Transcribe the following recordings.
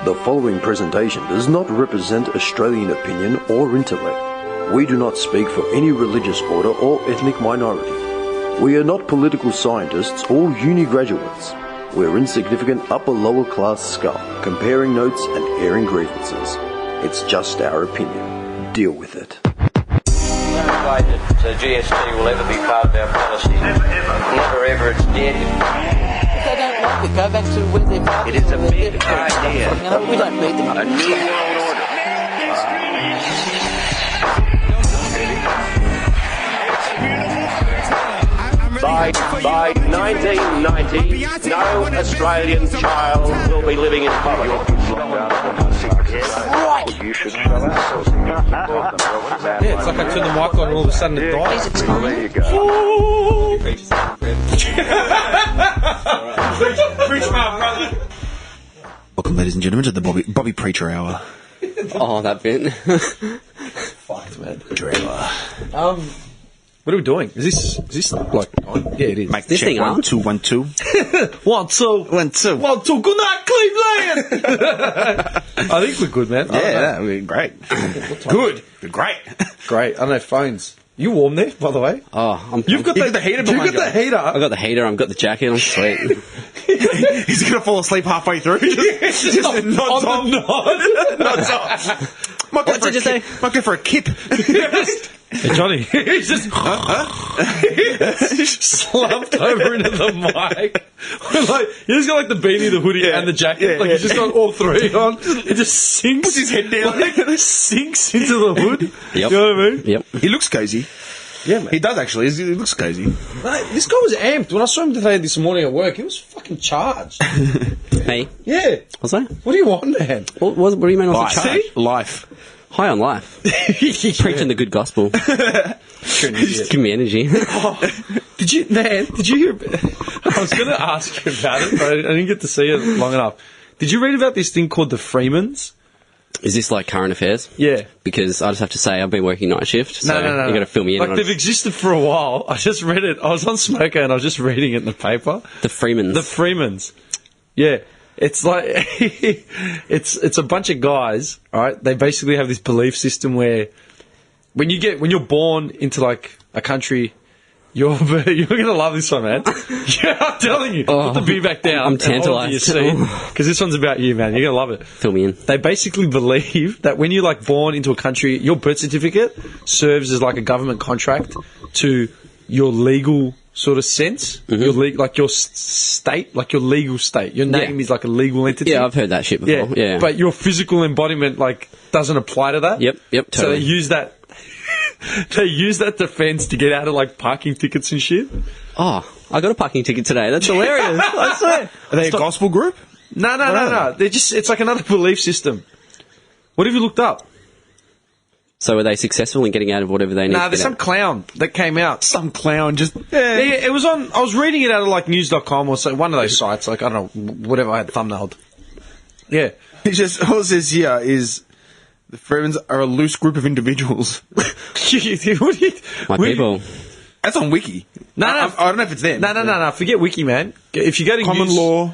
The following presentation does not represent Australian opinion or intellect. We do not speak for any religious order or ethnic minority. We are not political scientists or uni graduates. We're insignificant upper-lower class scum, comparing notes and airing grievances. It's just our opinion. Deal with it. No way that GST will ever be part of our policy. Never ever. Never ever, it's dead. If they don't like it, go back to where they're from. It is a big idea. You know, we don't need them. A new world order. By 1990, no Australian child will be living in poverty. Right. Yeah, it's like I turn the mic on and all of a sudden it dies. Preach my brother. Welcome, ladies and gentlemen, to the Bobby Preacher Hour. Oh, that bit. Fucked, man. Preacher Hour. What are we doing? Is this like on? Yeah, it is. Make This check thing 1, on? 2, 1, 2. 1, 2. 1, 2. 1, 2. Good night, Cleveland! I think we're good, man. I don't know. Yeah, I mean, great. Good. Great. Great. I don't know, phones. You warm there, by the way? Oh, I'm. You've got You the got the heater You've behind got the you. heater. I got the heater. I've got the jacket. I'm sweet. He's going to fall asleep halfway through. Just nods on the off. Nods off. Might go What for did a you say? kip. Might go for a kip. Hey, Johnny, he's just slumped over into the mic. Like, he's got like the beanie, the hoodie, and the jacket. Like, he's just got all three on. It just sinks. Puts his head down. Like, sinks into the hood. Yep. You know what I mean? Yep. He looks cozy. Yeah, man. He does, actually. He looks cozy. Mate, this guy was amped. When I saw him today this morning at work, he was fucking charged. Hey, Yeah. what's that? What do you want, man? What do you mean? I was Life. a charge? Life. High on life. Preaching the good gospel. Give me energy. Did you hear? I was going to ask you about it, but I didn't get to see it long enough. Did you read about this thing called the Freemans? Is this like current affairs? Yeah. Because I just have to say I've been working night shift, so No. you got to fill me in. Like, on they've existed for a while. I just read it. I was on Smoker and I was just reading it in the paper. the Freemans. The Freemans. Yeah. It's like, it's a bunch of guys, right? They basically have this belief system where when you're born into like a country, you're going to love this one, man. Yeah, I'm telling you. Put the beer back down. I'm tantalised. Because this one's about you, man. You're going to love it. Fill me in. They basically believe that when you're like born into a country, your birth certificate serves as like a government contract to your legal sort of sense. Your like your state, like your legal state. Your name is like a legal entity. Yeah, I've heard that shit before. Yeah. But your physical embodiment like doesn't apply to that. Yep, So totally. they use that. They use that defense to get out of like parking tickets and shit. Oh, I got a parking ticket today. That's hilarious. I swear. Are they a gospel group? No. They're just, it's like another belief system. What have you looked up? So were they successful in getting out of whatever they need Nah, to there's get some out? clown that came out. Some clown just... Yeah, it was on. I was reading it out of like news.com or so, one of those sites. Like, I don't know, whatever I had thumbnailed. Yeah. It's just, all it says here is the Freemans are a loose group of individuals. My people. That's on Wiki. No. I don't know if it's them. No. Forget Wiki, man. If you go to Common news, law.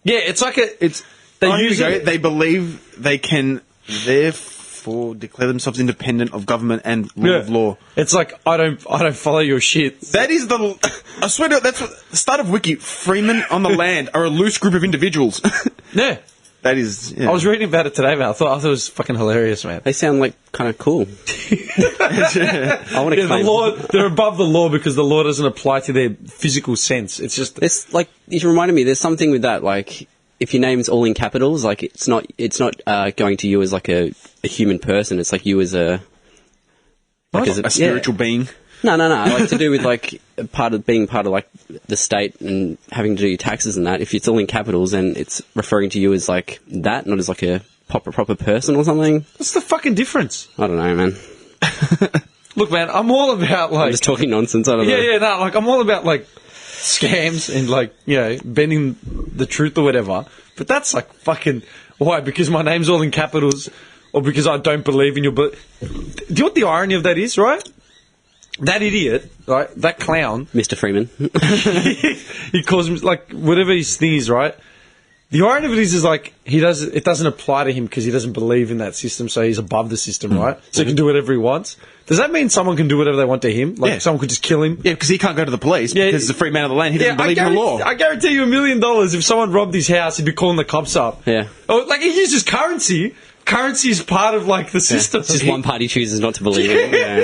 Yeah, it's like a. It's They here use we go. it. They believe they can therefore declare themselves independent of government and rule of law. It's like I don't follow your shit. That is I swear to God, that's what the start of Wiki. Freemen on the land are a loose group of individuals. Yeah. That is. Yeah. I was reading about it today, man. I thought it was fucking hilarious, man. They sound like kind of cool. I want to Yeah, the claim. law, they're above the law because the law doesn't apply to their physical sense. It's just It's like you reminded me. There's something with that. Like if your name's all in capitals, like it's not going to you as like a human person. It's like you as a a spiritual being. No. Like to do with like being part of like the state and having to do your taxes and that. If it's all in capitals, then it's referring to you as like that, not as like a proper person or something. what's the fucking difference? I don't know, man. Look, man, I'm all about like I'm just talking nonsense. I don't know. no, like I'm all about like scams and like bending the truth or whatever. But that's like fucking why? Because my name's all in capitals, or because I don't believe in your. Do you know what the irony of that is, right? That idiot, right? That clown. Mr. Freeman. He calls him like whatever his thing is, right? The irony of it is like it doesn't apply to him because he doesn't believe in that system, so he's above the system, right? So he can do whatever he wants. Does that mean someone can do whatever they want to him? Like someone could just kill him? Yeah, because he can't go to the police because he's a free man of the land. He doesn't believe in the law. I guarantee you $1 million if someone robbed his house, he'd be calling the cops up. Yeah. Or like he uses currency. Currency is part of like the system. It's just one party chooses not to believe it. Yeah.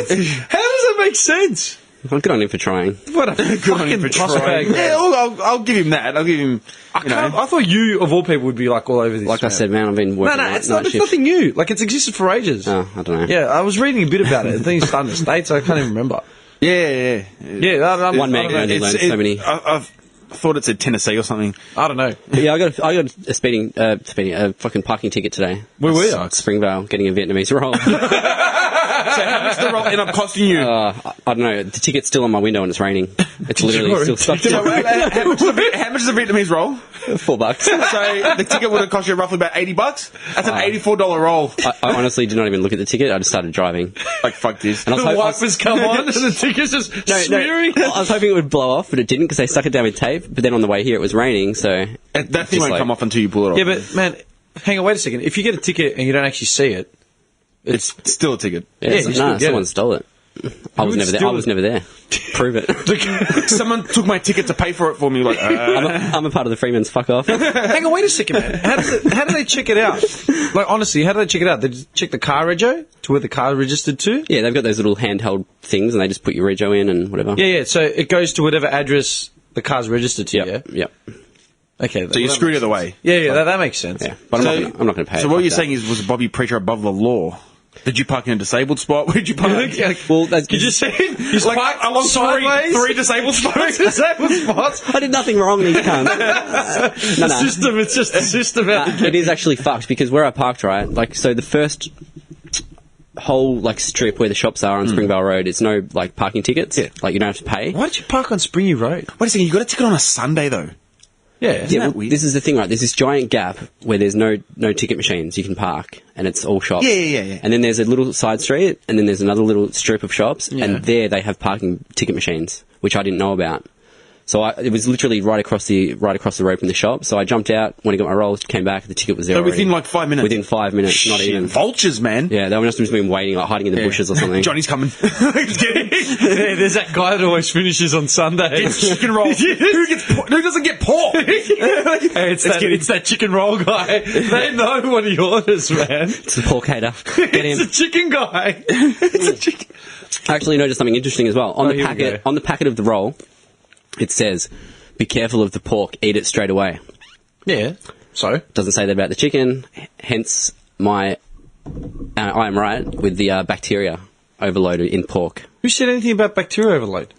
How does that make sense? Well, good on him for trying. What a fucking bag. Yeah, I'll give him that. I'll give him. I thought you, of all people, would be like all over this. Like I said, man, I've been working. No, it's nothing new. Like it's existed for ages. Oh, I don't know. Yeah, I was reading a bit about it. I think it's starting in the States. I can't even remember. Yeah. One man can only learn so many. I thought it said Tennessee or something. I don't know. Yeah, I got a fucking parking ticket today. Where were you? Springvale, getting a Vietnamese roll. So how much did the roll end up costing you? I don't know. The ticket's still on my window and it's raining. It's literally still stuck. How much is the Vietnamese roll? $4. So the ticket would have cost you roughly about $80. That's an $84 roll. I honestly did not even look at the ticket. I just started driving. Like fuck this. And I was The wipers come on and the ticket's just smearing. I was hoping it would blow off, but it didn't because they stuck it down with tape. But then on the way here, it was raining, so That thing won't come off until you pull it off. Yeah, but man, hang on, wait a second. If you get a ticket and you don't actually see it, it's still a ticket. someone stole it. I was never there. I was never there. Prove it. Someone took my ticket to pay for it for me. Like, I'm a part of the Freeman's. Fuck off. hang on, wait a second, man. How do they check it out? Like honestly, how do they check it out? They just check the car rego to where the car registered to. Yeah, they've got those little handheld things, and they just put your rego in and whatever. Yeah. So it goes to whatever address the car's registered to. Yep. Yeah. Okay. so you screwed it away. Yeah, that makes sense. Yeah, but I'm not going to pay. So it what like you're that. saying is, was Bobby Preacher above the law? Did you park in a disabled spot? Where did you park? Well, that's Did you see? He's Like, parked along sideways. three disabled spots? Disabled spots. I did nothing wrong, these cunts. No. System. It's just the system. It is actually fucked because where I parked, right? Like, so the first whole like strip where the shops are on Springvale Road, it's no like parking tickets. Yeah. Like you don't have to pay. Why did you park on Springy Road? Wait a second, you got a ticket on a Sunday though. Yeah. Yeah, that weird? this is the thing, right? There's this giant gap where there's no ticket machines you can park, and it's all shops. Yeah. And then there's a little side street, and then there's another little strip of shops, and there they have parking ticket machines, which I didn't know about. So it was literally right across the road from the shop. So I jumped out when I got my roll, came back, the ticket was there. So within already. like 5 minutes. Within 5 minutes, not Shit, even. vultures, man. Yeah, they must have just been waiting, like hiding in the bushes or something. Johnny's coming. Just kidding. Yeah, there's that guy that always finishes on Sunday. Gets chicken rolls. Who doesn't get pork? Hey, it's that chicken roll guy. They know what he orders, man. It's the pork hater. Get him. It's a chicken guy. I actually noticed something interesting as well. On here we go. the packet of the roll, it says, "Be careful of the pork. Eat it straight away." Yeah. So? Doesn't say that about the chicken. Hence, I am right with the bacteria overloaded in pork. Who said anything about bacteria overload?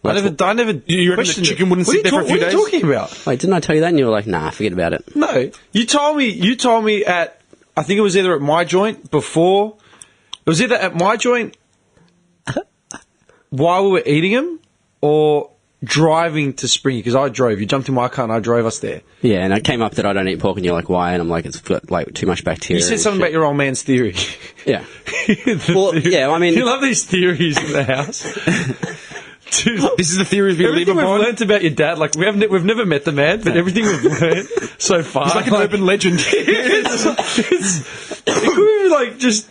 I never You reckon the questioned chicken it. wouldn't What sit there for a few What are days? you talking about? Wait, didn't I tell you that? And you were like, "Nah, forget about it." No. You told me at, I think it was either at my joint before, it was either at my joint while we were eating them or driving to Springy, because I drove. You jumped in my car and I drove us there. Yeah, and it came up that I don't eat pork, and you're like, "Why?" And I'm like, "It's got like too much bacteria." You said and something shit. about your old man's theory. Yeah. The Well, theory. yeah, I mean- You love these theories in the house. Dude, This is the theories we believe everything we've upon. learnt about your dad, like we've never met the man, but everything we've learnt so far, It's like an urban legend. it could be like just.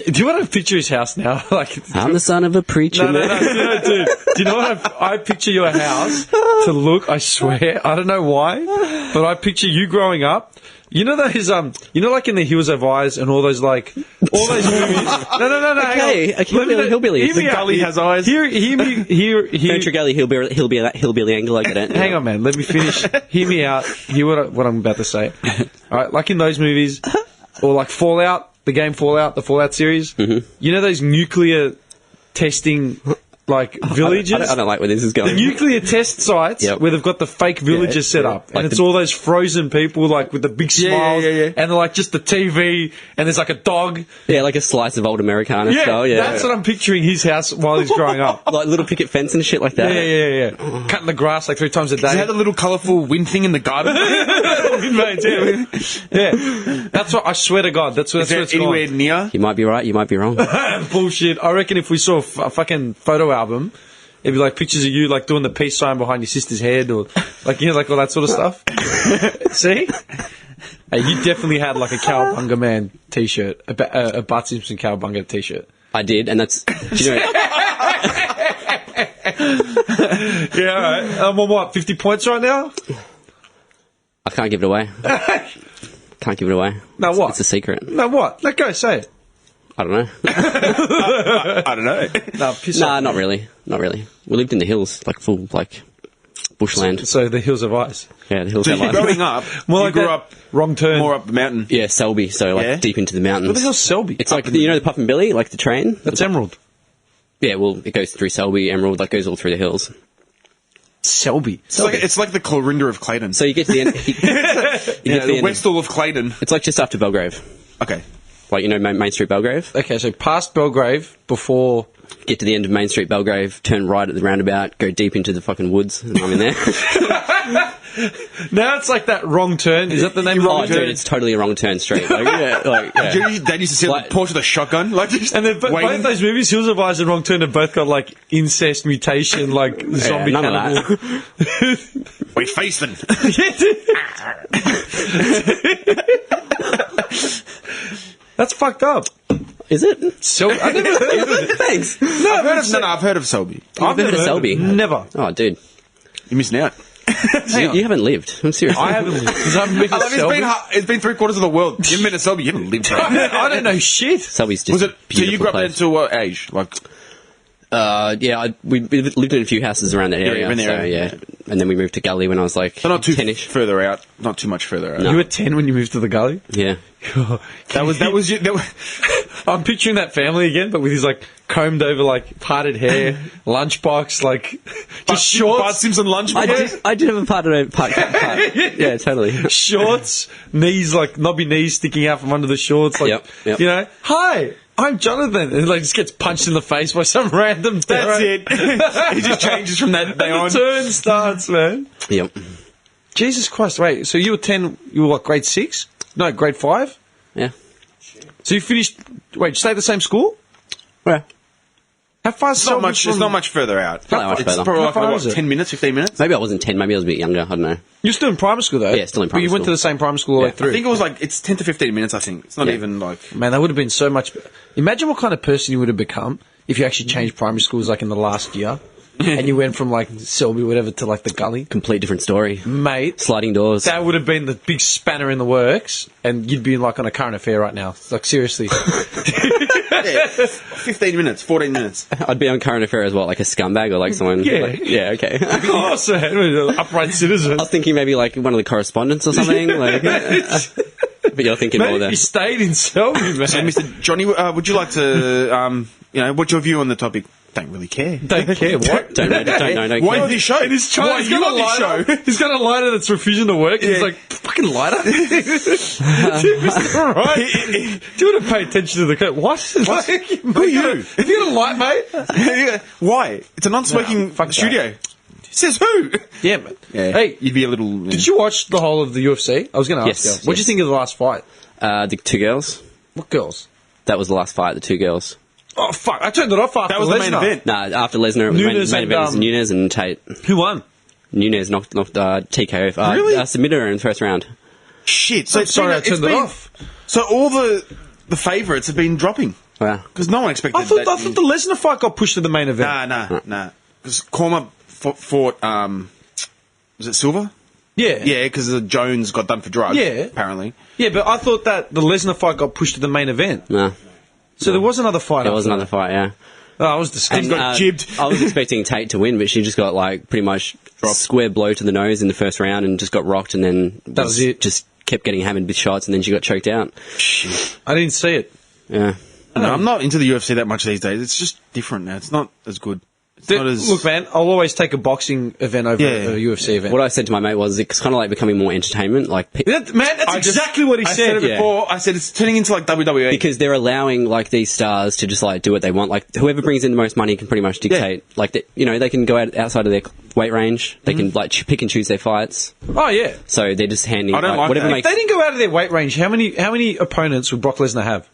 Do you want to picture his house now? Like, I'm the son of a preacher. no, man. dude. Do you know what I picture your house to look? I swear, I don't know why, but I picture you growing up. You know those like in the Hills Have Eyes and all those movies. No. Okay, hang on. hillbilly. Hear me The out. gully has eyes. Hear me. Country galley hillbilly angle. I get it. Hang on, man. Let me finish. Hear me out. Hear what I'm about to say. All right, like in those movies, or like Fallout, the game Fallout, the Fallout series. Mm-hmm. You know those nuclear testing like villages. I don't like where this is going. The nuclear test sites where they've got the fake villages set up, and Like it's all those frozen people like with the big smiles, and they're like just the TV, and there's like a dog. Yeah, like a slice of old Americana style. Yeah, that's what I'm picturing his house while he's growing up. like little picket fence and shit like that. Yeah. Cutting the grass like 3 times a day. Does it have a little colourful wind thing in the garden? Yeah. That's what I swear to God. That's what Is there it's anywhere near? You might be right. You might be wrong. Bullshit. I reckon if we saw a fucking photo album it'd be like pictures of you like doing the peace sign behind your sister's head, or like like all that sort of stuff. See, hey, you definitely had like a Cowabunga Man T-shirt, a Bart Simpson Cowabunga T-shirt. I did, and that's do you know. Yeah, all right. I'm on what, 50 points right now? I can't give it away. Can't give it away. No, what? It's a secret. No, what? Let go. Say it. I don't know. I don't know. No, piss Nah, off. not really. Not really. We lived in the hills, like full, like bushland. So the hills of ice. Yeah, the hills. So have you life. growing up, More you like grew that up wrong turn. more up the mountain. Yeah, Selby. So like Yeah? deep into the mountains. What the hell's Selby? It's like you know the Puffin Billy, like the train. That's Emerald. Yeah, well, it goes through Selby, Emerald, that goes all through the hills. Selby. It's like the Clorinda of Clayton. So you get to the end. You get to the the end. Westall of Clayton. It's like just after Belgrave, Okay. like you know Main Street Belgrave. Okay, so past Belgrave before. Get to the end of Main Street Belgrave, turn right at the roundabout, go deep into the fucking woods, and I'm in there. Now it's like that wrong turn. Is that the name? Oh, dude, it's totally a wrong turn straight. Like, yeah. Dad used to sit on Like- the porch with a shotgun, like just And then both waiting. those movies, Hills of Ice and Wrong Turn, have both got like incest, mutation, like zombie none of cannibal. Wait, face them. That's fucked up. Is it? So I never heard of it. Thanks. I've heard of Selby. I've never heard of Selby. Never. Oh, dude, You're missing out. you haven't lived. I'm serious. I haven't because I haven't been to I love Selby. it's been 3/4 of the world. You haven't been to Selby. You haven't lived there. I don't know shit. Selby's just Was it? a So beautiful you grew up there place. until what age? Like, Yeah, we lived in a few houses around that area. in the so, area. yeah, and then we moved to Gully when I was like so not too 10ish. further out. Not too much further out. You were 10 when you moved to the gully? Yeah, That was you. I'm picturing that family again, but with his like combed over, like parted hair, lunchbox, like just shorts. Bart Simpson lunchbox. I did have a part. Yeah, totally. Shorts, knees like knobby knees sticking out from under the shorts. Like, Yep. you know, hi, I'm Jonathan, and like just gets punched in the face by some random. That's it. He just changes from that day And on. the turn starts, man. Yep. Jesus Christ! Wait, so you were 10? You were like grade 6? No, grade 5. Yeah. So you finished. Wait, you stayed at the same school? Well, How far? It's not much. It's not much further out. Not much It's further. probably How like far what, is it? 10 minutes, 15 minutes. maybe I wasn't 10. Maybe I was a bit younger. I don't know. You're still in primary school though. Yeah, still in But you primary went to school. the same primary school all the way Yeah. through. I think it was like it's 10 to 15 minutes. I think it's not Yeah. even like. Man, that would have been so much. Imagine what kind of person you would have become if you actually changed primary schools like in the last year, and you went from like Selby, whatever, to like the gully. Complete different story. Mate, Sliding doors. that would have been the big spanner in the works, and you'd be like on a current affair right now. Like seriously, Yeah, 15 minutes, 14 minutes. I'd be on current affair as well, like a scumbag or like someone. Yeah. Like, yeah. Okay. of course, man, upright citizen. I was thinking maybe like one of the correspondents or something. Like, but you're thinking Mate, more if than you stayed in Selby, man. So, Mr. Johnny, would you like to, what's your view on the topic? Don't really care. Don't care what. don't know. Why this show? In his Why China, he's you got on a this lighter. show? He's got a lighter that's refusing to work. And he's Yeah. like, fucking lighter. All right. Do you want to pay attention to the coat? What? Like, Who are you? Have you got a light, mate? Why? It's a non-smoking No, fuck that. studio. Says who? Yeah, man. Yeah. Hey, You'd be a little. did you watch the whole of the UFC? I was going to ask Yes, you. What do you yes. think of the last fight? the two girls. What girls? That was the last fight. The two girls. Oh, fuck. I turned it off after That was the main Lesnar. event. Nah, after Lesnar, it was Nunes main and, event was Nunes and Tate. Who won? Nunes knocked TKO. Really? Submitted her in the first round. Shit. So I'm sorry I turned it off. So all the favourites have been dropping Wow. because no one expected. I thought that. the Lesnar fight got pushed to the main event. Nah. Because Korma fought. Was it Silver? Yeah. Yeah, because Jones got done for drugs. Yeah. Apparently. Yeah, but I thought that the Lesnar fight got pushed to the main event. Nah. So there was another fight. There was after another that. fight, yeah. Oh, I was disgusted. got jibbed. I was expecting Tate to win, but she just got like pretty much square blow to the nose in the first round and just got rocked, and then That was it. Just kept getting hammered with shots, and then she got choked out. I didn't see it. Yeah. No, I'm not into the UFC that much these days. It's just different now. It's not as good. It's not as. Look, man, I'll always take a boxing event over Yeah. a UFC event. What I said to my mate was it's kind of like becoming more entertainment, like Man, that's I just- exactly what he I said. said it yeah. before. I said it's turning into like WWE. because they're allowing like these stars to just like do what they want. Like whoever brings in the most money can pretty much dictate. Like they can go outside of their weight range. They can like pick and choose their fights. Oh yeah. So they're just handing I don't like whatever that. If makes. they didn't go out of their weight range, how many opponents would Brock Lesnar have?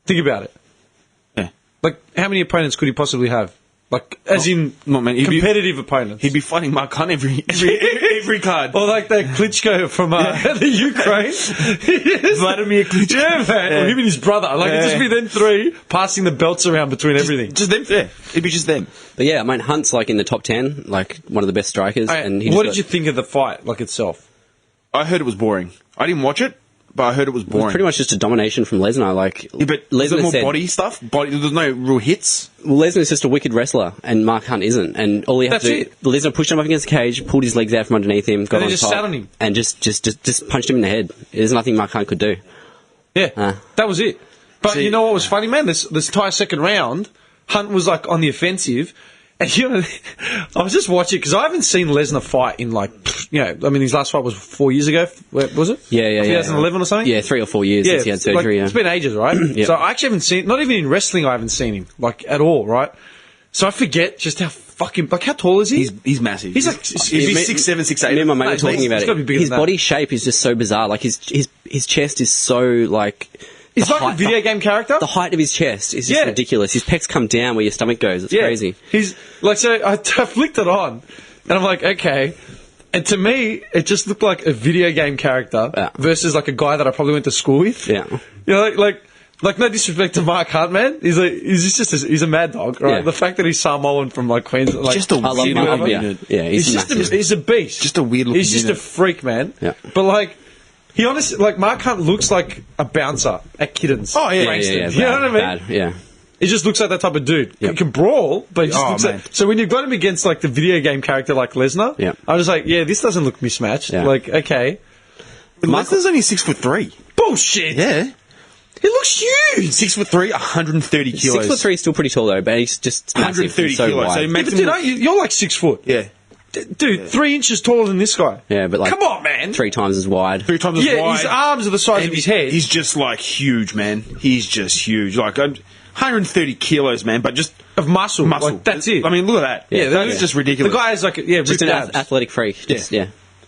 Think about it. Yeah. Like, how many opponents could he possibly have? Like, as in Not many. competitive opponents. He'd be fighting Mark Hunt every card. Or like that Klitschko from the Ukraine. Vladimir Klitschko. Yeah, man. Or him and his brother. Like, it'd just be them three passing the belts around between everything. Just them. Yeah, it'd be just them. But yeah, I mean, Hunt's like in the top 10, like one of the best strikers. And he what just did you think of the fight, like itself? I heard it was boring. I didn't watch it, but I heard it was It boring. was pretty much just a domination from Lesnar. Like, Yeah, but was it Lesnar more said, body stuff? There's no real hits. well, Lesnar's just a wicked wrestler, and Mark Hunt isn't. And all he had to do, That's Lesnar pushed him up against the cage, pulled his legs out from underneath him, got And then on just top, sat on him. and just punched him in the head. There's nothing Mark Hunt could do. Yeah, that was it. But See- you know what was funny, man? This entire second round, Hunt was like on the offensive. And you know, I was just watching because I haven't seen Lesnar fight in like, I mean, his last fight was 4 years ago. Was it? Yeah. 2011 or something? Yeah, 3 or 4 years since he had surgery. like, yeah. It's been ages, right? Yep. So I actually haven't seen, not even in wrestling, I haven't seen him like at all, right? So I forget just how fucking, like, how tall is he? He's massive. He's like, He's 6'7", 6'8". Me and my mate No, were talking he's about gotta be it. bigger His than that. body shape is just so bizarre. Like his chest is so like. He's the like a height- video game character. The height of his chest is just Yeah. ridiculous. His pecs come down where your stomach goes. It's crazy. He's like, so I flicked it on, and I'm like, okay. And to me, it just looked like a video game character Yeah. versus like a guy that I probably went to school with. Yeah. You know, like no disrespect to Mark Hunt, man. He's a mad dog, right? Yeah. The fact that he's Samoan from like Queensland, like, Just a I love weird him. looking Yeah, unit. yeah, he's massive. he's a beast. Just a weird looking He's just unit. a freak, man. Yeah. But like, he honestly, like Mark Hunt looks like a bouncer at Kittens. Oh, yeah. Yeah, You know what I mean? Bad, yeah. He just looks like that type of dude. Yep. He can brawl, but he just Oh, looks man. like... So when you've got him against, like, the video game character like Lesnar, Yep. I was like, yeah, this doesn't look mismatched. Yeah. Like, okay. But Lesnar's only 6'3". Bullshit! Yeah. He looks huge! 6'3", 130 kilos. 6'3" is still pretty tall though, but he's just massive. 130 He's so kilos. wide. So he Yeah, makes but dude, you're like 6 foot. Yeah. Dude, 3 inches taller than this guy. Yeah, but like Come on, man! 3 times as wide. 3 times as Yeah, wide. his arms are the size And of his head. He's just like huge, man. He's just huge. Like 130 kilos, man, but just of muscle. muscle. Like, that's it. I mean, look at that. Yeah, That's yeah. just ridiculous. The guy is like, Just ripped an abs. athletic freak. Just, yeah.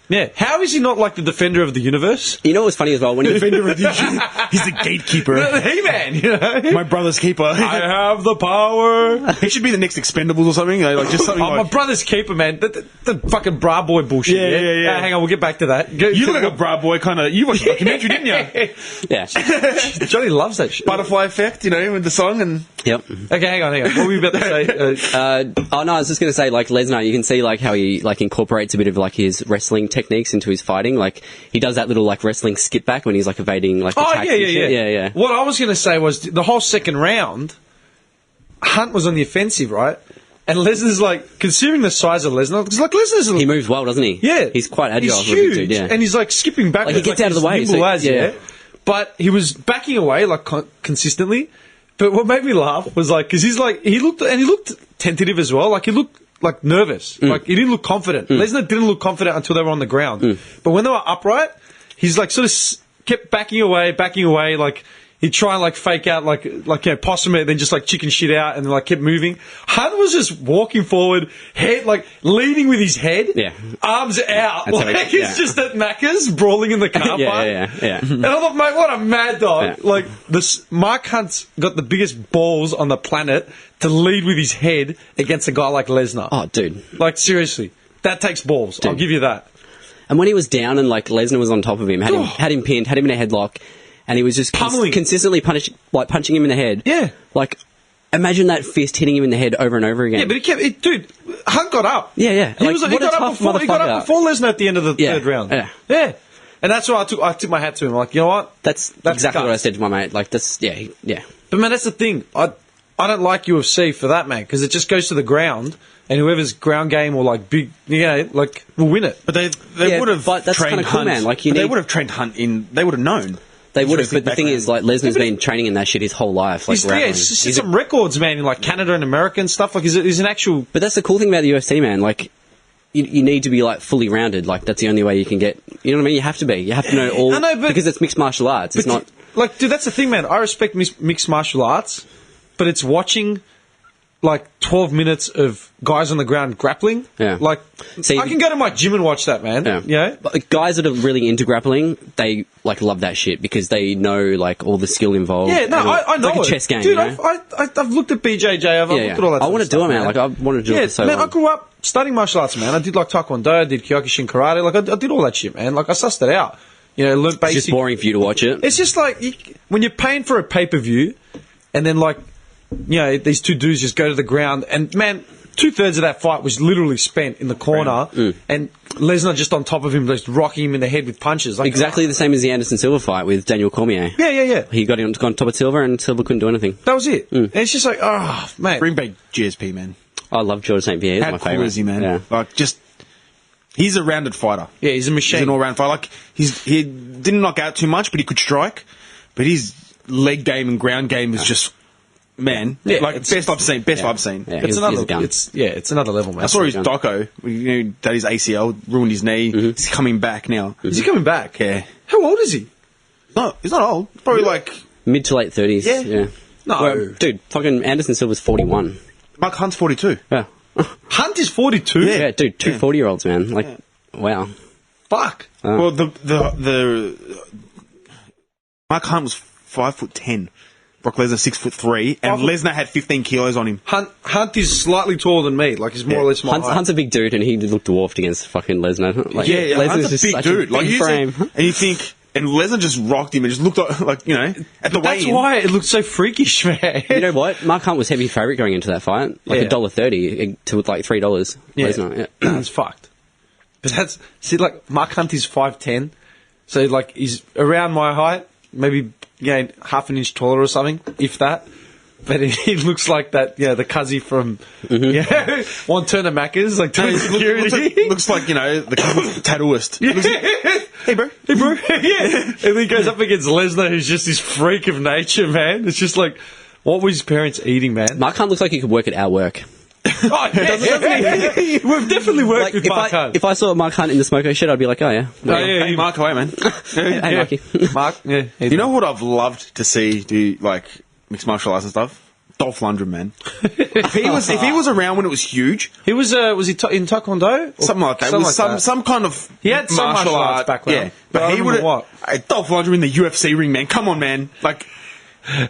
Yeah. How is he not like the defender of the universe? You know what's funny as well? When he Defender of the He's the gatekeeper. The He-Man, you know? My brother's keeper. I have the power. He should be the next Expendables or something. Like just something Oh, my like. brother's keeper, man. The fucking bra boy bullshit. Yeah. Hang on, we'll get back to that. You look like a bra boy kind of. You watched the documentary, didn't you? yeah. Johnny loves that shit. Butterfly Effect, you know, with the song and. Yep. Okay, hang on. What were we about to say? Oh no, I was just going to say, like Lesnar, you can see like how he like incorporates a bit of like his wrestling techniques into his fighting. Like he does that little like wrestling skip back when he's like evading like attacks. and shit. Yeah. What I was going to say was the whole second round, Hunt was on the offensive, right? And Lesnar's like, considering the size of Lesnar, because like Lesnar's He moves well, doesn't he? yeah, He's quite agile. He's for a big huge, dude, yeah. and he's like skipping back. Like, he gets out of the way, nimble so- as, yeah. But he was backing away like consistently. But what made me laugh was like because he looked tentative as well. Like he looked like nervous. Like he didn't look confident. Lesnar didn't look confident until they were on the ground. But when they were upright, he's like sort of kept backing away. Like he'd try and like fake out possum it, then just like chicken shit out, and then like kept moving. Hunt was just walking forward, head like leading with his head, Yeah. arms out, That's how like he- he's just at Macca's brawling in the car park. yeah. And I thought, mate, what a mad dog! Yeah. Like Mark Hunt's got the biggest balls on the planet to lead with his head against a guy like Lesnar. Oh, dude. Like seriously, that takes balls. I'll give you that. And when he was down and like Lesnar was on top of him, had him pinned, had him in a headlock, and he was just Pummeling. consistently punching him in the head. Yeah. Like, imagine that fist hitting him in the head over and over again. Yeah, but dude, Hunt got up. Yeah. He Like, was. He what a got up tough before. He got motherfucker. up before Lesnar at the end of the Yeah, third round. yeah. And that's why I took my hat to him. Like, you know what? That's exactly what I guts. said to my mate. Like, that's, yeah. But man, that's the thing. I don't like UFC for that, man, because it just goes to the ground, and whoever's ground game or like big, like will win it. But they Yeah, would have but that's trained kinda cool, Hunt. man. Like, But they need- would have trained Hunt in. They would have known. They would have, Interesting but the thing is, like, Lesnar's been training in that shit his whole life. Like, He's set some records, man, in like Canada and America and stuff. Like, he's an actual. But that's the cool thing about the UFC, man. Like, you need to be like fully rounded. Like, that's the only way you can get. You know what I mean? You have to be. You have to know all. I know, but- because it's mixed martial arts. It's not. Like, dude, that's the thing, man. I respect mixed martial arts, but it's watching like 12 minutes of guys on the ground grappling. Yeah. Like, See, I can go to my gym and watch that, man. Yeah. Yeah. But guys that are really into grappling, they like love that shit because they know like all the skill involved. Yeah, no, and I know it's like it. a chess game. Dude, you know? I've looked at BJJ. I've looked at all that. I want to do it, man. Like I wanted to do it for so man, long. I grew up studying martial arts, man. I did like Taekwondo, I did Kyokushin karate. Like I did all that shit, man. Like I sussed it out. You know, learned It's basic. just boring for you to watch it. It's just like when you're paying for a pay-per-view, and then like, you know, these two dudes just go to the ground, and man, 2/3 of that fight was literally spent in the corner, and Lesnar just on top of him, just rocking him in the head with punches. Like, Exactly the same as the Anderson Silva fight with Daniel Cormier. Yeah. He got on top of Silva, and Silva couldn't do anything. That was it. And it's just like, oh, man. Bring back GSP, man. I love George St. Pierre. He's How my cool favorite. is he, man? Yeah. Like, just... He's a rounded fighter. Yeah, he's a machine. He's an all-round fighter. Like, he didn't knock out too much, but he could strike. But his leg game and ground game is just... Man, Yeah, like it's- best I've seen. Best Yeah. I've seen. Yeah, It's he's another. a gun. It's another level, man. I saw his gun. doco. You know, that his ACL ruined his knee. He's coming back now. Is he coming back? Yeah. How old is he? No, he's not old. Probably like Mid to late 30s. Yeah. Yeah. No. Well, dude, fucking Anderson Silva's 41. Mark Hunt's 42. Yeah. Hunt is 42. Yeah, dude, two 40-year-olds, man. Like, wow. Fuck. Well, the Mark Hunt was 5'10". Brock Lesnar 6'3", and 5'- Lesnar had 15 kilos on him. Hunt is slightly taller than me. Like he's more or less my height. Hunt's a big dude, and he looked dwarfed against fucking Lesnar. Like, Yeah, Lesnar's Hunt's a just big such dude. Like big you frame. see, and you think, and Lesnar just rocked him and just looked like you know at the That's weigh-in. why it looked so freakish, man. You know what? Mark Hunt was heavy favourite going into that fight. Like Yeah. $1.30 to like $3. Yeah. Lesnar, yeah. That's fucked. But that's see, like Mark Hunt is 5'10", so like he's around my height, maybe half an inch taller or something, if that. But he looks like that, the cuzzy from One Turner Macca's, like doing security. Looks like you know the tattooist. Hey bro, yeah. And then he goes up against Lesnar, who's just this freak of nature, man. It's just like, what were his parents eating, man? Mark Hunt looks like he could work at our work. Oh, yeah. We've definitely worked Like, with Mark Hunt. if I saw Mark Hunt in the smoko shed, I'd be like, oh yeah. Oh, yeah, hey Mark, away man. Hey, Marky. Mark, yeah. You know what I've loved to see do like mixed martial arts and stuff? Dolph Lundgren, man. if he was around when it was huge, He was he in Taekwondo? Or something like that. It was some kind of He had some martial arts background, Yeah, but I but he don't would remember what. Dolph Lundgren in the UFC ring, man. Come on, man. Like,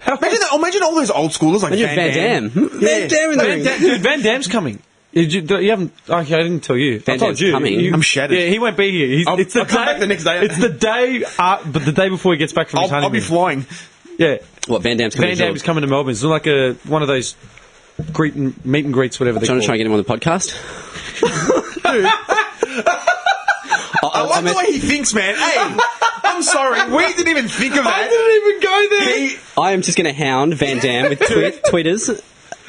imagine all those old schoolers like Imagine Van Damme. Van Damme in the ring. Dude, Van Damme's coming. You haven't? Okay, I didn't tell you. Van I told Damme's you. coming. I'm shattered. Yeah, he won't be here. It's the I'll come day, back the next day. It's the day, but the day before he gets back from his I'll honeymoon. be flying. Yeah, What, Van Damme's coming Van Damme's coming to Melbourne. It's like one of those meet and greets, whatever they Trying call to try and it. get him on the podcast. I like the way he thinks, man. Hey, I'm sorry. We didn't even think of I that. didn't even go there. I am just going to hound Van Damme with tweeters.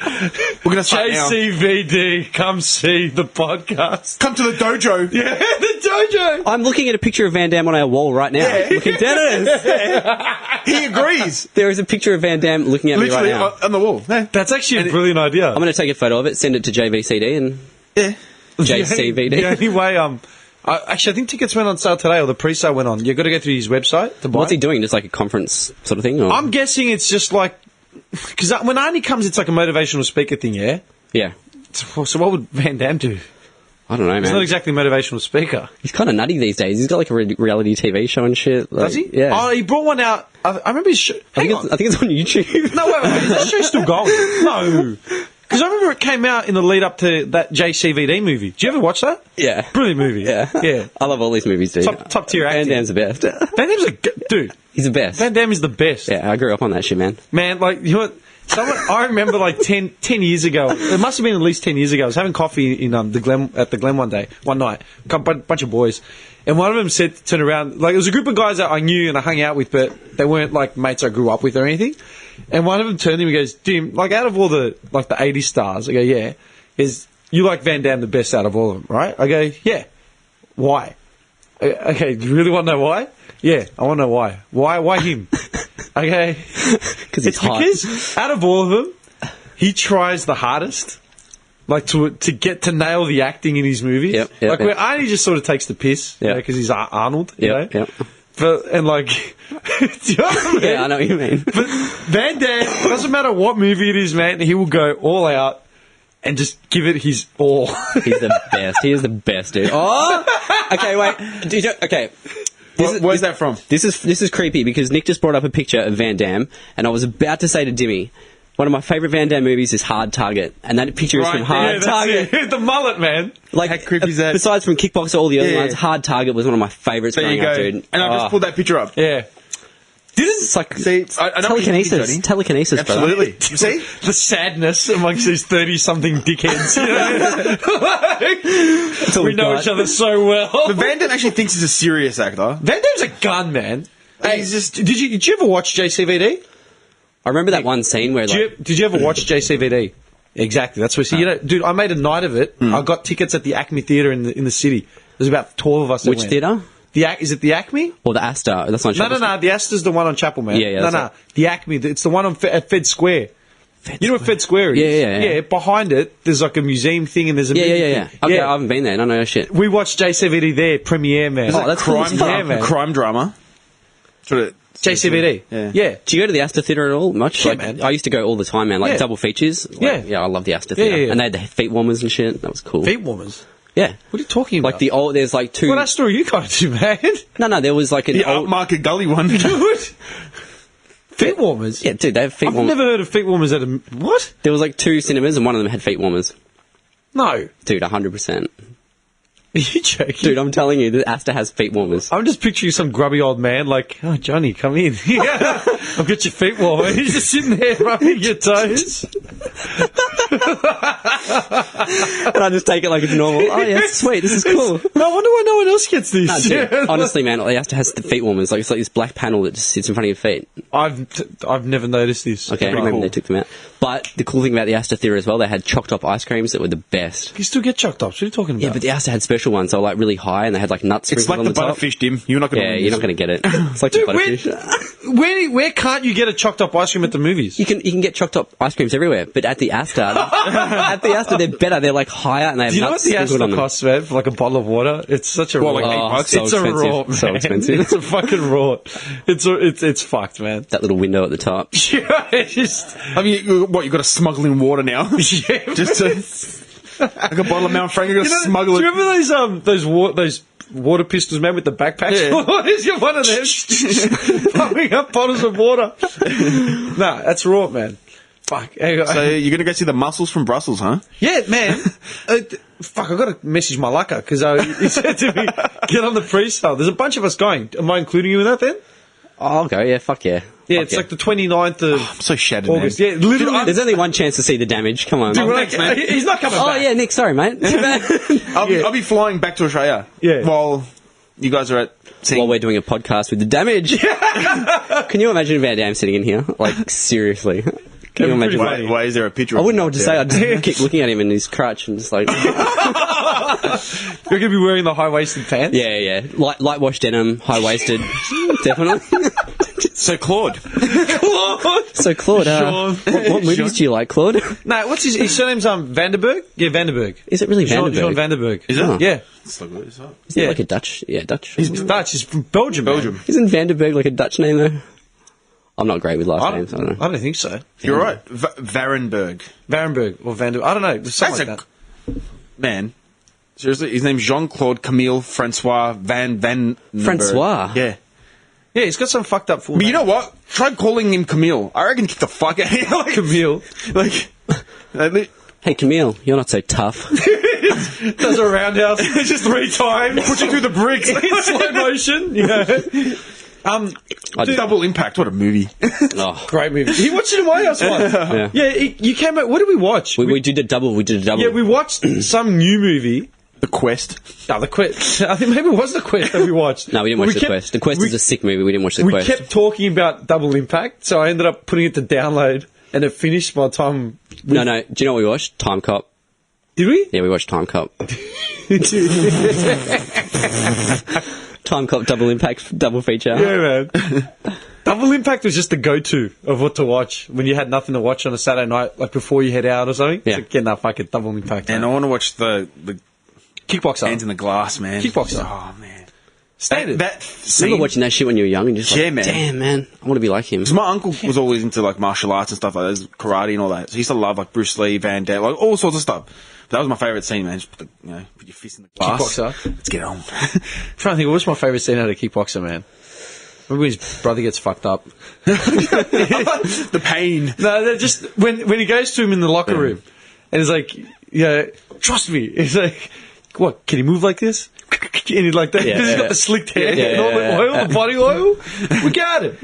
We're going to start now. JCVD, come see the podcast. Come to the dojo. Yeah, the dojo. I'm looking at a picture of Van Damme on our wall right now. Yeah. Looking down at us. He agrees. There is a picture of Van Damme looking at Literally me right now. on the wall. Yeah. That's actually a brilliant idea. I'm going to take a photo of it, send it to JVCD and Yeah. JCVD. The only way, I think tickets went on sale today, or the pre-sale went on. You've got to go through his website to buy. What's he doing? Just like a conference sort of thing? Or? I'm guessing it's just like, because when Arnie comes, it's like a motivational speaker thing, yeah? Yeah. So what would Van Damme do? I don't know, He's man. not exactly a motivational speaker. He's kind of nutty these days. He's got like a reality TV show and shit. Like, Does he? Yeah. Oh, he brought one out. I remember his show. I Hang on. think it's on YouTube. No, wait. Is that show still going? No. Because I remember it came out in the lead up to that JCVD movie. Did you ever watch that? Yeah. Brilliant movie. Yeah. Yeah. I love all these movies, dude. Top tier acting. Van Damme's the best. Van Damme's dude. He's the best. Van Damme is the best. Yeah, I grew up on that shit, man. Man, like, you know what? I remember like 10 years ago, it must have been at least 10 years ago, I was having coffee in at the Glen one night, a bunch of boys, and one of them turned around, like it was a group of guys that I knew and I hung out with, but they weren't like mates I grew up with or anything, and one of them turned to me and goes, Jim, like out of all the, like the 80 stars, I go, yeah, you like Van Damme the best out of all of them, right? I go, yeah. Why? Okay, do you really want to know why? Yeah, I want to know why. Why him? Okay. Because it's hot. Because out of all of them, he tries the hardest, like to get to nail the acting in his movies. Yep, like where Arnie just sort of takes the piss, Yep. because he's Arnold. You know? Yep. But and like, do you know what I mean? Yeah, I know what you mean. But Van Damme, doesn't matter what movie it is, man, he will go all out and just give it his all. He's the best. He is the best, dude. Oh! Okay, wait. Okay. Where's that from? This is creepy because Nick just brought up a picture of Van Damme, and I was about to say to Dimmy, one of my favourite Van Damme movies is Hard Target, and that picture is from Hard Target. The mullet, man. Like, How creepy is that? Besides from Kickboxer, all the other Yeah. ones, Hard Target was one of my favourites There you growing go. up, dude. And I've just pulled that picture up. Yeah. It's like See, I know what you mean, Johnny. telekinesis, brother. Absolutely. See? The sadness amongst these 30-something dickheads. You know? We know each other so well. But Van Damme actually thinks he's a serious actor. Van Damme's a gun, man. Hey, He's just- did you ever watch JCVD? I remember that one scene where, like, Did you ever watch JCVD? Exactly. That's what. You know, dude, I made a night of it. I got tickets at the Acme Theatre in the city. There's about 12 of us. which theatre? Is it the Acme? Or the Astor? That's not No. The Astor's the one on Chapel, man. Yeah, yeah, No. that's The Acme. It's the one at Fed Square. You know what Fed Square is? Yeah. Yeah, behind it, there's like a museum thing and there's a movie Yeah. thing. Okay, I haven't been there. No shit. We watched JCVD there, premiere, man. Oh, that's cool. Yeah, man. Crime drama. Sort of JCVD. Yeah. Do you go to the Astor Theatre at all? Much? Yeah, Like, man. I used to go all the time, man. Like Yeah. double features. Like, Yeah. I love the Astor Yeah, Theatre. yeah. And they had the feet warmers and shit. That was cool. Feet warmers. Yeah. What are you talking about? Like the old, there's like two. What Astor are you going to, man? No, there was like an The old. upmarket gully one. Dude. Feet warmers? Yeah, dude, they have feet I've warmers. never heard of feet warmers at a... What? There was like two cinemas and one of them had feet warmers. No. Dude, 100%. Are you joking? Dude, I'm telling you, the Astor has feet warmers. I'm just picturing some grubby old man like, oh, Johnny, come in. I've got your feet warm. He's just sitting there rubbing your toes. And I just take it like it's normal. Oh yeah, sweet, this is cool. No, I wonder why no one else gets this. No, dude, honestly, man, the Astor has the feet warmers. Like, it's like this black panel that just sits in front of your feet. I've never noticed this. Okay, I remember they took them out. But the cool thing about the Astor Theatre as well, they had chocked up ice creams that were the best. You still get chucked up. What are you talking about? Yeah, but the Astor had special ones. They were like really high and they had like nuts It's sprinkled like on the the top. butterfish, Dim. You're not going to Yeah, you're not going to get it. It's like Dude, the butterfish. where can't you get a chocked up ice cream at the movies? You can get chocked up ice creams everywhere, but at the Astor, they're better. They're like higher and they have Do you know what nuts the sprinkled on Astor them. costs, man, for like a bottle of water? It's such a Well, rort. like $8? So It's a expensive. rort, man. So expensive. It's a fucking rort. It's fucked, man. That little window at the top. Yeah, it's just... I mean, you've got to smuggle in water now? Yeah, Just to... like a bottle of Mount Frank, you've got to smuggle do it. you remember those water pistols, man, with the backpacks? Yeah. He's got one of them pumping up bottles of water. Nah, that's raw, man. Fuck. Anyway. So you're going to go see the Muscles from Brussels, huh? Yeah, man. Fuck, I've got to message my lucker because he said to me, get on the pre-sale. There's a bunch of us going. Am I including you in that then? Oh, I'll go. Yeah, fuck yeah. Yeah, Fuck it's like the 29th of I'm so shattered, August. man. Yeah, literally. There's only one chance to see the damage. Come on. Thanks, man. He's not coming Oh back. yeah, Nick. Sorry, mate. Too bad. I'll be flying back to Australia. Yeah. While you guys are at... While we're doing a podcast with the damage. Can you imagine Van Damme sitting in here? Like, seriously. Can you imagine? pretty Why is there a picture I of wouldn't him know what to say. I'd just keep looking at him in his crutch and just like, You're going to be wearing the high-waisted pants? yeah. Light wash denim, high waisted, definitely. So, Claude. So Claude, Sean. what movies do you like, Claude? No, what's his surname's Vanderberg? Yeah, Vanderberg. Is it really Vanderberg? Jean Vanderberg. Is it? Oh. Yeah. Isn't Yeah. it like a Dutch? Yeah, Dutch. He's Dutch. He's from Belgium. man. Belgium. Isn't Vanderberg like a Dutch name though? I'm not great with last names. I don't know. I don't think so. You're right. Varenberg. Varenberg or Vander. I don't know. There's something That's like that. Man. Seriously, his name's Jean-Claude Camille Francois Van Francois? Yeah. Yeah, he's got some fucked up full But you name. know what? Try calling him Camille. I reckon kick the fuck out of here. Like, Camille like, Hey Camille, you're not so tough. does a roundhouse just 3 times. push you through the bricks. in slow motion. Yeah. Double Impact. What a movie. Oh, Great movie. He watched it in my house once. yeah. Yeah, you came out. What did we watch? We did a double. Yeah, we watched some new movie. The Quest. No, The Quest. I think maybe it was The Quest that we watched. No, we didn't watch The Quest. The Quest is a sick movie. We didn't watch The We Quest. kept talking about Double Impact, so I ended up putting it to download, and it finished by the time... No. Do you know what we watched? Time Cop. Did we? Yeah, we watched Time Cop. Time Cop, Double Impact, double feature. Yeah, man. Double Impact was just the go-to of what to watch when you had nothing to watch on a Saturday night, like before you head out or something. Yeah. Like, get that fucking Double Impact. And I man. want to watch the Kickboxer. Hands in the Glass, man. Kickboxer. Oh, man. Standard. That Remember scene. watching that shit when you were young and just Yeah, like, man. damn, man, I want to be like him. 'Cause my uncle was always into like martial arts and stuff like that, karate and all that. So he used to love like Bruce Lee, Van Damme, like all sorts of stuff. But that was my favourite scene, man. Just put, put your fist in the glass. Kickboxer. Let's get on. I'm trying to think, what's my favourite scene out of Kickboxer, man? Remember when his brother gets fucked up? The pain. No, they're just when he goes to him in the locker room, and he's like, "Yeah, trust me." He's like, "What? Can he move like this?" And he's like that because he's got the slicked hair and all the oil, the body oil. We got him.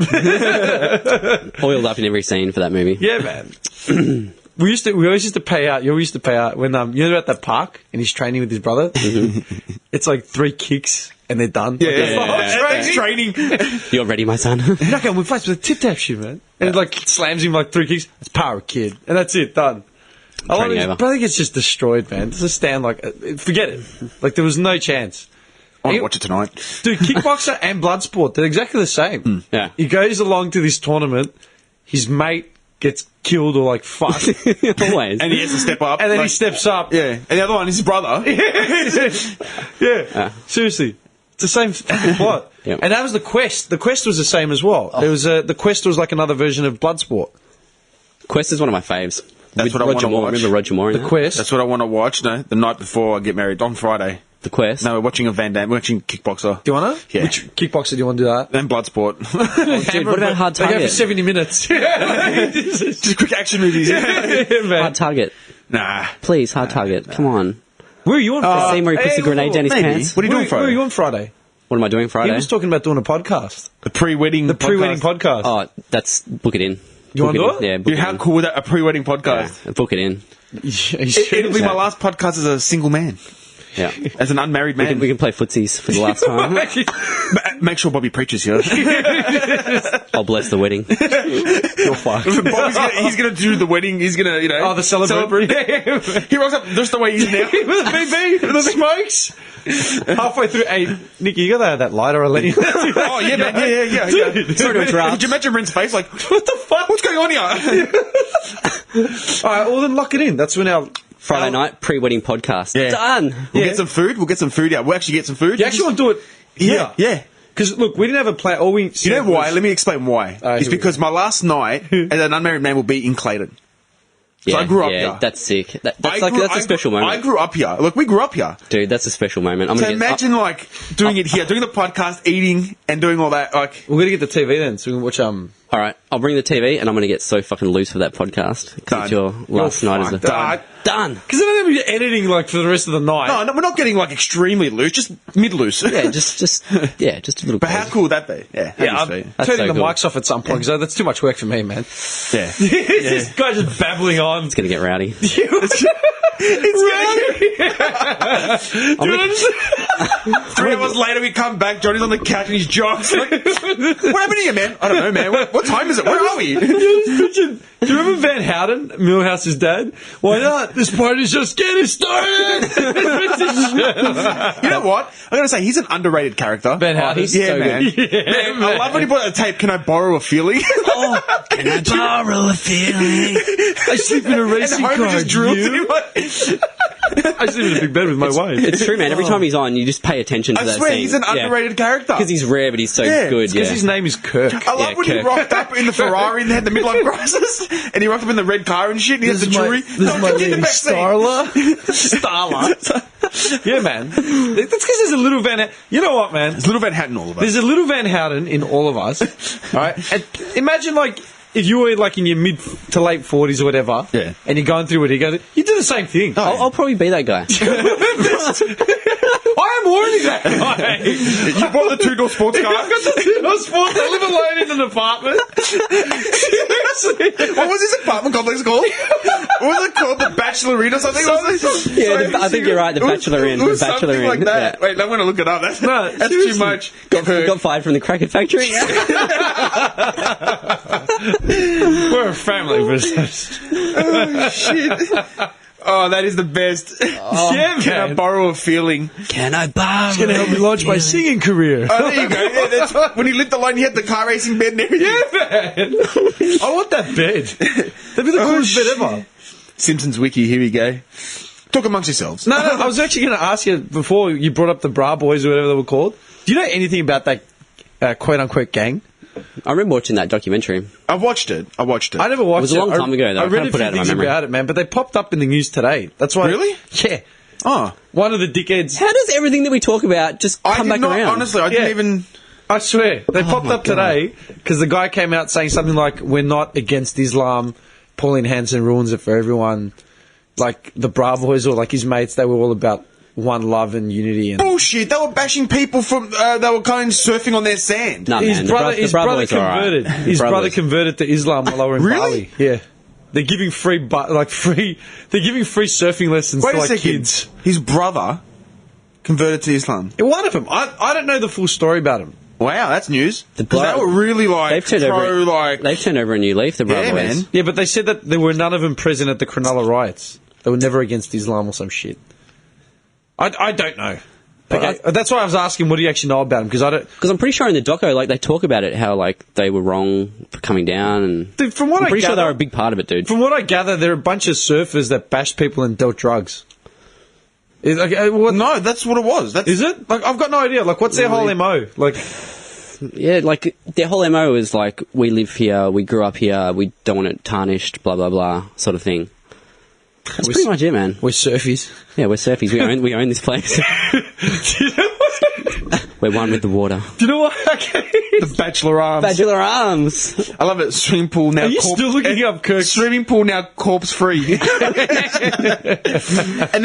Oiled up in every scene for that movie. Yeah, man. We always used to pay out. You always used to pay out when they're at that park and he's training with his brother. It's like 3 kicks and they're done. That's training. You're ready, my son. You're not going to win fights with a tip tap shit, man. And it like slams him like 3 kicks. It's power, kid, and that's it, done. I love his over. brother gets just destroyed, man. Just stand like, forget it. Like there was no chance. I want to watch it tonight. Dude, Kickboxer and Bloodsport, they're exactly the same. Yeah. He goes along to this tournament, his mate gets killed or like fucked, Always. And he has to step up. and then he like- steps up. Yeah. And the other one is his brother. Yeah. Seriously. It's the same fucking plot. Yep. And that was the quest. The quest was the same as well. There was the quest was like another version of Bloodsport. Quest is one of my faves. That's what I Roger wanna Moore. watch. Remember Roger Moore in The that? quest. That's what I want to watch. No, the night before I get married on Friday. The Quest. No, we're watching a Van Damme. We're watching Kickboxer. Do you want to? Yeah. Which Kickboxer do you want to do that? Then Bloodsport. Dude, what about Hard They go for Target? 70 minutes. Just quick action movies. Yeah, man. Hard Target. Nah. Please, Hard Target. Come on. Where are you on The Friday? scene where he puts the grenade down his maybe. pants. What are you doing Where are Friday? you on Friday? What am I doing He Friday? was talking about doing a podcast. The pre-wedding. The pre-wedding podcast. Oh, that's book it in. You wanna Book do it? Yeah, book Dude, it how in. cool would that? A pre-wedding podcast. Yeah, book it in. It'll be my last podcast as a single man. Yeah. As an unmarried We man. can play footsies for the last time. Make sure Bobby preaches here. I'll bless the wedding. You're fucked. He's gonna do the wedding. He's gonna, Oh, the celebrate. He rocks up just the way he's now. With a BB, with the smokes. Halfway through, hey, Nicky, you got that lighter I let you? Oh yeah, man. Yeah. Sorry to interrupt. Could you imagine Brent's face? Like, What the fuck? what's going on here? All right, well then lock it in. That's when our Friday night, pre-wedding podcast. Yeah. Done. We'll get some food. We'll get some food out. We'll actually get some food. You actually want to do it? Yeah. Because look, we didn't have a plan. All we You know why? Let me explain why. Here It's we because my last night as an unmarried man will be in Clayton. So I grew up here. That's sick. That's I that's a special moment. I grew up here. Look, we grew up here. Dude, that's a special moment. I'm So gonna imagine like doing it here, doing the podcast, eating, and doing all that. Like, We're gonna get the TV then, so we can watch all right, I'll bring the TV, and I'm going to get so fucking loose for that podcast. 'Cause Done. it's your last night as a Done. done. Because then I'm gonna be editing like for the rest of the night. no, we're not getting like extremely loose, just mid loose. Yeah, just a little. But how crazy. cool would that be? Yeah, Yeah, I'm That's turning so the cool. mics off at some point because that's too much work for me, man. yeah. This guy just babbling on. It's going to get rowdy. It's 3 hours later, we come back. Johnny's on the couch and he's jocks. Like, what happened here, man? I don't know, man. What time is it? Where are we? Do you remember Van Houten, Millhouse's dad? Why not? This party's just getting started. You know what? I gotta say, he's an underrated character. Van Houten. he's Yeah, so man. good. Man, I love when he put out a tape. Can I borrow a feeling? Can I borrow a feeling? I sleep in a and racing Homer car. just drilled you? him. I sleep in a big bed with my wife. It's true, man. Every time he's on, you just pay attention to I that swear, scene. he's an underrated character. Because he's rare, but he's so Yeah, good. Because Yeah. his name is Kirk. I love Yeah, when he Kirk. rocked up in the Ferrari and they had the midlife crisis, and he rocked up in the red car and shit, and he had the jewelry. This is my lady Starla. Starla. Yeah, man. That's because there's a little Van Houten. You know what, man? There's little Van Houten all of us. There's a little Van Houten in all of us. All right? And imagine, like, if you were, like, in your mid to late 40s or whatever, Yeah. and you're going through what he goes, you do the same thing. I'll probably be that guy. I am already that guy. You bought the two-door sports car. I've got the two sports. I live alone in an apartment. Seriously. What was his apartment complex called? What was it called? The Bachelor Inn or something? Yeah, I think you're right, the Bachelor Inn, It was the Bachelor something Inn, like that. yeah. Wait, I'm going to look it up. That's too seriously. much. Got fired from the Cracker Factory. We're a family business. Oh, shit. Oh, that is the best. Yeah, Can I man. borrow a feeling? Can I borrow? It's going to help me launch my singing career. Oh, there you go. Yeah, that's, when he lived alone, he had the car racing bed and everything. Yeah, man. I want that bed. That'd be the coolest bed ever. Simpsons Wiki, here we go. Talk amongst yourselves. No, I was actually going to ask you before you brought up the Bra Boys or whatever they were called. Do you know anything about that quote-unquote gang? I remember watching that documentary. I watched it. I never watched it. It was a long time ago, though. I I read kinda a put it few out of my things memory. about it, man, but they popped up in the news today. That's why. Really? Yeah. Oh. One of the dickheads. How does everything that we talk about just I come did back not, around? honestly, I Yeah. didn't even... I swear. They popped my up today because the guy came out saying something like, we're not against Islam. Pauline Hanson ruins it for everyone. Like, the Bra Boys or, like, his mates, they were all about one love and unity. And Bullshit. They were bashing people from... they were kind of surfing on their sand. No, his man, brother, the his Bra brother Boys are alright. converted. His Bra brother Boys. converted to Islam while they were in Really? Bali. Yeah. They're giving free surfing lessons Wait to, a like, second. kids. His brother converted to Islam. One of them. I don't know the full story about him. Wow, that's news. The Because they bloke- were really like They've turned over a new leaf, the Bra Yeah, Boys. man. Yeah, but they said that there were none of them present at the Cronulla riots. They were never against Islam or some shit. I don't know. Okay, that's why I was asking, what do you actually know about him? Because I don't... Because I'm pretty sure in the doco, like, they talk about it, how, like, they were wrong for coming down, and... Dude, from what I'm I pretty sure gather- they were a big part of it, dude. From what I gather, they're a bunch of surfers that bashed people and dealt drugs. What, No, that's what it was. That's, is it? Like, I've got no idea. Like, what's their whole MO? Like, Yeah, like, their whole MO is, like, we live here, we grew up here, we don't want it tarnished, blah, blah, blah, sort of thing. That's We're pretty much it, man. we're surfies. Yeah, we're surfies. We own this place. Do you know what? We're one with the water. Do you know what? Okay. the Bachelor Arms. Bachelor Arms. I love it. Swimming pool now. Are you still looking up, Kirk? Swimming pool now corpse free. And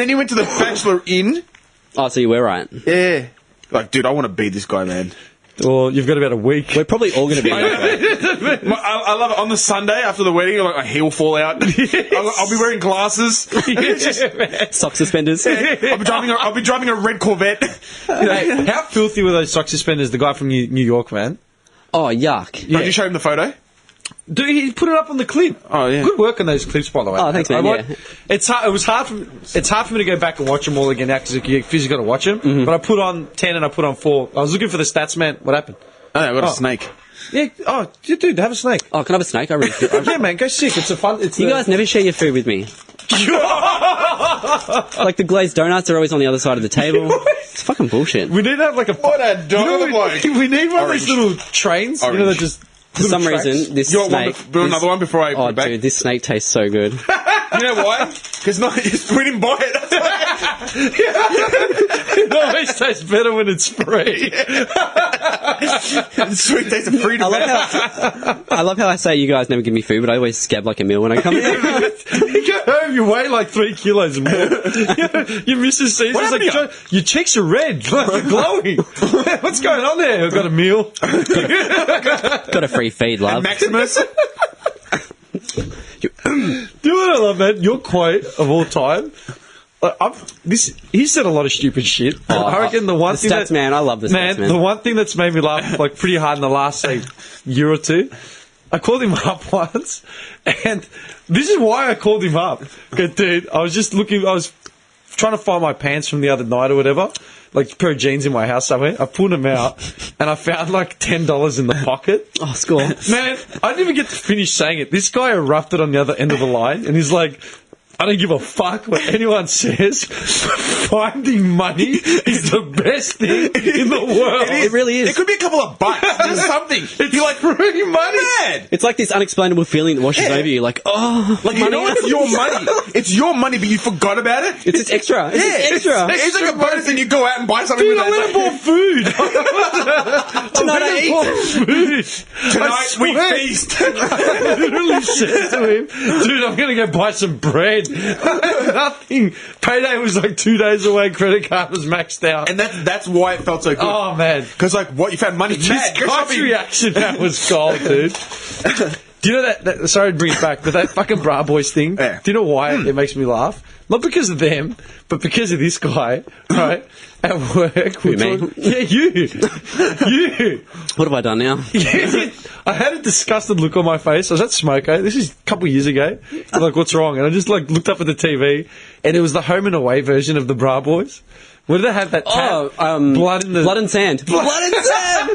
then he went to the Bachelor Inn. Oh, so you were right. Yeah. Like, dude, I want to be this guy, man. Well, you've got about a week. We're probably all going to be in that. I love it. On the Sunday after the wedding, like, my heel fall out. I'll be wearing glasses. Sock suspenders. I'll be driving a red Corvette. Hey, how filthy were those sock suspenders? The guy from New York, man. Oh, yuck. Did you show him the photo? Dude, he put it up on the clip. Oh, yeah. Good work on those clips, by the way. Oh, thanks, man, yeah. It's hard. It was hard. It's hard for me to go back and watch them all again now because you physically got to watch them. But I put on 10 and I put on 4. I was looking for the stats, man. What happened? Oh, I got a snake. Yeah. Oh, dude, have a snake. Oh, can I have a snake? I really feel... Yeah, man, go sick. It's a fun. It's You guys never share your food with me. Like, the glazed donuts are always on the other side of the table. It's fucking bullshit. We need to have like a. What a dog bloke. We need one of Orange. those little trains. You know, that Orange. just. For some little tracks. reason, this You want one snake... build another one before I put Oh, it back? dude, this snake tastes so good. You know why? Because we didn't buy it. It always tastes better when it's free. Sweet taste of freedom. I love how I say you guys never give me food, but I always scab like a meal when I come in. You go home, you weigh like 3 kilos more. Your missus sees What us like, happened to your cheeks are red, like you're glowing. What's going on there? I've got a meal. Got a free feed, love. Maximus. Do you know what I love, man? Your quote of all time. Like, he said a lot of stupid shit. I reckon the one the thing stats, that, man. I love the stats, man. the one thing that's made me laugh like pretty hard in the last say year or two. I called him up once, and this is why I called him up. Good dude, I was trying to find my pants from the other night or whatever, like a pair of jeans in my house somewhere. I pulled them out, and I found like $10 in the pocket. Oh, score. Man, I didn't even get to finish saying it. This guy erupted on the other end of the line, and he's like, I don't give a fuck what anyone says. Finding money is the best thing in the world. It really is. It could be a couple of bucks. Just something. You're like, free money. Mad. It's like this unexplainable feeling that washes over you. Like, oh, Like, you know, it's your money. It's your money, but you forgot about it. It's extra. It's extra. It's like a bonus, and you go out and buy something Dude, with I went and bought food. Tonight I eat. Food. Tonight we swear. feast. I literally said to him, dude, I'm going to go buy some bread. Nothing. Payday was like 2 days away. Credit card was maxed out. And that's why it felt so good. Oh, man. Because, like, what? You found money? This Mad. Go guy's shopping. reaction, that was gold, dude. Do you know that sorry to bring it back, but that fucking Bra Boys thing, Yeah. do you know why it makes me laugh? Not because of them, but because of this guy, right? At work. Who, me? Yeah, you. You. What have I done now? I had a disgusted look on my face. I was at Smoko. This is a couple of years ago. I'm like, what's wrong? And I just like looked up at the TV, and it was the Home and Away version of the Bra Boys. Where did they have that tab? Oh, blood in the Blood and sand. Blood and sand.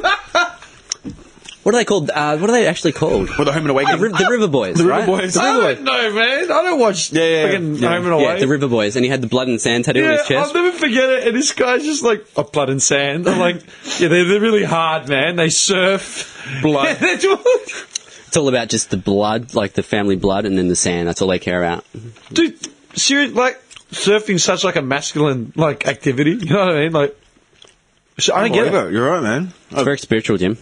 What are they called? What are they actually called? With the home and away game. The River Boys, The right? River Boys. I don't know, man. I don't watch fucking Home and Away. Yeah, the River Boys, and he had the blood and sand tattoo on his chest. I'll never forget it. And this guy's just like, blood and sand. I'm like, they're really hard, man. They surf. Blood. It's all about just the blood, like the family blood, and then the sand. That's all they care about. Dude, seriously, like, surfing's such like a masculine, like, activity. You know what I mean? Like, so I don't get it. You're right, man. It's very spiritual, Jim.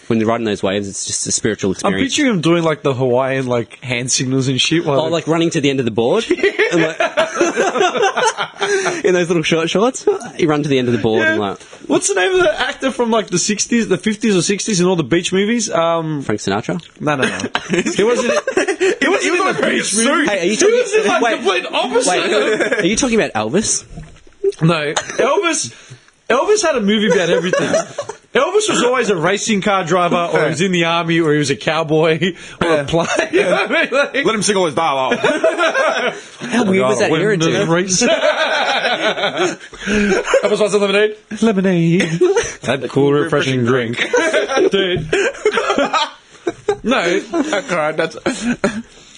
When you're riding those waves, it's just a spiritual I'm experience. picturing him doing like the Hawaiian like hand signals and shit. While Like running to the end of the board. And, like, in those little short shorts. You run to the end of the board and like... What's the name of the actor from like the 60s, the 50s or 60s in all the beach movies? Frank Sinatra? No. He wasn't in the beach movie. Hey, are you He talking... was in like complete opposite. Are you talking about Elvis? No, Elvis had a movie about everything. Elvis was always a racing car driver, or he was in the army, or he was a cowboy, or a player. You know what I mean? Like, Let him sing all his dialogue. How weird was that era, dude? Elvis wants a lemonade? Lemonade. That cool, refreshing drink. Dude. No.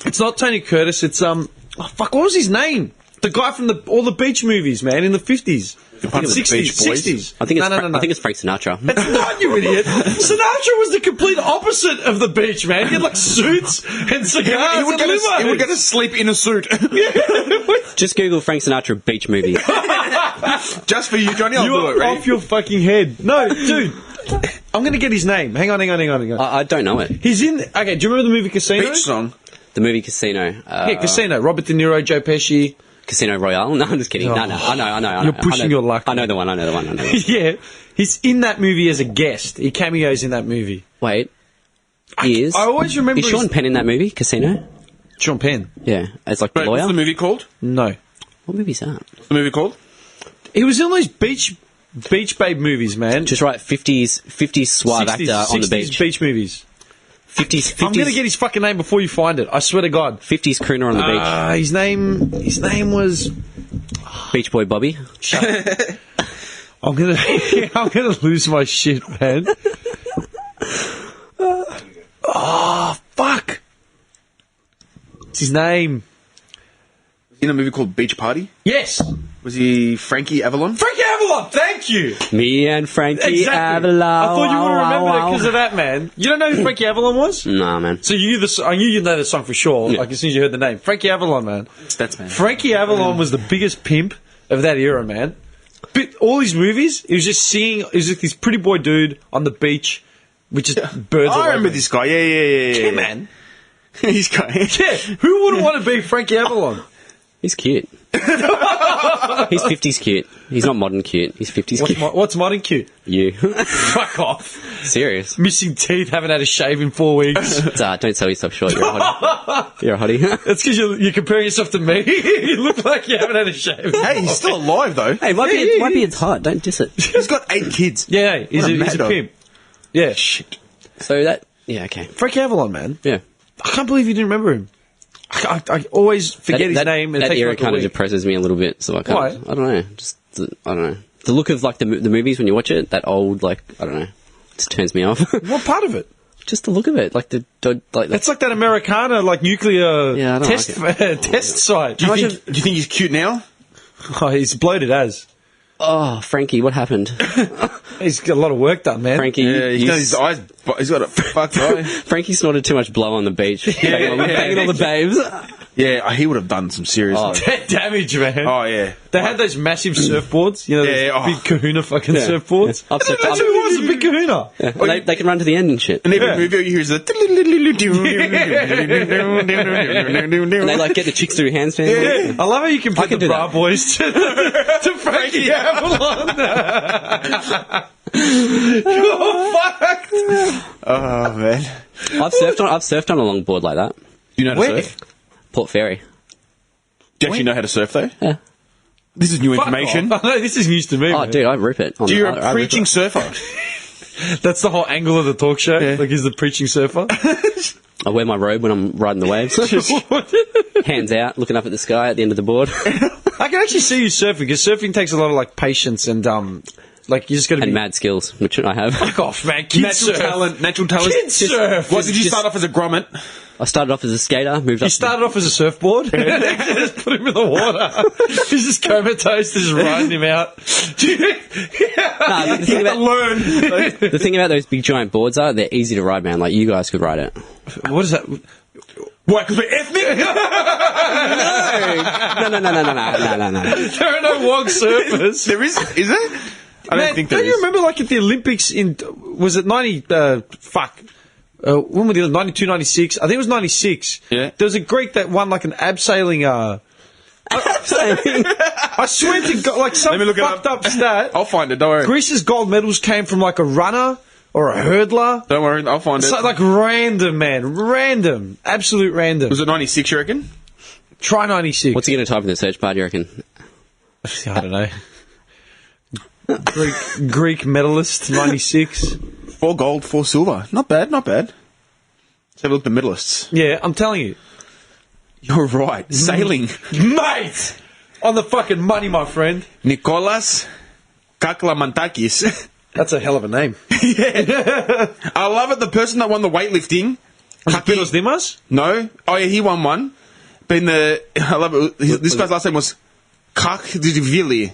It's not Tony Curtis, it's, what was his name? The guy from all the beach movies, man, in the 50s. I think it was the Beach Boys. 60s. I think it's no. I think it's Frank Sinatra. It's not, you idiot. Sinatra was the complete opposite of the beach, man. He had like suits and cigars He would and go to sleep in a suit. Just Google Frank Sinatra beach movie. Just for you, Johnny. I'll do it, You're right? off your fucking head. No, dude. I'm going to get his name. Hang on. I don't know it. He's in... Okay, do you remember the movie Casino? Beach song. The movie Casino. Yeah, Casino. Robert De Niro, Joe Pesci. Casino Royale? No, I'm just kidding. No, I know. You're pushing your luck. I know the one. Yeah, he's in that movie as a guest. He cameos in that movie. Wait. He is? I always remember... Is Sean Penn in that movie, Casino? Sean Penn? Yeah, as like the Wait, lawyer? what's the movie called? No. What movie is that? What's the movie called? He was in those beach babe movies, man. Just right, 50s suave 60s, actor on the 60s beach. beach movies. 50s I'm going to get his fucking name before you find it. I swear to God. 50s crooner on the beach. His name was... Beach Boy Bobby. I'm gonna lose my shit, man. Fuck. What's his name? In a movie called Beach Party? Yes. Was he Frankie Avalon? Frankie Avalon, thank you. Me and Frankie Exactly. Avalon. I thought you would Wow, remember wow, that because of that, man. You don't know who Frankie Avalon was? Nah, man. So you knew I knew you'd know the song for sure, like as soon as you heard the name. Frankie Avalon, man. That's man. Frankie Avalon was the biggest pimp of that era, man. But all these movies, he was just singing, he was like this pretty boy dude on the beach with just birds all I remember over this guy. Yeah. him. Yeah, man. He's guy. Yeah, who wouldn't want to be Frankie Avalon? He's cute. He's 50s cute. He's not modern cute. He's 50s cute. What's modern cute? You. Fuck off. Serious. Missing teeth, haven't had a shave in 4 weeks. Don't sell yourself short. You're a hottie. You're a hottie. That's because you're comparing yourself to me. You look like you haven't had a shave. Hey, he's still alive though. Hey, might be it's hot. Don't diss it. He's got 8 kids. Yeah, he's a mad dog. pimp. Yeah. Shit. So that... Yeah, okay. Frankie Avalon, man. Yeah. I can't believe you didn't remember him. I always forget his name. And it that takes era like a kind of week. depresses me a little bit, so I can't... Why? I don't know. I don't know. The look of like the movies when you watch it, that old, like, I don't know, just turns me off. What part of it? Just the look of it, like That's like that Americana, like nuclear Yeah, I don't test test site. Do you think he's cute now? Oh, he's bloated as. Oh, Frankie, what happened? He's got a lot of work done, man. Frankie, Yeah, he's got his eyes. He's got a fucked eye. Frankie snorted too much blow on the beach, banging all the babes. Yeah, he would have done some serious. Damage, man. Oh yeah. They had those massive surfboards, you know, those Yeah, big kahuna fucking surfboards. Yeah. That's who was a big kahuna. Yeah. They can run to the end and shit. And every movie you hear is the. And they like get the chicks through handstands. Yeah. I love how you compare can the do Bra that. Boys to Frankie Avalon. You're fucked. Oh man. I've surfed on a long board like that. Do you know how to Where? surf? Port Fairy. Do you actually know how to surf though? Yeah. This is new Fuck information. off. No, this is news to me. Oh, man. dude, I rip it. Do you're I a rip preaching it. surfer. That's the whole angle of the talk show. Yeah. Like, he's the preaching surfer. I wear my robe when I'm riding the waves. Hands out, looking up at the sky at the end of the board. I can actually see you surfing because surfing takes a lot of like patience and Like you just got to be And mad skills, which I have. Fuck off, man. Kids Natural surf. talent. Natural talent. Kids surf. What did you start off as a grommet? I started off as a skater, moved He up. started off as a surfboard. Just put him in the water. He's just comatose, just riding him out. Nah, but the thing about those big giant boards are they're easy to ride, man. Like you guys could ride it. What is that? What? Because we're ethnic? No. There are no wog surfers. There is there? I don't think there don't is. you remember, like, at the Olympics in... Was it 90... when were the 92, 96? I think it was 96. Yeah. There was a Greek that won, like, an abseiling... I swear to God, like, some Let me look it fucked up stat. I'll find it, don't worry. Greece's gold medals came from, like, a runner or a hurdler. Don't worry, I'll find it. It's like random, man. Random. Absolute random. Was it 96, you reckon? Try 96. What's he going to type in the search bar, do you reckon? I don't know. Greek medalist, 96. 4 gold, 4 silver. Not bad, not bad. Let's have a look at the medalists. Yeah, I'm telling you. You're right. Sailing. Mate! On the fucking money, my friend. Nikolas Kaklamantakis. That's a hell of a name. I love it. The person that won the weightlifting. Was it Pinos Dimas? No. Oh, yeah, he won one. But I love it. This guy's last name was Kakdivili.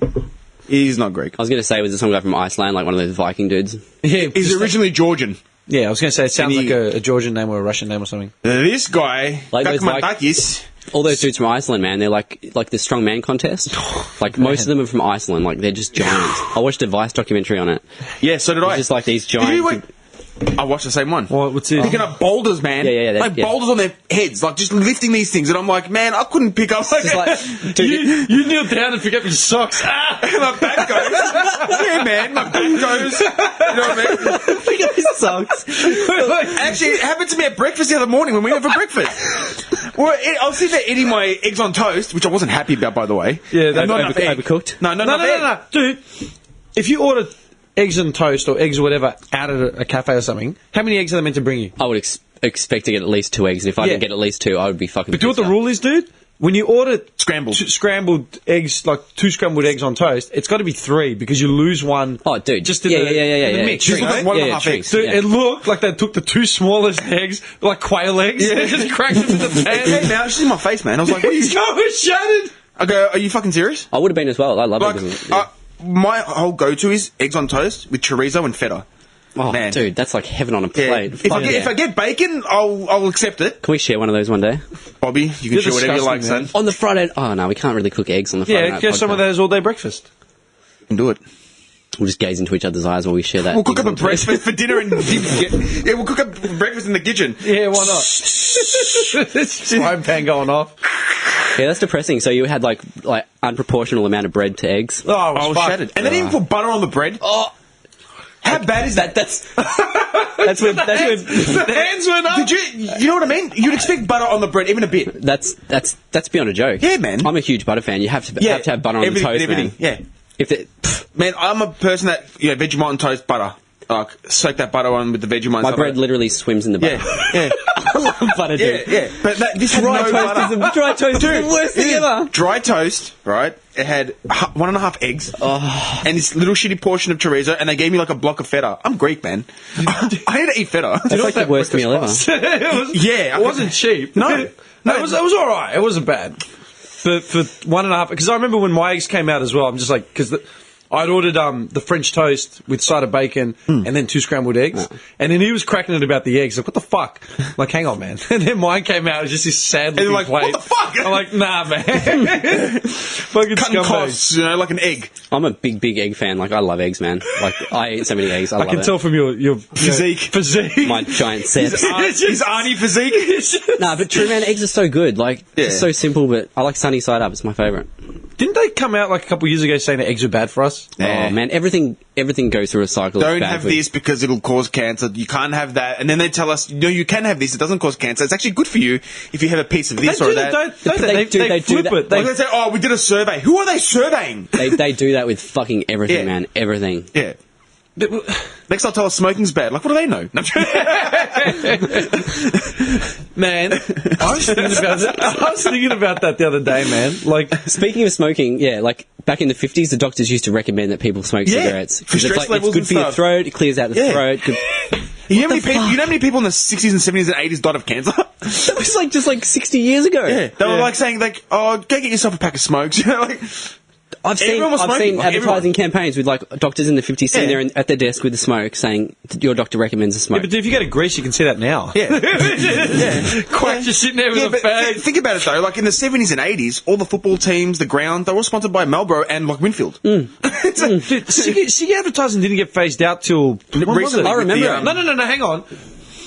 He's not Greek. I was going to say, was it some guy from Iceland, like one of those Viking dudes? Yeah, He's originally Georgian. Yeah, I was going to say it sounds And like a Georgian name or a Russian name or something. This guy, Like those Kakmantakis. All those dudes from Iceland, man, they're like the strongman contest. Like most of them are from Iceland. Like they're just giants. I watched a Vice documentary on it. Yeah, so did I. It's just like these Did you giant. wait? I watched the same one. What's it? Picking up boulders, man. Yeah, like yeah. boulders on their heads, like just lifting these things, and I'm like, man, I couldn't pick up. Just like, dude, You kneel down and pick up your socks. Ah! my back goes. Yeah, man, my back goes. You know what I mean? pick up his socks. Actually, it happened to me at breakfast the other morning when we went for breakfast. Well, I was sitting there eating my eggs on toast, which I wasn't happy about, by the way. Yeah, that's not enough egg. overcooked? No, No, dude. If you order eggs and toast or eggs or whatever out at a cafe or something, how many eggs are they meant to bring you? I would expect to get at least 2 eggs, and if I Yeah. didn't get at least 2, I would be fucking. But do you know what the pissed rule is, dude? When you order Scrambled. eggs, like 2 scrambled eggs on toast, it's got to be 3 because you lose one. Oh, dude. Just in Yeah, the, yeah, in the yeah. mix. Just you look know? at 1.5 Yeah, eggs. Dude, yeah. it looked like they took the 2 smallest eggs, like quail eggs, and just cracked them in the Hey, pan. now she's in my face, man. I was like, what are His you? jaw was shattered. I go, are you fucking serious? I would have been as well. I love Like, eggs. my whole go-to is eggs on toast with chorizo and feta. Oh, man. dude, that's like heaven on a Yeah. plate. If I get bacon, I'll accept it. Can we share one of those one day? Bobby, you can You're share whatever you like, disgusting, son. On the Friday... Oh, no, we can't really cook eggs on the Friday Yeah, night get some of podcast. those all-day breakfast. You can do it. We'll just gaze into each other's eyes while we share that. We'll cook eggs up a on toast. breakfast for dinner and yeah, we'll cook up breakfast in the kitchen. Yeah, why not? This frying pan going off. Yeah, that's depressing. So you had like unproportional amount of bread to eggs. Oh, I was shattered. And then even put butter on the bread. Oh, how bad is that? That's when The hands went up. Did you know what I mean? You'd expect butter on the bread, even a bit. that's beyond a joke. Yeah, man. I'm a huge butter fan. You have to have butter on the everything, toast, everything. man. Yeah, If it, man, I'm a person that Vegemite on toast, butter. Like soak that butter on with the Vegemite. my bread literally swims in the butter. Yeah, I love butter, dude. yeah. But this had Dry no toast butter. dry toast is the worst thing ever. Dry toast, right? It had 1.5 eggs and this little shitty portion of chorizo, and they gave me like a block of feta. I'm Greek, man. I hate to eat feta. That's like the worst meal ever. Yeah, It wasn't cheap. No. It was all right. It wasn't bad. For 1.5, because I remember when my eggs came out as well. I'm just like, because I'd ordered the French toast with side of bacon and then 2 scrambled eggs, and then he was cracking it about the eggs. Like, what the fuck? I'm like, hang on, man. And then mine came out as just this sad looking like, plate. what the fuck? I'm like, nah, man. Fucking Cutting scumbags. costs, like an egg. I'm a big egg fan. Like I love eggs, man. Like I eat so many eggs. I I love can it. tell from your Physique. My giant sets. His Arnie physique. Nah, but true, man. Eggs are so good. Like Yeah. it's so simple, but I like sunny side up. It's my favorite. Didn't they come out like a couple of years ago saying that eggs are bad for us? Oh man, everything goes through a cycle. Don't of bad have food. this because it'll cause cancer. You can't have that. And then they tell us, no, you can have this. It doesn't cause cancer. It's actually good for you if you have a piece of this or that. They do flip that. it. They say, oh, we did a survey. Who are they surveying? They do that with fucking everything, Yeah. man. Everything. Yeah. Next I'll tell us smoking's bad. Like, what do they know? No. Man, I was thinking about that the other day, man. Like, Speaking of smoking, yeah, like back in the 50s, the doctors used to recommend that people smoke cigarettes. For 'Cause stress it's levels good and for your stuff. throat, it clears out the Yeah. throat. Good. You know how many people in the 60s and 70s and 80s died of cancer? That was like just like 60 years ago. Yeah. They were like saying, like, oh, go get yourself a pack of smokes. You know, like, I've seen Everyone was smoking, like, advertising everyone. campaigns with like doctors in the 50s sitting Yeah. there at their desk with the smoke saying, your doctor recommends a smoke. but if you go to Greece, you can see that now. yeah. Quack just sitting there with Yeah, a but fag. think about it though. Like in the 70s and 80s, all the football teams, the ground, they were sponsored by Marlboro and like Winfield. It's like, Dude, Siggy advertising didn't get phased out till when was recently it? I remember with the, it. No, hang on.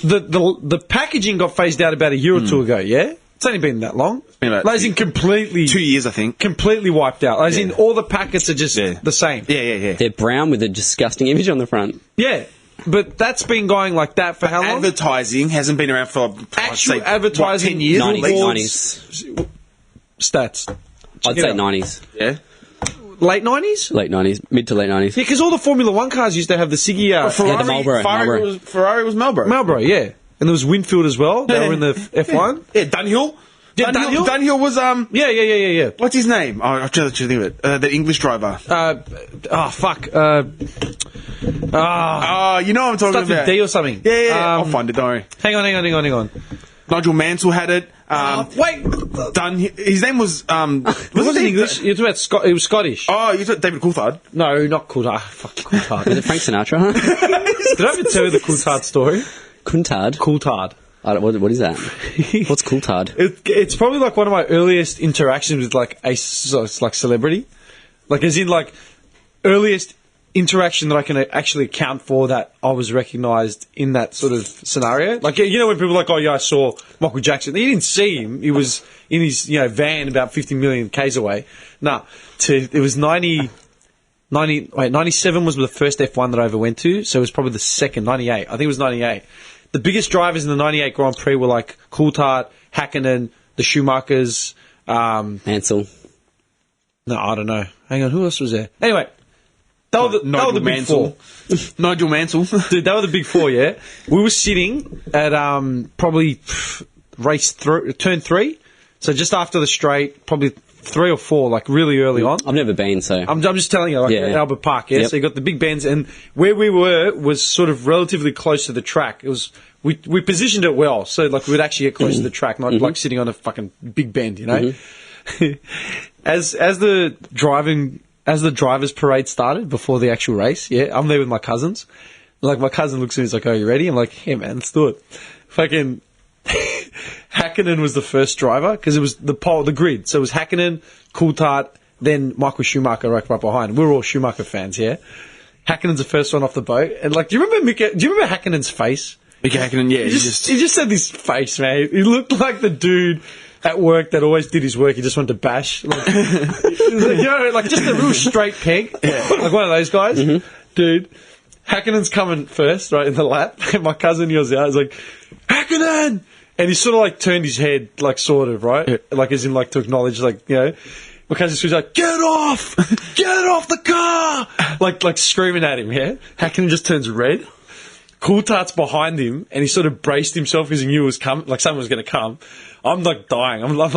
The packaging got phased out about a year or two ago, yeah? It's only been that long. been about Like, as in completely 2 years, I think. completely wiped out. As in all the packets are just Yeah. the same. Yeah. They're brown with a disgusting image on the front. Yeah. But that's been going like that for how long? Advertising hasn't been around for Actual I'd say, advertising, 10 years. 90s, Legal- 90s. Stats. I'd it say out. 90s. Yeah. Late 90s? Late 90s. Mid to late 90s. Yeah, because all the Formula One cars used to have the Siggy the Marlboro. Ferrari was Marlboro. Marlboro, yeah. And there was Winfield as well. They were in the F1. Yeah, Dunhill. Yeah, Dunhill? Dunhill was Yeah. what's his name? Oh, I'm trying to think of it. The English driver. Fuck. You know what I'm talking Starts with about. D or something. Yeah. I'll find it. Don't worry. Hang on. Nigel Mansell had it. Wait. His name was It wasn't English. You're talking about it was Scottish. Oh, you took David Coulthard. No, not Coulthard. Fuck Was Coulthard. it Frank Sinatra? Did I ever tell you the Coulthard story? Coulthard? Coulthard. What is that? What's Coulthard? It's probably like one of my earliest interactions with like like celebrity, like as in like earliest interaction that I can actually account for that I was recognised in that sort of scenario. Like, you know, when people are like, oh yeah, I saw Michael Jackson. You didn't see him. He was in his van about 50 million k's away. Nah, it was 97 was the first F1 that I ever went to, so it was probably the second, 98. I think it was 98. The biggest drivers in the 98 Grand Prix were like Coulthard, Hakkinen, the Schumachers. Mansell. No, I don't know. Hang on, who else was there? Anyway, they were the big four. Nigel Mansell. Dude, they were the big four, yeah? We were sitting at probably turn 3, so just after the straight, probably 3 or 4, like really early on. I've never been, so. I'm just telling you, like Yeah. at Albert Park, yeah. Yep. So you got the big bends, and where we were was sort of relatively close to the track. It was we positioned it well, so like we'd actually get close to the track, not like sitting on a fucking big bend, you know. as the drivers' parade started before the actual race, yeah, I'm there with my cousins. Like my cousin looks at me, he's like, "Oh, you ready?" I'm like, "Yeah, man, let's do it." Fucking Hakkinen was the first driver because it was the grid. So it was Hakkinen, Coulthard, then Michael Schumacher right behind. We're all Schumacher fans here. Hakkinen's the first one off the boat, and like, do you remember Hakkinen's face? Mick Hakkinen, yeah. He just had this face, man. He looked like the dude at work that always did his work. He just wanted to bash, like, you know, like just a real straight peg, like one of those guys, dude. Hakkinen's coming first, right in the lap, and my cousin yells out, he's like, "Hakkinen!" And he sort of like turned his head, like sort of, right, like as in like to acknowledge, like, you know. My cousin was like, "Get off! Get off the car!" like screaming at him. Yeah, Hakkinen just turns red. Coulthard's behind him, and he sort of braced himself because he knew it was coming, like someone was going to come. I'm like dying. I'm like,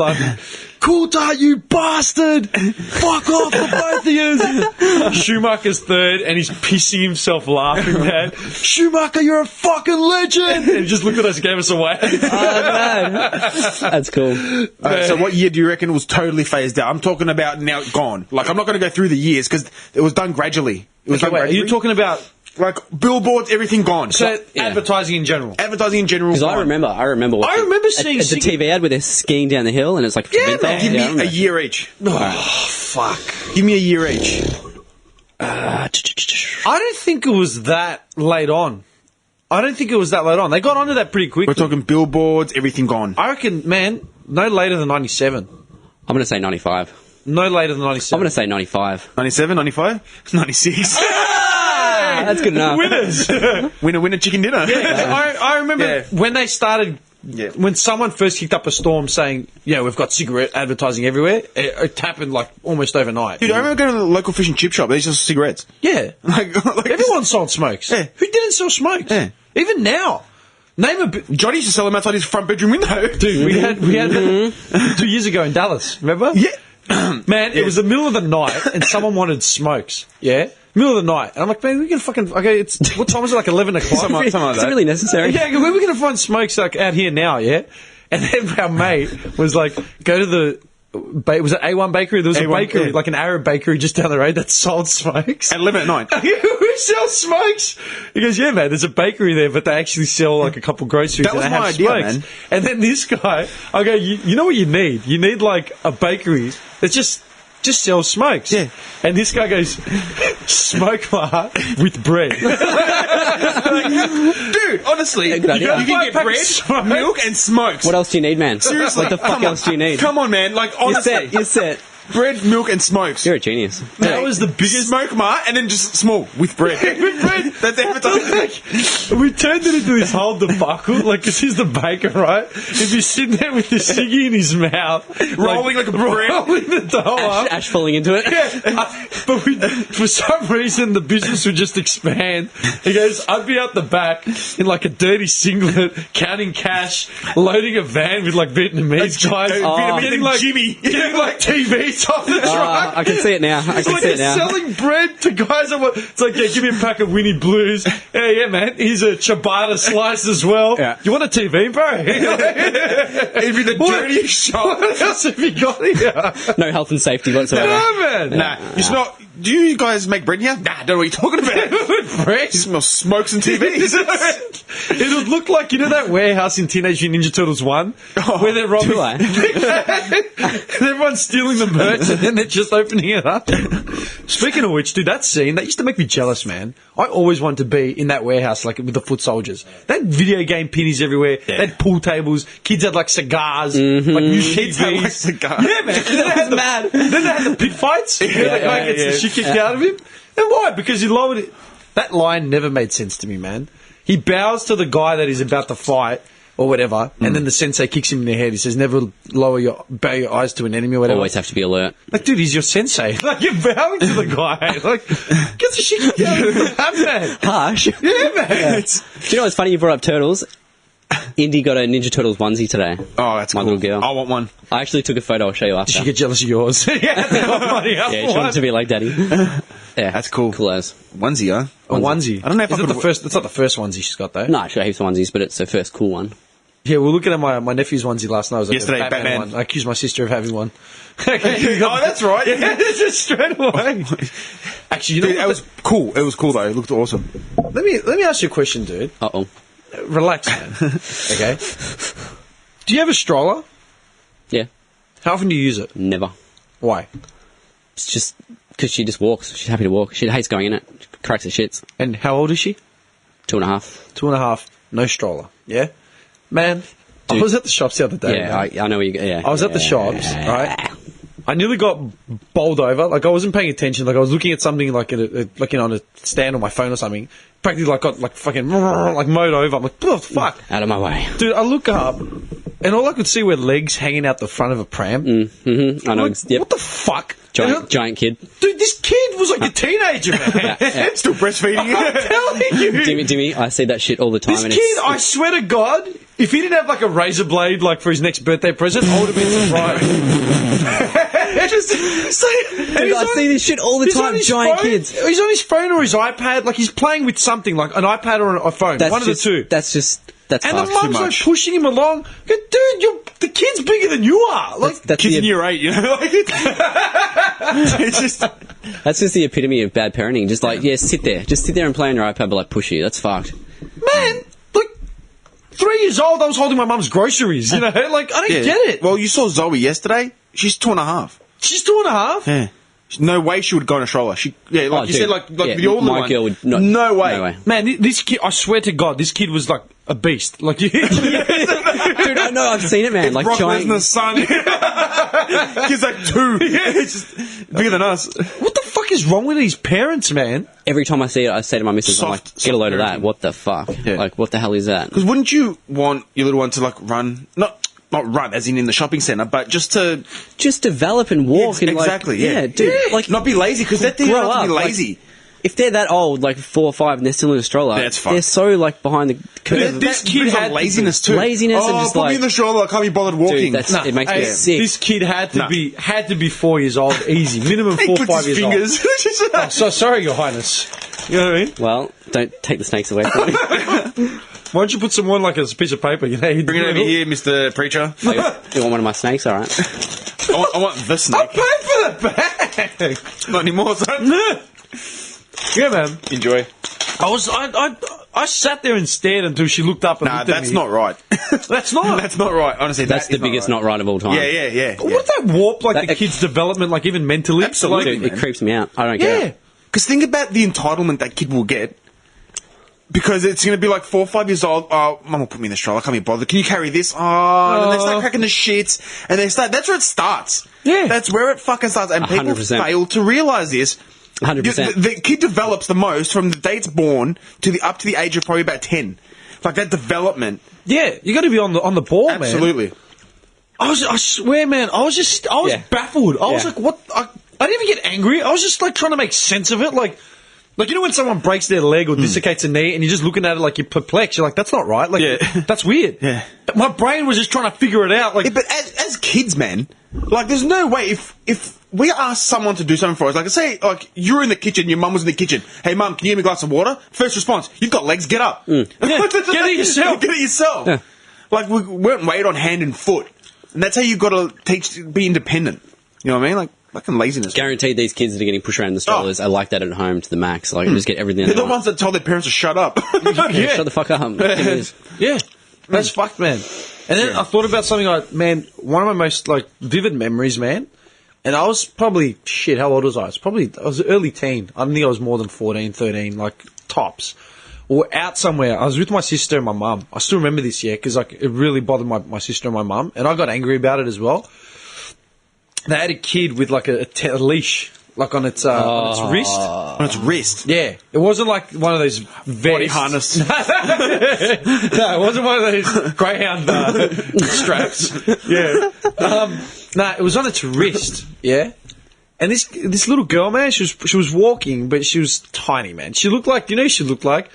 "Coulthard, you bastard! Fuck off, the both of you!" Schumacher's third, and he's pissing himself laughing, man. "Schumacher, you're a fucking legend!" And he just looked at us and gave us away. That's cool. So what year do you reckon was totally phased out? I'm talking about now gone. Like, I'm not going to go through the years because it was done gradually. It was Okay, done wait, are gradually. you talking about like billboards, everything gone. so advertising in general? Advertising in general. Because I gone. remember watching I remember seeing the TV ad where they're skiing down the hill and it's like Yeah, menthol. man. Give Yeah, I me a remember. year each. Fuck. Give me a year each. I don't think it was that late on. They got onto that pretty quickly. We're talking billboards, everything gone. I reckon, man, no later than 97. I'm going to say 95. No later than I'm 97. going to say 95. 97, 95, 96. That's good enough. Winners. Winner, chicken dinner. I remember Yeah. when they started when someone first kicked up a storm saying, "Yeah, we've got cigarette advertising everywhere," it happened like almost overnight. Dude, I remember going to the local fish and chip shop. They just sell cigarettes. Yeah, Like everyone sold smokes. Yeah. Who didn't sell smokes? Yeah. Even now. Name a Johnny used to sell them outside his front bedroom window. dude. We had 2 years ago in Dallas. Remember? Yeah. Man, it was the middle of the night and someone wanted smokes. Yeah, middle of the night. And I'm like, man, we can fucking it's what time is it? Like 11 o'clock. Something like Is it that. really necessary? Yeah, where are we going to find smokes like out here now? Yeah, and then our mate was like, go to the. Was it A1 Bakery? There was a A1, bakery, yeah. like an Arab bakery just down the road that sold smokes. At 11 at night. Who sells smokes? He goes, yeah, man, there's a bakery there, but they actually sell like a couple groceries That and was they my have idea, smokes. man. And then this guy, I go, you know what you need? You need like a bakery that just sells smokes. Yeah. And this guy goes, smoke bar with bread. Dude, honestly, Yeah, good idea. you can get bread, Smokes. milk, and smokes. What else do you need, man? Seriously, What the fuck come else on. do you need? Come on, man. Like, You're honestly. set. You're set. Bread, milk, and smokes. You're a genius. That was the biggest. Smoke mar, and then just small with bread. With bread. That's advertising. We turned it into this whole debacle, like, because he's the baker, right? If he's sitting there with this ciggy in his mouth, Rolling like a bread. rolling the dough up. Ash falling into it. But for some reason, the business would just expand. He goes, I'd be out the back in like a dirty singlet, counting cash, loading a van with like Vietnamese guys, Vietnamese getting and like Jimmy. getting like TVs off the truck. I can see it now. I It's can like see he's it now. selling bread to guys. It's like, yeah, give me a pack of Winnie Blues. Yeah, man. Here's a ciabatta slice as well. Yeah. You want a TV, bro? It'd be the dirtiest shop. What else have you got here? No health and safety whatsoever. No, man. Nah, it's not. Do you guys make bread here? Nah, I don't know what you're talking about. Bread. It smells smokes and TVs. It would look like, you know, that warehouse in Teenage Mutant Ninja Turtles 1 where they're robbing. Do I? Everyone's stealing the merch and then they're just opening it up. Speaking of which, dude, that scene, that used to make me jealous, man. I always wanted to be in that warehouse, like with the foot soldiers. They had video game pennies everywhere. They had pool tables. Kids had like cigars, like new Kids had, like, TVs. cigars. Yeah, man. Then they had the, mad. Then they had the pit fights. Where the guy gets the shit kicked out of him. And why? Because he lowered it. That line never made sense to me, man. He bows to the guy that he's about to fight or whatever, and then the sensei kicks him in the head. He says, never bow your eyes to an enemy or whatever. Always have to be alert. Like, dude, he's your sensei. Like, you're bowing to the guy. Like, get the shit kicked out of him, man. Harsh. Yeah, man. Do you know what's funny? You brought up turtles. Indy got a Ninja Turtles onesie today. Oh, that's My cool. little girl. I want one. I actually took a photo. I'll show you after. She get jealous of yours. Yeah, they got money up Yeah, for she wanted to be like daddy. Yeah, That's cool. Cool as. Onesie, huh? a onesie. I don't know if Is I it could- the first. It's not the first onesie she's got though. No, she got heaps of onesies, but it's her first cool one. Yeah, we were looking at my nephew's onesie last night. It was like Yesterday, a Batman Batman. one. I accused my sister of having one. Oh, that's right. Yeah, just straight away. Actually, you know Dude, what it was cool. It was cool though. It looked awesome. let me ask you a question, dude. Uh-oh. Relax, man. Okay. Do you have a stroller? Yeah, How often do you use it? never. Why? It's just because she just walks. She's happy to walk. She hates going in it. She cracks her shits. And how old is she? 2.5. 2.5. No stroller. Yeah, man. I Dude. was at the shops the other day. Yeah, man. I know where you go. Yeah. I was at the shops, right? I nearly got bowled over. Like, I wasn't paying attention. Like, I was looking at something like on a stand on my phone or something. Practically, like, got like fucking like mowed over. I'm like, oh, fuck, Out of my way. dude. I look up, and all I could see were legs hanging out the front of a pram. Mm-hmm. I know. Like, Yep. what the fuck? Giant kid. Dude, this kid was like a teenager, man. Still breastfeeding. I'm telling you. Dimmy, I see that shit all the time. This and kid, I swear to God, if he didn't have like a razor blade like for his next birthday present, I would have been surprised. And he's I on- see this shit all the he's on time. his Giant phone- kids. He's on his phone or his iPad, like he's playing with something, like an iPad or a phone. That's one of just, the two. That's And the fucked. mum's like pushing him along. Go, dude, the kid's bigger than you are. Like, That's Kids the, in year 8, you know? Like, it's just. that's just the epitome of bad parenting. Just like, yeah, sit there. Just sit there and play on your iPad, but like push you. That's fucked. man, like 3 years old, I was holding my mum's groceries. You know, like I don't get it. Well, you saw Zoe yesterday. She's 2.5. She's 2.5. Yeah. No way she would go on a stroller. Like you dude. said, like Yeah, the older my one. girl would not. No way. No way. Man, this kid, I swear to God, this kid was like a beast. Like, Dude, I know. I've seen it, man. Like Brock giant. Lesnar's son. Kid's like 2. It's just bigger than us. what the fuck is wrong with these parents, man? Every time I see it, I say to my missus, I'm like, get a load of that. parenting. What the fuck? Yeah. Like, what the hell is that? Because wouldn't you want your little one to like run, not run as in the shopping centre, but just to Just develop and walk. Yeah, and like, exactly, yeah. dude. Like, not be lazy? Because that thing grow not to be up, like, lazy. if they're that old, like 4 or 5, and they're still in a stroller, That's fucked. they're so like behind the curve. This That kid brings on had laziness too. laziness oh, and just put like- me in the stroller. I can't be bothered walking. Dude, that's, it makes me Hey, sick. this kid had to Nah. be 4 years old, easy, minimum he 4 or puts 5 his years fingers. old. Oh, so sorry, Your Highness. You know what I mean? Well, don't take the snakes away from me. Why don't you put some on like a piece of paper? You know, Bring it over here, Mr. Preacher. You want one of my snakes? All right. I want the I snake. paid for the bag. Not anymore, son. Yeah, man. Enjoy. I sat there and stared until she looked up and Nah, looked at that's me. not right. That's not. That's not right. Honestly, That's the biggest not right of all time. Yeah. But wouldn't that warp like That- the kid's development, like even mentally? Absolutely. Like, Dude, it creeps me out. I don't get yeah. it. Because think about the entitlement that kid will get. Because it's going to be like 4 or 5 years old. Oh, mum will put me in the stroller. I can't be bothered. Can you carry this? Oh, and then they start cracking the shits. And they start. That's where it starts. Yeah. That's where it fucking starts. And people 100%. fail to realise this. 100%. The kid develops the most from the day it's born to up to the age of probably about 10. Like that development. Yeah, you got to be on the ball, man. Absolutely. I swear, man. I was Yeah. baffled. I was Yeah. like, what? I didn't even get angry. I was just like trying to make sense of it. Like you know when someone breaks their leg or dislocates a knee and you're just looking at it like you're perplexed. You're like, that's not right. Like, Yeah. that's weird. Yeah. My brain was just trying to figure it out. Like, Yeah, but as kids, man, like there's no way if we ask someone to do something for us, like say like you're in the kitchen, your mum was in the kitchen. Hey, mum, can you give me a glass of water? First response, you've got legs, get up. Yeah, get it yourself. Get it yourself. Yeah. Like we weren't weighed on hand and foot, and that's how you've got to be independent. You know what I mean? Like fucking laziness. Guaranteed these kids that are getting pushed around in the strollers are like that at home to the max. Like, just get everything They're they the want. ones that told their parents to shut up. Yeah, shut the fuck up. It is. yeah, that's fucked, man. And then I thought about something like, man, one of my most like vivid memories, man. And I was probably, how old was I? I was early teen. I don't think I was more than 14, 13, like tops. Or out somewhere. I was with my sister and my mum. I still remember this, because like it really bothered my sister and my mum. And I got angry about it as well. They had a kid with like a leash, like on its wrist. On its wrist. Yeah. It wasn't like one of those Body harness. No, it wasn't one of those Greyhound straps. Yeah. No, it was on its wrist. Yeah. And this little girl, man, she was walking, but she was tiny, man. She looked like, she looked like.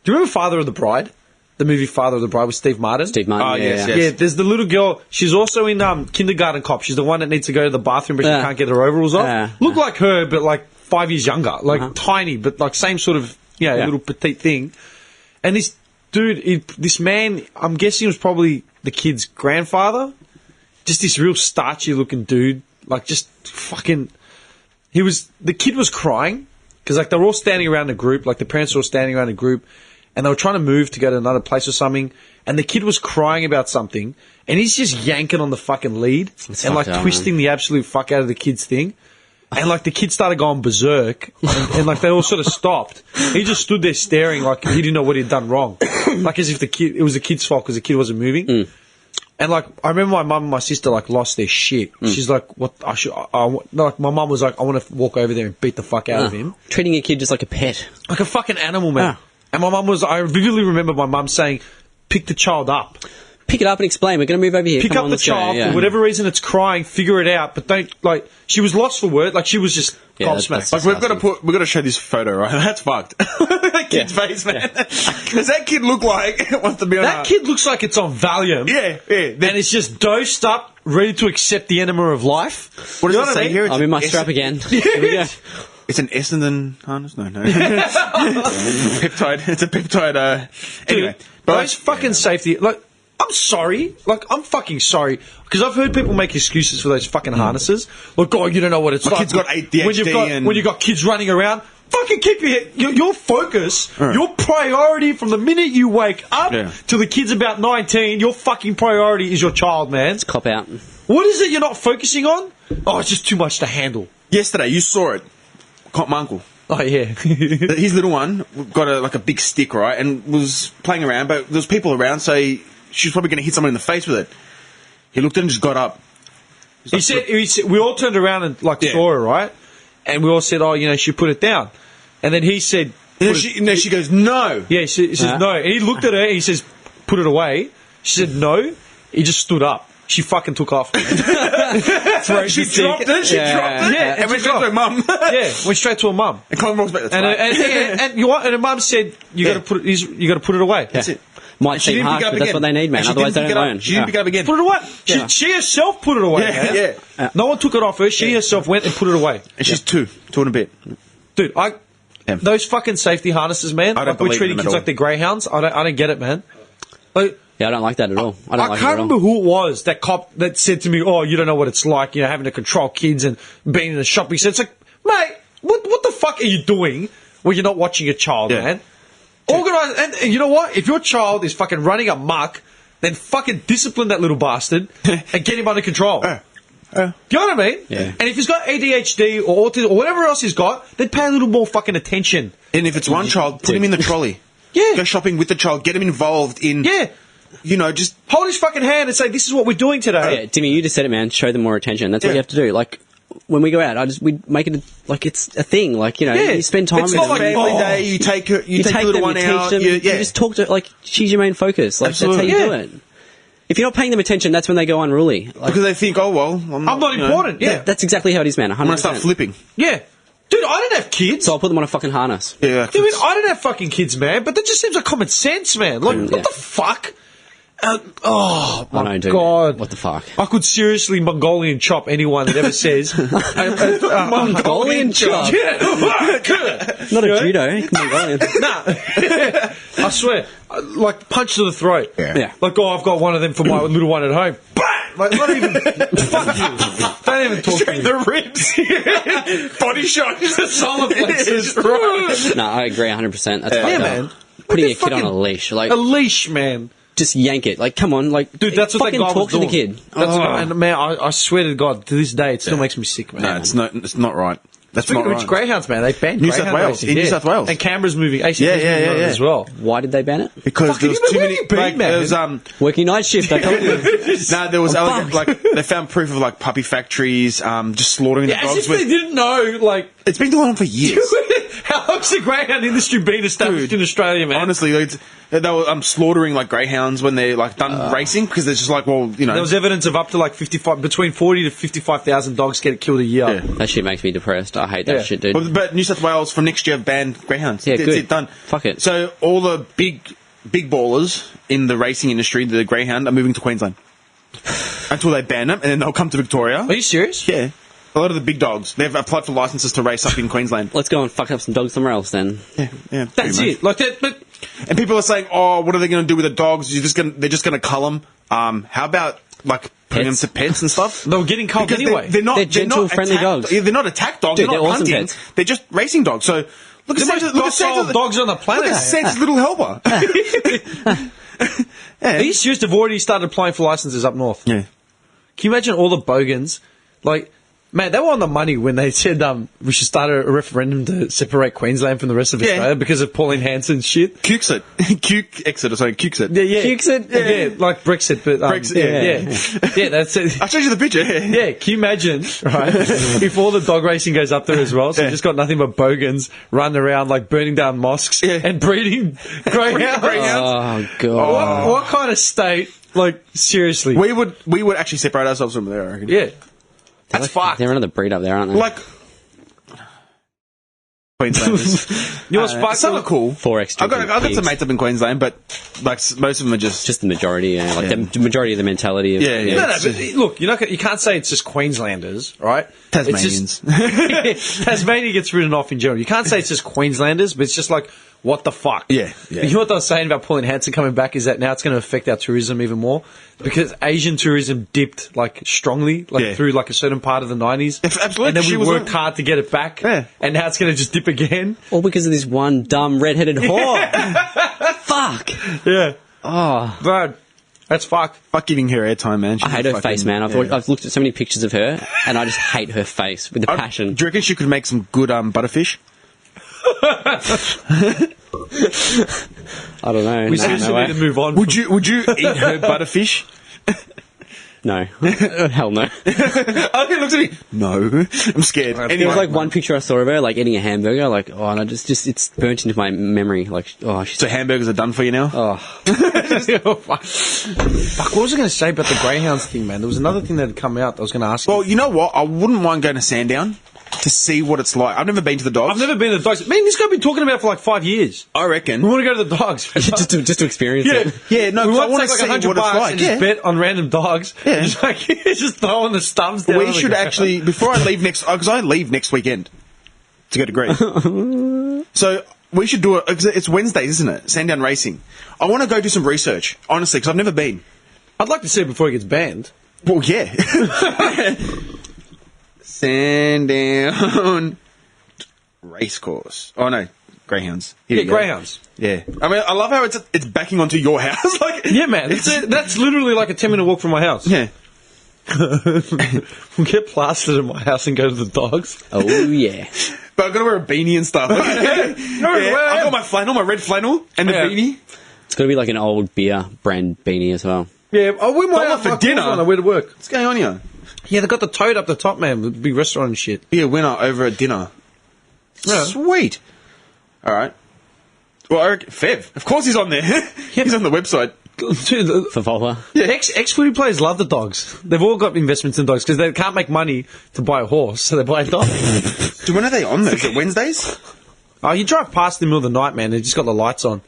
Do you remember Father of the Bride? The movie Father of the Bride with Steve Martin? Steve Martin, Oh, yeah, yes, yeah. yes. Yeah, there's the little girl. She's also in Kindergarten Cop. She's the one that needs to go to the bathroom, but she Yeah. can't get her overalls off. Yeah. Look like her, but like 5 years younger. Like tiny, but like same sort of, Yeah. little petite thing. And this dude, this man, I'm guessing was probably the kid's grandfather. Just this real starchy looking dude. Like just fucking... The kid was crying because like they were all standing around a group, like the parents were all standing around a group, and they were trying to move to go to another place or something, and the kid was crying about something, and he's just yanking on the fucking lead and like fucked up, twisting the absolute fuck out of the kid's thing. And like the kid started going berserk, and like they all sort of stopped. He just stood there staring like he didn't know what he'd done wrong, like as if it was the kid's fault because the kid wasn't moving. And like I remember my mum and my sister like lost their shit. She's like, "What? Like my mum was like, I want to walk over there and beat the fuck out of him, Treating a kid just like a pet. like a fucking animal, man." Ah. And my mum was. I vividly remember my mum saying, "Pick the child up, Pick it up and explain. We're going to move over here. pick Come up on, the let's go." child Yeah. for whatever reason it's crying. Figure it out, but don't like." She was lost for word. Like she was just Yeah, gobsmacked. that's- Like we've got to show this photo, right? That's fucked. That kid's face, man. Does that kid look like it wants to be on That kid looks like it's on Valium. Yeah. And it's just dosed up, ready to accept the enema of life. What does You know it what I say mean? here? It's I'm in my an strap Essendon- again. Here we go. It's an Essendon harness? No. Peptide. It's a peptide. Anyway. Those fucking safety. Like, I'm sorry. Like, I'm fucking sorry. Because I've heard people make excuses for those fucking harnesses. Like, oh, you don't know what it's My like. kid's got ADHD when you've got kids running around. Fucking keep your focus, your priority from the minute you wake up till the kid's about 19, your fucking priority is your child, man. Cop out. What is it you're not focusing on? Oh, it's just too much to handle. Yesterday, you saw it. My uncle. Oh, yeah. His little one got a big stick, right, and was playing around, but there was people around, so she was probably going to hit someone in the face with it. He looked at it and just got up. He said, we all turned around and saw her, right? and we all said, "Oh, she put it down," and then he said, She goes, no. "Yeah." She says, "No," and he looked at her. And he says, "Put it away." She said, "No." He just stood up. She fucking took off. She dropped it. She dropped it. Yeah, And went straight to her mum. Yeah, went straight to her mum. And Colin walks back. That's right. And you know what? And her mum said, "You got to put it away." That's it. Might She seem didn't harsh, pick it up but that's again. what they need, man. And she Otherwise, they didn't don't pick it up. learn. She didn't pick it up again. Put it away. Yeah. She herself put it away, man. Yeah. No one took it off her. She herself went and put it away. And she's two and a bit. Dude, those fucking safety harnesses, man. I don't We're believe treating them at kids all. like they're greyhounds. I don't get it, man. Like, Yeah, I don't like that at all. I don't I like can't it at all. remember who it was, that cop that said to me, "Oh, you don't know what it's like, having to control kids and being in a shopping centre." It's like, mate, what the fuck are you doing when you're not watching your child, Yeah. man? Organise, and you know what? If your child is fucking running amok, then fucking discipline that little bastard and get him under control. Do you know what I mean? Yeah. And if he's got ADHD or autism or whatever else he's got, then pay a little more fucking attention. And if it's one child, put him in the trolley. Yeah. Go shopping with the child. Get him involved in. Yeah. Just Hold his fucking hand and say, "This is what we're doing today." Yeah, Timmy, you just said it, man. Show them more attention. That's what Yeah. you have to do. Like, when we go out, we make it like it's a thing. Like, you spend time It's with not them. like, family oh. day. You take her. You take the little them, one you out. teach them. You You just talk to like she's your main focus. Like Absolutely. that's how you Yeah. do it. If you're not paying them attention, that's when they go unruly. Like, because they think, oh well, I'm not important. Yeah. that's exactly how it is, man. 100%. I'm gonna start flipping. Yeah. Dude, I didn't have kids. So I'll put them on a fucking harness. Yeah. Dude, I didn't have fucking kids, man. But that just seems like common sense, man. Like, what the fuck? Oh, I my know, dude. God. What the fuck? I could seriously Mongolian chop anyone that ever says... Mongolian chop? Yeah. Not a judo. Mongolian. Nah. I swear. Like, punch to the throat. Yeah. Like, oh, I've got one of them for my little one at home. Bang! Like, not even... fuck you. Don't even talk to me. the ribs. Body shot. Solar plexus. Right. No, I agree 100%. That's fucked Yeah, up. man. Putting Like, a kid on a fucking- leash, like A leash, man. just yank it. Like, come on, like, Dude, that's what that fucking guy talk was to the doing. kid. That's and man, I swear to God, to this day, it still makes me sick, man. No, it's not right. That's Speaking not of right. which, Greyhounds, man, they banned New South Greyhound Wales. racing, In New yeah. South Wales. And Canberra's moving. ACT's Yeah, moving on yeah. as well. Why did they ban it? Because Fucking there was even too where many. you been, Like, man? there was Working night shift. I told you. there was I'm like they found proof of like puppy factories, just slaughtering Yeah, the as dogs. if they didn't know, like... It's been going on for years. How long's the greyhound industry been established in Australia, man? Honestly, they were slaughtering like greyhounds when they're like done racing because they're just like, well, There was evidence of up to like 55, between 40 to 55,000 dogs get killed a year. Yeah. That shit makes me depressed. I hate that Yeah. shit, dude. But New South Wales from next year have banned greyhounds. Yeah, That's good. it, done. Fuck it. So all the big ballers in the racing industry, the greyhound, are moving to Queensland until they ban them, and then they'll come to Victoria. Are you serious? Yeah. A lot of the big dogs, they've applied for licenses to race up in Queensland. Let's go and fuck up some dogs somewhere else then. Yeah, That's pretty much. it. Like that, but... And people are saying, "Oh, what are they going to do with the dogs? They're just going to cull them. How about like putting Pets? them to pets and stuff? They were getting culled Because anyway. They're not. They're gentle, friendly attack- dogs. Yeah, they're not attack dogs. Dude, they're not they're awesome hunting. pets. They're just racing dogs. So look The at most Santa's, docile dogs on the planet. Look at Santa's little helper. Are you serious? They've already started applying for licenses up north. Yeah. Can you imagine all the bogans? Like, man, they were on the money when they said we should start a referendum to separate Queensland from the rest of Yeah. Australia because of Pauline Hanson's shit. Cuxit. Cuxit, or something. Cuxit. Yeah. Cuxit? Yeah, like Brexit, but Brexit, yeah, that's it. I'll show you the picture. Yeah, can you imagine, right, if all the dog racing goes up there as well, so you just got nothing but bogans running around, like, burning down mosques and breeding greyhounds? Oh, God. What kind of state, like, seriously? We would actually separate ourselves from there, I reckon. Yeah. That's fucked. They're another breed up there, aren't they? Like Queenslanders. You know what's fucked? Some are cool. 4 extra. I've got some mates up in Queensland, but like most of them are just Just the majority, yeah. Like the majority of the mentality of... Yeah, yeah. No, but look, you can't say it's just Queenslanders, right? Tasmanians. It's just, Tasmania gets written off in general. You can't say it's just Queenslanders, but it's just like, what the fuck? Yeah. You know what they were saying about Pauline Hanson coming back is that now it's going to affect our tourism even more because Asian tourism dipped like strongly, like through like a certain part of the 90s. Absolutely. And then She we was worked on- hard to get it back. Yeah. And now it's going to just dip again. All because of this one dumb red-headed whore. Fuck. Yeah. Oh. Bro, that's fucked. fuck giving her airtime, man. I hate her face, man. I've looked at so many pictures of her, and I just hate her face with a passion. Do you reckon she could make some good butterfish? I don't know. We No, seriously no way. need to move on. Would you eat her butterfish? No. Hell no. Oh, he looks at me. No, I'm scared. There Anyway, was like one picture I saw of her, like eating a hamburger, like, oh, and I just it's burnt into my memory, like, oh, she's so hamburgers are done for you now. oh. Fuck, what was I going to say about the Greyhounds thing, man? There was another thing that had come out that I was going to ask you. Well, you know what? I wouldn't mind going to Sandown to see what it's like. I've never been to the dogs. I've never been to the dogs. Man, this guy's been talking about it for like 5 years. I reckon. We want to go to the dogs. just to experience it. Yeah, no, we 'cause I want want to to take like see $100 what it's like. and Yeah. just bet on random dogs. Yeah. Just throwing the stubs down. We on the should ground. actually, before I leave because I leave next weekend to go to Greece. So we should do it. It's Wednesdays, isn't it? Sandown Racing. I want to go do some research, honestly, because I've never been. I'd like to see it before it gets banned. Well, yeah. Sandown Racecourse. Oh no, Greyhounds. Here Yeah, we go. Greyhounds. Yeah. I mean, I love how it's backing onto your house. Like, Yeah, man. That's literally like a 10-minute walk from my house. yeah. We'll get plastered at my house and go to the dogs. Oh yeah. But I've got to wear a beanie and stuff. Yeah, I've got my flannel, my red flannel, and the Yeah. beanie. It's got to be like an old beer brand beanie as well. Yeah, I wear my Dollar for my dinner? clothes on, I wear to work. What's going on here? Yeah, they got the toad up the top, man. The big restaurant and shit. Be a winner over a dinner. Yeah. Sweet. All right. Well, I reckon Fev. Of course he's on there. He's on the website. Dude, For Volvo. ex-footy players love the dogs. They've all got investments in dogs because they can't make money to buy a horse, so they buy a dog. Dude, when are they on there? Is it Wednesdays? Oh, you drive past in the middle of the night, man. They just got the lights on.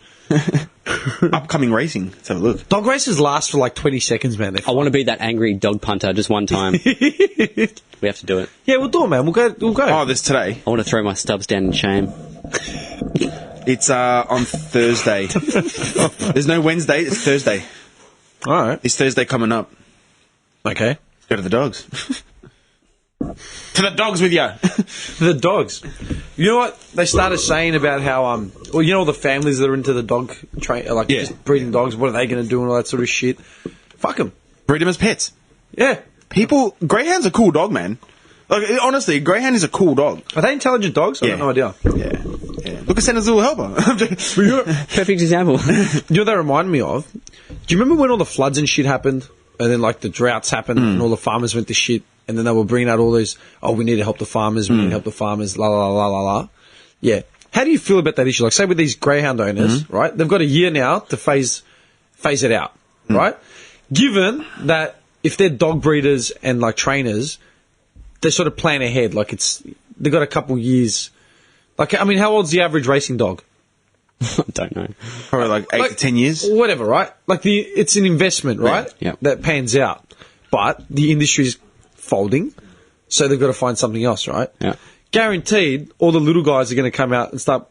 Upcoming racing. Let's have a look. Dog races last for like 20 seconds, man. I want to be that angry dog punter just one time. We have to do it. Yeah, we'll do it, man. We'll go. Oh, this today. I want to throw my stubs down in shame. It's on Thursday. There's no Wednesday. It's Thursday. All right. It's Thursday coming up. Okay. Go to the dogs. To the dogs with you. The dogs. You know what they started saying about how well, you know all the families that are into the dog like Yeah. just breeding dogs. What are they going to do and all that sort of shit? Fuck them. Breed them as pets. Yeah. Greyhound's a cool dog, man. Like, honestly, Greyhound is a cool dog. Are they intelligent dogs? I Yeah. have no idea. Yeah. Look at Santa's little helper. Perfect example. You know what they remind me of? Do you remember when all the floods and shit happened? And then, like, the droughts happened and all the farmers went to shit? And then they were bringing out all those, oh, we need to help the farmers, we need to help the farmers, la, la, la, la, la. Yeah. How do you feel about that issue? Like, say with these Greyhound owners, right? They've got a year now to phase it out, right? Given that if they're dog breeders and, like, trainers, they sort of plan ahead. Like, they've got a couple years. Like, I mean, how old's the average racing dog? I don't know. Probably like 8 to 10 years. Whatever, right? Like it's an investment, right? Yeah. That pans out. But the industry's folding, so they've got to find something else, right? Yeah. Guaranteed, all the little guys are going to come out and start,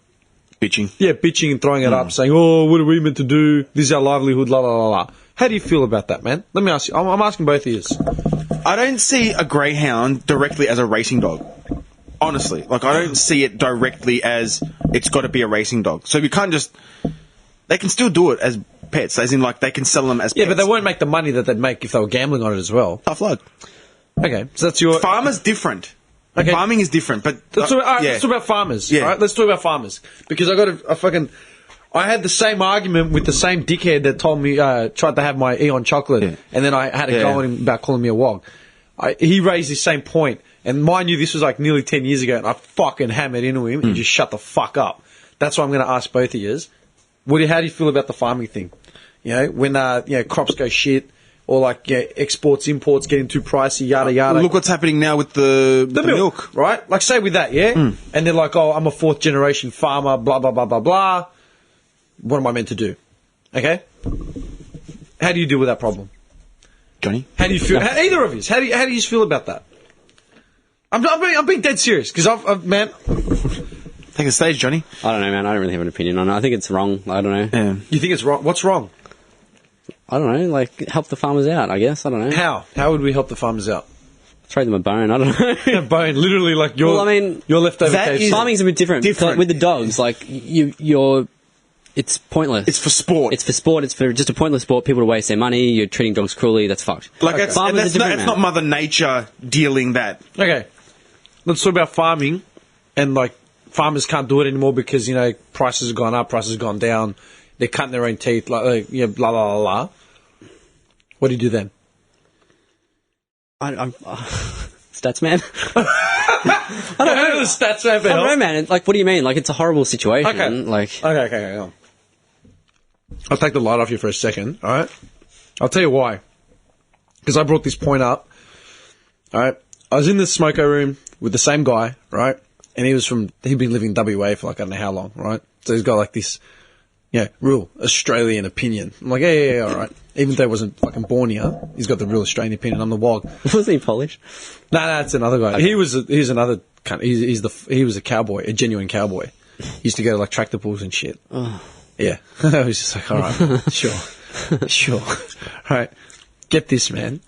Bitching. bitching and throwing it up, saying, oh, what are we meant to do? This is our livelihood, la, la, la, la. How do you feel about that, man? Let me ask you. I'm asking both of you. I don't see a Greyhound directly as a racing dog. Honestly. Like, I don't see it directly as it's got to be a racing dog. So we can't just... They can still do it as pets, as in, like, they can sell them as Yeah, pets. but they won't make the money that they'd make if they were gambling on it as well. Tough luck. Okay, so that's your... Farmers different. Okay. Farming is different, but... Let's talk about farmers. Yeah. All right? Let's talk about farmers. Because I had the same argument with the same dickhead that told me, tried to have my Eon chocolate, and then I had a go at him about calling me a wog. He raised the same point, and mind you, this was like nearly 10 years ago, and I fucking hammered into him, and he just shut the fuck up. That's why I'm going to ask both of yous. How do you feel about the farming thing? You know, when crops go shit, or like exports, imports getting too pricey, yada yada. Look what's happening now with the milk. Right? Like, say with that, yeah? And they're like, oh, I'm a 4th generation farmer, blah, blah, blah, blah, blah. What am I meant to do? Okay? How do you deal with that problem? Johnny? How do you feel? Either of you, how do you feel about that? I'm being dead serious, because man, Take a stage, Johnny. I don't know, man. I don't really have an opinion on it. I think it's wrong. I don't know. Yeah. you think it's wrong? What's wrong? I don't know. Like, help the farmers out, I guess. I don't know. How? How would we help the farmers out? Throw them a bone. I don't know. A bone, literally, like your, Well, I mean, your leftover that KFC. is- Farming's a bit different. Different. Like, with the dogs, like, it's pointless. It's for sport. It's for sport. It's for just a pointless sport. People to waste their money. You're treating dogs cruelly. That's fucked. Like, it's Farmers are different, it's man. not Mother Nature dealing that. Okay, let's talk about farming, and like farmers can't do it anymore because prices have gone up, prices have gone down. They're cutting their own teeth, blah blah blah blah. What do you do then? I'm stats man. I don't know the stats man. I don't know, man. Like, what do you mean? Like, it's a horrible situation. Okay. Like, Okay. Go on. I'll take the light off you for a second. All right. I'll tell you why. Because I brought this point up. All right. I was in the smoko room with the same guy, right? And he'd been living in WA for like I don't know how long, right? So he's got like this, real Australian opinion. I'm like, yeah, all right. Even though he wasn't fucking born here, he's got the real Australian opinion. I'm the wog. wasn't he Polish? No, it's another guy. Okay. He was another kind. He was a cowboy, a genuine cowboy. He used to go to like tractor pulls and shit. Oh. Yeah, I was just like, all right, sure. All right, get this, man.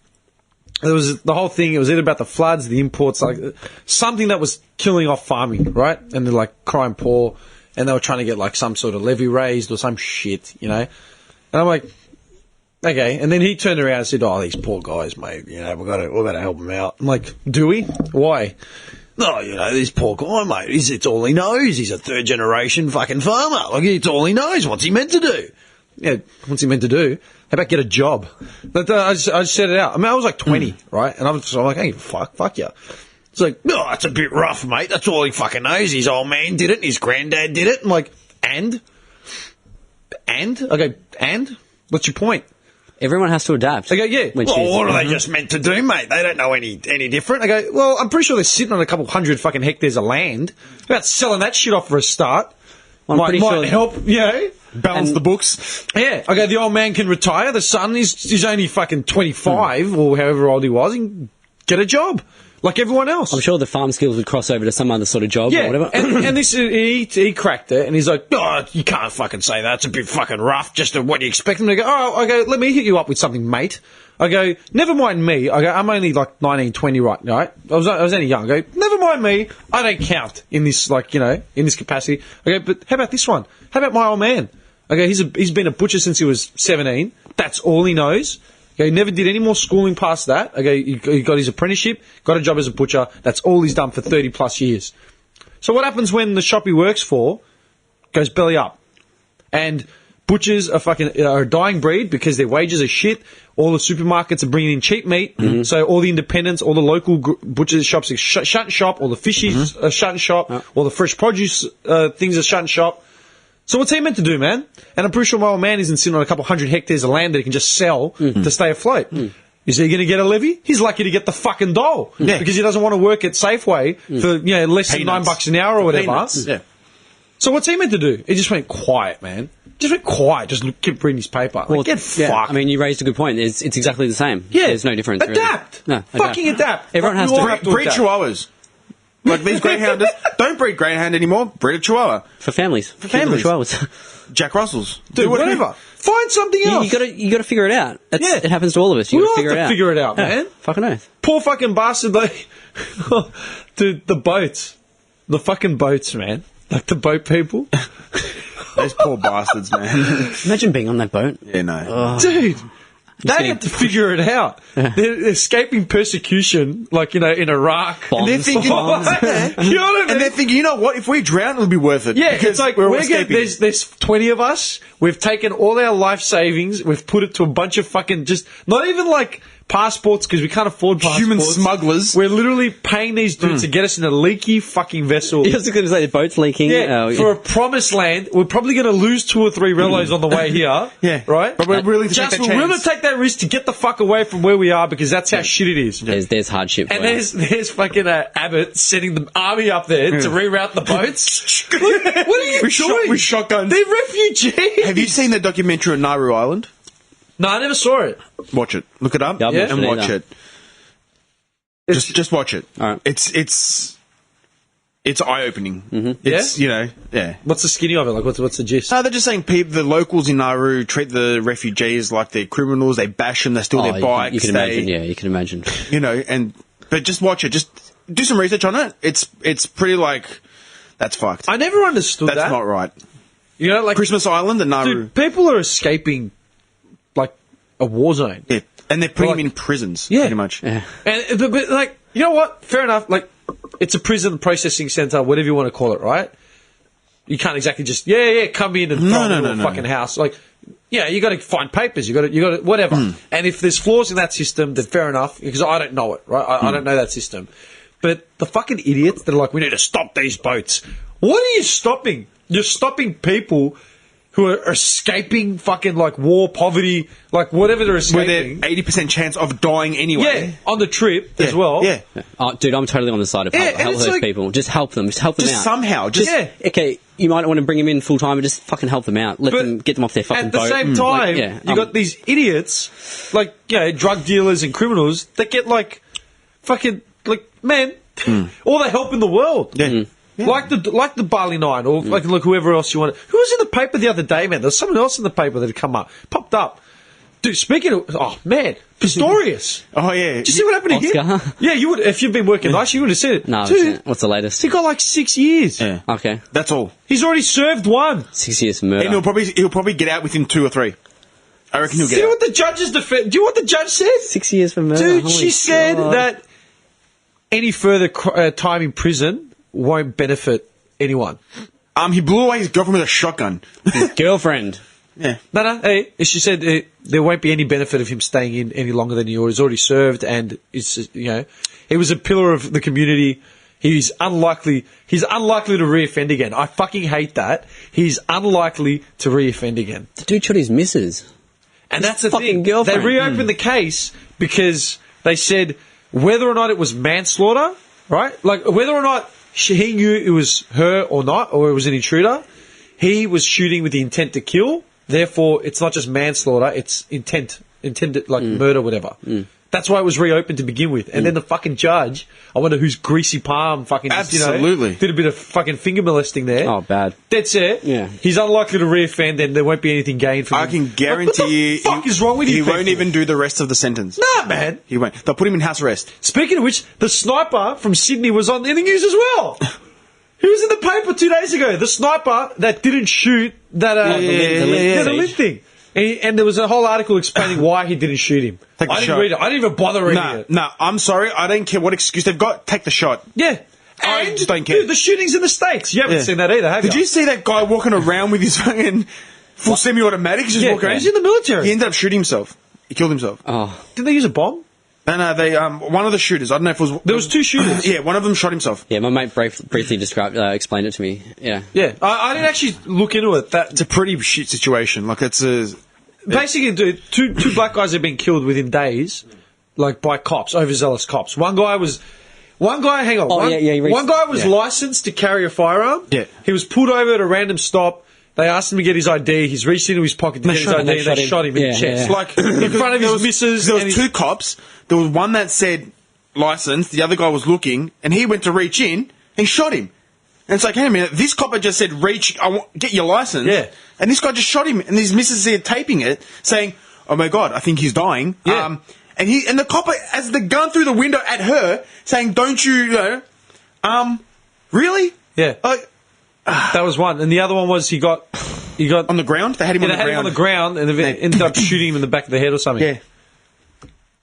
There was the whole thing. It was either about the floods, the imports, like something that was killing off farming, right? And they're like crying poor, and they were trying to get like some sort of levy raised or some shit, And I'm like, okay. And then he turned around and said, "Oh, these poor guys, mate. We've got to help them out." I'm like, "Do we? Why?" No, this poor guy, mate. It's all he knows. He's a third generation fucking farmer. Like, it's all he knows. What's he meant to do? Yeah, what's he meant to do? How about get a job? But I just said it out. I mean, I was like 20, right? And I'm like, hey, fuck you. It's like, no, that's a bit rough, mate. That's all he fucking knows. His old man did it. And his granddad did it. I'm like, and? I go, and? What's your point? Everyone has to adapt. I go, yeah. Well, what are they just meant to do, mate? They don't know any different. I go, well, I'm pretty sure they're sitting on a couple hundred fucking hectares of land. About selling that shit off for a start. Might help, balance the books. Yeah. I go, the old man can retire. The son is only fucking 25 or however old he was. He can get a job like everyone else. I'm sure the farm skills would cross over to some other sort of job or whatever. and this he cracked it, and he's like, "Oh, you can't fucking say that. It's a bit fucking rough. Just what do you expect him to go?" Oh, I go, "Let me hit you up with something, mate." I go, "Never mind me." I go, "I'm only like 19, 20, right? I was only young." I go, "Never mind me. I don't count in this in this capacity." I go, "But how about this one? How about my old man?" I go, "He's been a butcher since he was 17. That's all he knows." Okay, he never did any more schooling past that. Okay, he got his apprenticeship, got a job as a butcher. That's all he's done for 30 plus years. So what happens when the shop he works for goes belly up? And butchers are a dying breed because their wages are shit. All the supermarkets are bringing in cheap meat. Mm-hmm. So all the independents, all the local butchers shops are shutting shop. All the fishies are shutting shop. All the fresh produce things are shutting shop. So what's he meant to do, man? And I'm pretty sure my old man isn't sitting on a couple hundred hectares of land that he can just sell to stay afloat. Is he going to get a levy? He's lucky to get the fucking dole because he doesn't want to work at Safeway for less than $9 an hour or whatever. Yeah. So what's he meant to do? He just went quiet, man. Just went quiet. Just keep reading his paper. Well, get fucked. I mean, you raised a good point. It's exactly the same. Yeah. There's no difference. Adapt. Really. No, fucking adapt. Everyone has to breed Chihuahuas. Like these Greyhounders, don't breed Greyhound anymore. Breed a Chihuahua for families. For families. Chihuahuas. Jack Russells. Dude, whatever. Find something else. You got to figure it out. It happens to all of us. You got to figure it out, man. Fucking oath. Poor fucking bastard. Dude, the boats. The fucking boats, man. Like the boat people. Those poor bastards, man. Imagine being on that boat. Yeah, no. Dude. They have to figure it out. They're escaping persecution, like, in Iraq. Bombs. And they're thinking, you know what I mean? And they're thinking, you know what? If we drown, it'll be worth it. Yeah, it's like, there's 20 of us. We've taken all our life savings. We've put it to a bunch of fucking not even like passports because we can't afford passports. Human smugglers. We're literally paying these dudes to get us in a leaky fucking vessel. I was going to say the boat's leaking. For a promised land. We're probably going to lose 2 or 3 relos on the way here. Yeah. Right? But we're willing to take that chance. We're willing to take that risk to get the fuck away from where we are because that's how shit it is. There's hardship. And there's fucking Abbott sending the army up there to reroute the boats. What are you doing? With shotguns. They're refugees. Have you seen the documentary on Nauru Island? No, I never saw it. Watch it. Look it up and watch it. Just watch it. All right. It's eye-opening. Mm-hmm. It's, What's the skinny of it? Like, what's the gist? No, they're just saying the locals in Nauru treat the refugees like they're criminals. They bash them. They steal their bikes. You can imagine. Yeah, you can imagine. But just watch it. Just do some research on it. It's pretty that's fucked. I never understood that. That's not right. Like Christmas Island and Nauru. Dude, people are escaping like a war zone. Yeah. And they're putting them in prisons, pretty much. Yeah. And but like, you know what? Fair enough. Like, it's a prison processing center, whatever you want to call it, right? You can't exactly just come in and throw them in a fucking house. Like, Yeah, you got to find papers. You got to whatever. And if there's flaws in that system, then fair enough. Because I don't know it, right? I don't know that system. But the fucking idiots that are like, we need to stop these boats. What are you stopping? You're stopping people who are escaping fucking like war, poverty, like whatever they're escaping. With an 80% chance of dying anyway. Yeah, on the trip as well. Yeah. Oh, dude, I'm totally on the side of help those people. Just help them. Just help them Just out. somehow. Okay, you might want to bring them in full time and just fucking help them out. Let them get them off their fucking boat. At the same time, you got these idiots, like, drug dealers and criminals that get like fucking like, man, all the help in the world. Yeah. Like the Bali Nine, or like whoever else you want. Who was in the paper the other day, man? There's someone else in the paper that had popped up. Dude, speaking of, oh man, Pistorius. Oh yeah. Did you see what happened to him? Oscar? Yeah, you would if you've been working nights, you would have seen it. No, dude, what's the latest? he got like 6 years. Yeah. Okay, That's all. He's already served one. 6 years for murder. And he'll probably get out within 2 or 3. I reckon he'll get See out. what the judge's defense? Do you know what the judge said? 6 years for murder. Dude, Holy she said God. that any further time in prison won't benefit anyone. He blew away his girlfriend with a shotgun. His girlfriend. Yeah. No. Hey, she said there won't be any benefit of him staying in any longer than he was already served, and it's he was a pillar of the community. He's unlikely to reoffend again. I fucking hate that. He's unlikely to reoffend again. The dude shot his missus. And that's the fucking thing. girlfriend. They reopened the case because they said whether or not it was manslaughter, right? Like whether or not he knew it was her or not, or it was an intruder, he was shooting with the intent to kill. Therefore, it's not just manslaughter; it's intended like murder, whatever. That's why it was reopened to begin with. And then the fucking judge, I wonder whose greasy palm fucking just, Absolutely. did a bit of fucking finger molesting there. Oh, bad. That's it. Yeah. He's unlikely to reoffend, and there won't be anything gained from him. I can guarantee you. What the fuck is wrong with you? He won't people? even do the rest of the sentence. Nah, man. He won't. They'll put him in house arrest. Speaking of which, the sniper from Sydney was in the news as well. He was in the paper 2 days ago. The sniper that didn't shoot that the limp thing. And there was a whole article explaining why he didn't shoot him. Take the I didn't shot. read it. I didn't even bother reading it. Nah, I'm sorry. I don't care what excuse they've got. Take the shot. Yeah. I And, just don't care. Dude, the shootings in the States. You haven't Yeah. seen that either, have Did you see that guy walking around with his fucking full semi-automatic? Just walking around. He's in the military. He ended up shooting himself. He killed himself. Oh, Didn't they use a bomb? No, they one of the shooters. I don't know if it was. There was 2 shooters. Yeah, one of them shot himself. yeah, my mate briefly explained it to me. Yeah. Yeah. I didn't actually look into it. It's a pretty shit situation. Like it's a. Basically, dude, two black guys have been killed within days, like by cops, overzealous cops. One guy, hang on. Oh, one, yeah, one guy was licensed to carry a firearm. Yeah. He was pulled over at a random stop. They asked him to get his ID. He's reached into his pocket to get his shot him. ID, and they shot him in the chest. Yeah. Like In front of his missus. There and was his- 2 cops. There was one that said licensed. The other guy was looking, and he went to reach in and shot him. And it's like, hey, a minute, this cop had just said, reach, get your license. Yeah. And this guy just shot him, and his missus there taping it, saying, oh my God, I think he's dying. Yeah. And the cop has the gun through the window at her, saying, don't you really? Yeah. Like, That was one. And the other one was he got on the ground? They had him yeah, on they the had him ground. on the ground and they ended up shooting him in the back of the head or something.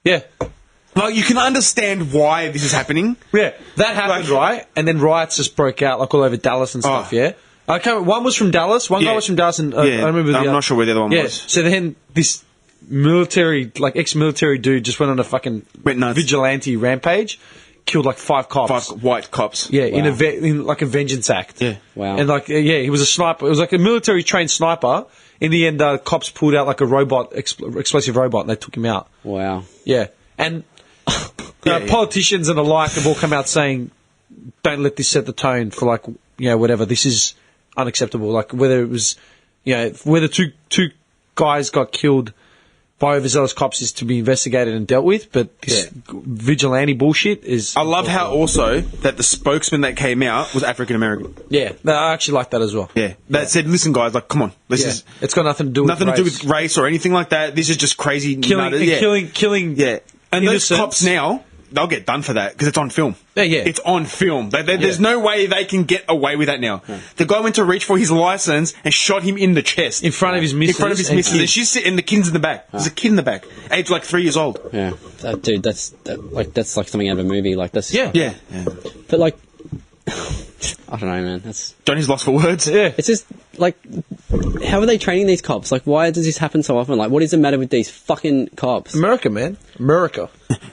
Yeah. Yeah. Like, you can understand why this is happening. Yeah, that happened, Like- right? And then riots just broke out, like all over Dallas and stuff. Oh. Yeah, one was from Dallas. One guy Yeah. was from Dallas, and Yeah, I remember. I'm not sure where the other one yeah. was. So then this military, like ex-military dude, just went on a fucking Went nuts. vigilante rampage, killed like 5 cops. 5 white cops. Yeah, in Wow. in like a vengeance act. Yeah. Wow. And like he was a sniper. It was like a military trained sniper. In the end, cops pulled out like a robot, explosive robot, and they took him out. Wow. Yeah, and Yeah. politicians and the like have all come out saying, "Don't let this set the tone for like whatever. This is unacceptable." Like whether it was whether two guys got killed by overzealous cops is to be investigated and dealt with, but this vigilante bullshit is. I love how also that the spokesman that came out was African American. Yeah, no, I actually like that as well. Yeah, that said, listen, guys, like, come on, this is It's got nothing to do with nothing to do race. with race or anything like that. This is just crazy killing, nutters. and Yeah. killing. Yeah, and those innocents. cops now, they'll get done for that because it's on film. Yeah. It's on film. There's no way they can get away with that now. The guy went to reach for his license and shot him in the chest. In front of his missus. In front of his and missus. kids. And she's sitting, the kid's in the back. There's a kid in the back, aged like 3 years old. Yeah. Dude, that's like something out of a movie. Like that's. Yeah. Yeah. But like, I don't know, man. That's. Johnny's lost for words. Yeah. It's just like how are they training these cops? Like, why does this happen so often? Like, what is the matter with these fucking cops? America, man. America.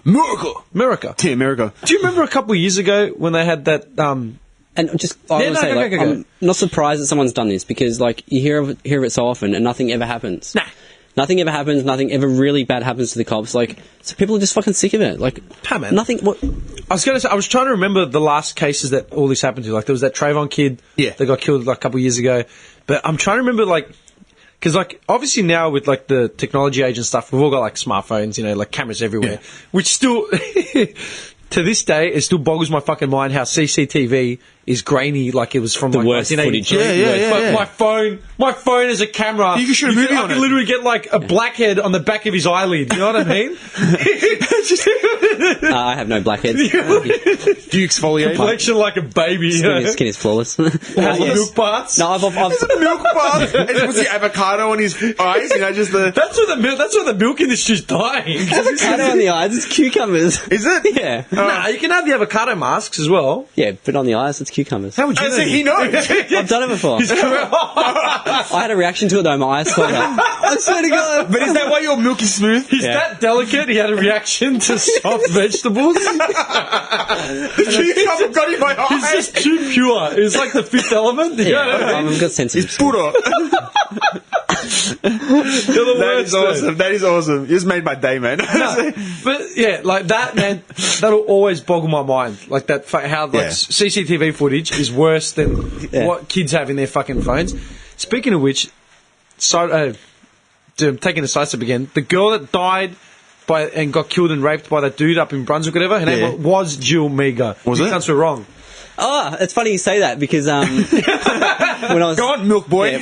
America. Yeah, America. Do you remember a couple of years ago when they had that, And just, I Yeah, want to say, go, like, go, go. I'm not surprised that someone's done this because, like, you hear of it so often and nothing ever happens. Nah. Nothing ever happens. Nothing ever really bad happens to the cops. Like, so people are just fucking sick of it. Like, Nah, man. nothing. What? I was going to say, I was trying to remember the last cases that all this happened to. Like, there was that Trayvon kid that got killed like a couple of years ago. But I'm trying to remember, like, because, like, obviously now with, like, the technology age and stuff, we've all got, like, smartphones, you know, like, cameras everywhere. Which still, to this day, it still boggles my fucking mind how CCTV is grainy like it was from, The like, worst 1983. footage. Yeah. My phone is a camera. You can shoot a movie I on can it. literally get, like, a blackhead on the back of his eyelid. You know what I mean? I have no blackheads. Do you exfoliate? Complexion like a baby. You know? Skin is flawless. Has the milk parts. No, I've Milk bar. And was the avocado on his eyes? You know, just the. That's where the milk industry's dying. avocado on the eyes. It's cucumbers. Is it? Yeah. Nah, you can have the avocado masks as well. Yeah, but on the eyes, it's cucumbers. How would you I know? say he knows. I've done it before. I had a reaction to it though. My eyes swelled up. I swear to God. But is that why you're milky smooth? He's Yeah. that delicate, he had a reaction to soft vegetables. Cucumber got in my He's eye. just too pure. It's like the fifth element. You know what I mean? I've got sensitive. Buddha. You're the That worst, is awesome. man. That is awesome. You just made my day, man. But yeah, like that, man, that'll always boggle my mind. Like that, how like Yeah. CCTV footage is worse than what kids have in their fucking phones. Speaking of which, taking a side step again, the girl that died and got killed and raped by that dude up in Brunswick, whatever, her name was Jill Meagher. Was you it? cunts were wrong. Oh, it's funny you say that because when I was Go on, milk boy. Yeah.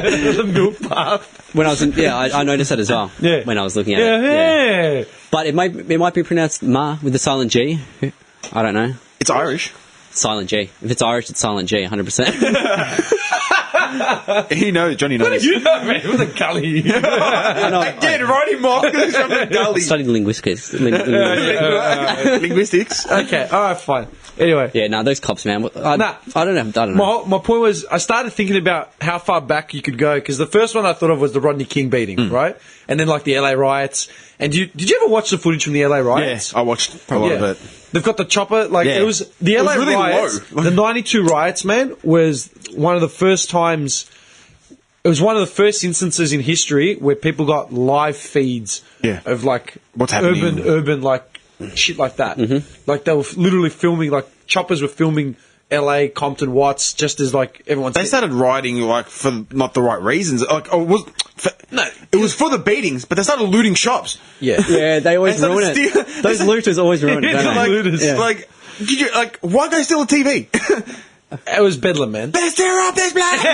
The milk bath. when I was in, I noticed that as well. Yeah. When I was looking at it. Yeah. But it might be pronounced Ma with the silent G. I don't know. It's Irish. Silent G. If it's Irish, it's silent G. 100%. He knows. Johnny knows. You know, man, with a gully. I know. Again, writing markers from the I gully. studied linguistics. Linguistics. Okay, alright, fine. Anyway. Yeah, no, those cops, man. I don't know. My point was, I started thinking about how far back you could go, because the first one I thought of was the Rodney King beating, right? And then, like, the LA riots. And did you ever watch the footage from the LA riots? Yes, I watched a lot of it. They've got the chopper, like, Yeah. it was, the It was LA really riots, low. the 92 riots, man, was one of the first times, it was one of the first instances in history where people got live feeds of, like, What's happening. urban, like, shit like that. Like, they were literally filming, like, choppers were filming LA, Compton, Watts, just as, like, everyone's... They started rioting like for not the right reasons. Like, it was for the beatings, but they started looting shops. Yeah. Yeah, they always They started ruin it. stealing- Those looters always ruin it, don't Like, they? looters. Yeah. Like, why go steal a TV? It was bedlam, man. Let's tear up this black. No,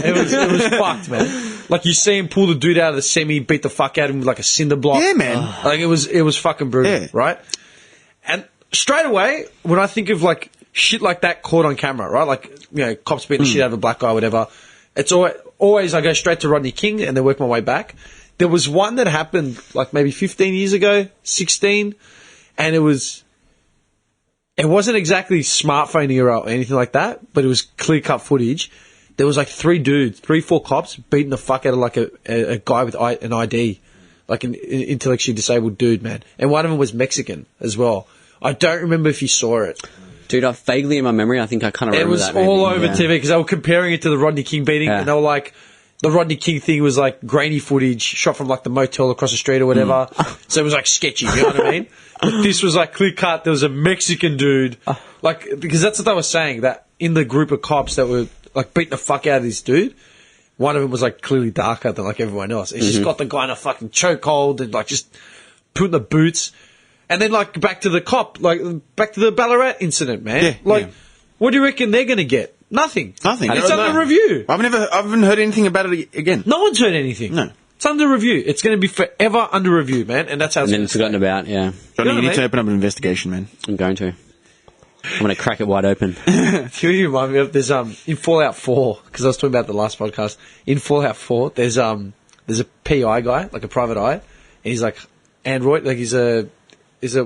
it was fucked, man. Like, you see him pull the dude out of the semi, beat the fuck out of him with, like, a cinder block. Yeah, man. Like, it was fucking brutal, Yeah. right? And straight away, when I think of, like, shit like that caught on camera, right? Like, you know, cops beating the shit out of a black guy, whatever. It's always I go straight to Rodney King and then work my way back. There was one that happened, like, maybe 15 years ago, 16, and it wasn't exactly smartphone era or anything like that, but it was clear-cut footage. There was, like, 4 cops beating the fuck out of, like, a guy with an ID, like an intellectually disabled dude, man. And one of them was Mexican as well. I don't remember if you saw it. Dude, vaguely in my memory, I think I kind of It remember was that. maybe. all over Yeah. TV because they were comparing it to the Rodney King beating, Yeah. and they were like, the Rodney King thing was like grainy footage shot from like the motel across the street or whatever. So it was like sketchy, you know what I mean? But this was like clear cut. There was a Mexican dude, like, because that's what they were saying, that in the group of cops that were like beating the fuck out of this dude, one of them was like clearly darker than like everyone else. He's just got the guy in a fucking chokehold and like just putting the boots. And then, like, back to the cop, like, back to the Ballarat incident, man. Yeah, like, yeah. what do you reckon they're going to get? Nothing. Nothing. It's No. under review. I haven't heard anything about it again. No one's heard anything. No. It's under review. It's going to be forever under review, man. And that's how it's And then going it's forgotten about, yeah. Johnny, know you need what I to mean? open up an investigation, man. I'm going to. I'm going to crack it wide open. You remind me of there's in Fallout 4, because I was talking about the last podcast. In Fallout 4, there's a PI guy, like a private eye, and he's like android, like he's a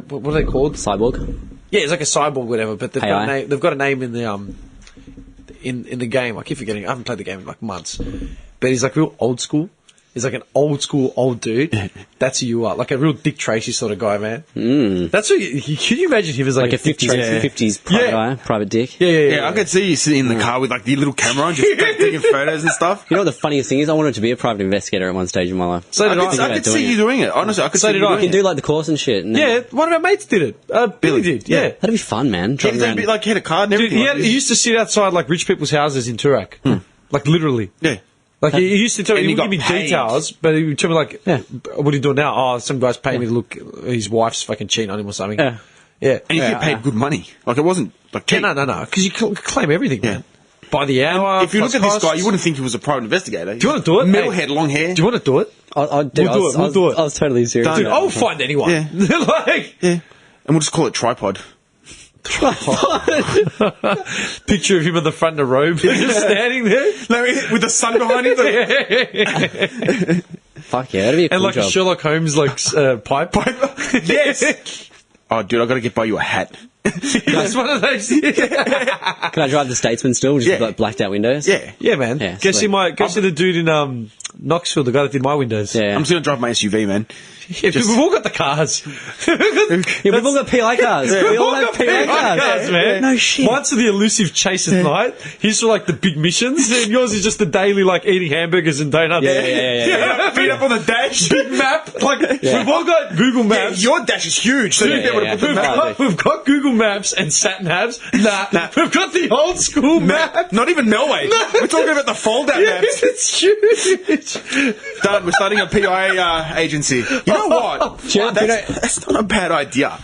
what are they called? Cyborg? Yeah, he's like a cyborg, whatever. But they've got a AI? name. They've got a name in in the game. I keep forgetting. I haven't played the game in like months, but he's like real old school. He's like an old school old dude. That's who you are, like a real Dick Tracy sort of guy, man. That's what. Can you imagine him as like a 50s private guy, private dick. Yeah, I could see you sitting in the car with like the little camera on, just taking photos and stuff. You know what the funniest thing is? I wanted to be a private investigator at one stage in my life. So did I. I could see you doing it. Honestly, I could see you did I. doing You can it. do like the course and shit. And Yeah, one of our mates did it. Billy did. Yeah. that'd be fun, man. He Driving around. had a car and Dude, everything. he used to sit outside like rich people's houses in Turak, like literally. Yeah. Like he used to tell me, And he he would give me got paid. details, but he would tell me like, "What are you doing now? Oh, some guy's paying me to look. His wife's fucking cheating on him or something." Yeah. Yeah. And you get paid good money. Like, it wasn't like cheap. No, because you claim everything, man. By the hour. If you look plus at this costs. guy, you wouldn't think he was a private investigator. Do you want to do it? Metalhead, long hair. Do you want to do it? We'll do it. We'll do it. I was totally serious. Dude, about I'll it. find anyone. Yeah. Like, Yeah. And we'll just call it tripod. picture of him in the front of the robe, just standing there. No, with the sun behind him. Fuck yeah, that'd be a cool And like job. a Sherlock Holmes like pipe. Yes. Oh, dude, I got to buy you a hat. That's one of those. Can I drive the Statesman still? Just Yeah. like blacked out windows? Yeah. Yeah, man. Yeah, go sweet. see the dude in Knoxville, the guy that did my windows. Yeah. I'm just going to drive my SUV, man. Yeah, we've all got the cars. Yeah, we've all got PI cars. We all have PI cars. man. No shit. Mine's for the elusive chase at night. His for like the big missions. And yours is just the daily like eating hamburgers and donuts. Yeah. Feet up on the dash. Big map. Like we've all got Google Yeah, Maps. your dash is huge, so you'd be able to put the map. We've got Google Maps and sat navs. Nah. We've got the old school map. Not even Melway. We're talking about the fold-out maps. It's huge. Done. We're starting a PI agency. You know what? That's not a bad idea.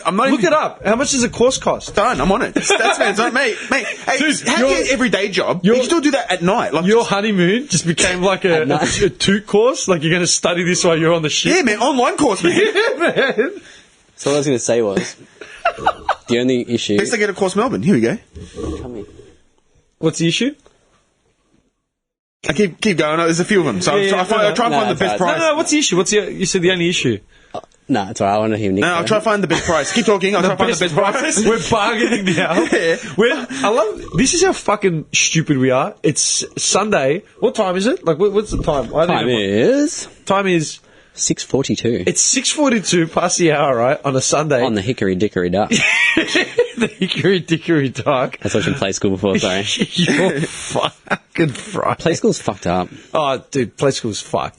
I'm not Look even, it up. How much does a course cost? Done. I'm on it. That's fantastic, mate. Hey, Dude, have your everyday job. You can still do that at night. Like, Your honeymoon just became like a toot course. Like you're going to study this while you're on the ship. yeah, man. Online course, man. Man. So what I was going to say was, the only issue... Next I get a course Melbourne. Here we go. Come here. What's the issue? I keep going. There's a few of them. So Yeah, I'll try and find the it's best alright. price. No, what's the issue? You said the only issue. No, it's alright. I want to hear Nick. No, I'll try and find the best price. Keep talking. I'll try and find the best price. We're bargaining now. Yeah. I love. This is how fucking stupid we are. It's Sunday. What time is it? Like, what's the time? Time is Time is. 6:42 It's 6:42 past the hour, right, on a Sunday. on the Hickory Dickory Duck. the Hickory Dickory Duck. That's what you played school before. Sorry, You're fucking fried. play school's fucked up. Oh, dude, play school's fucked.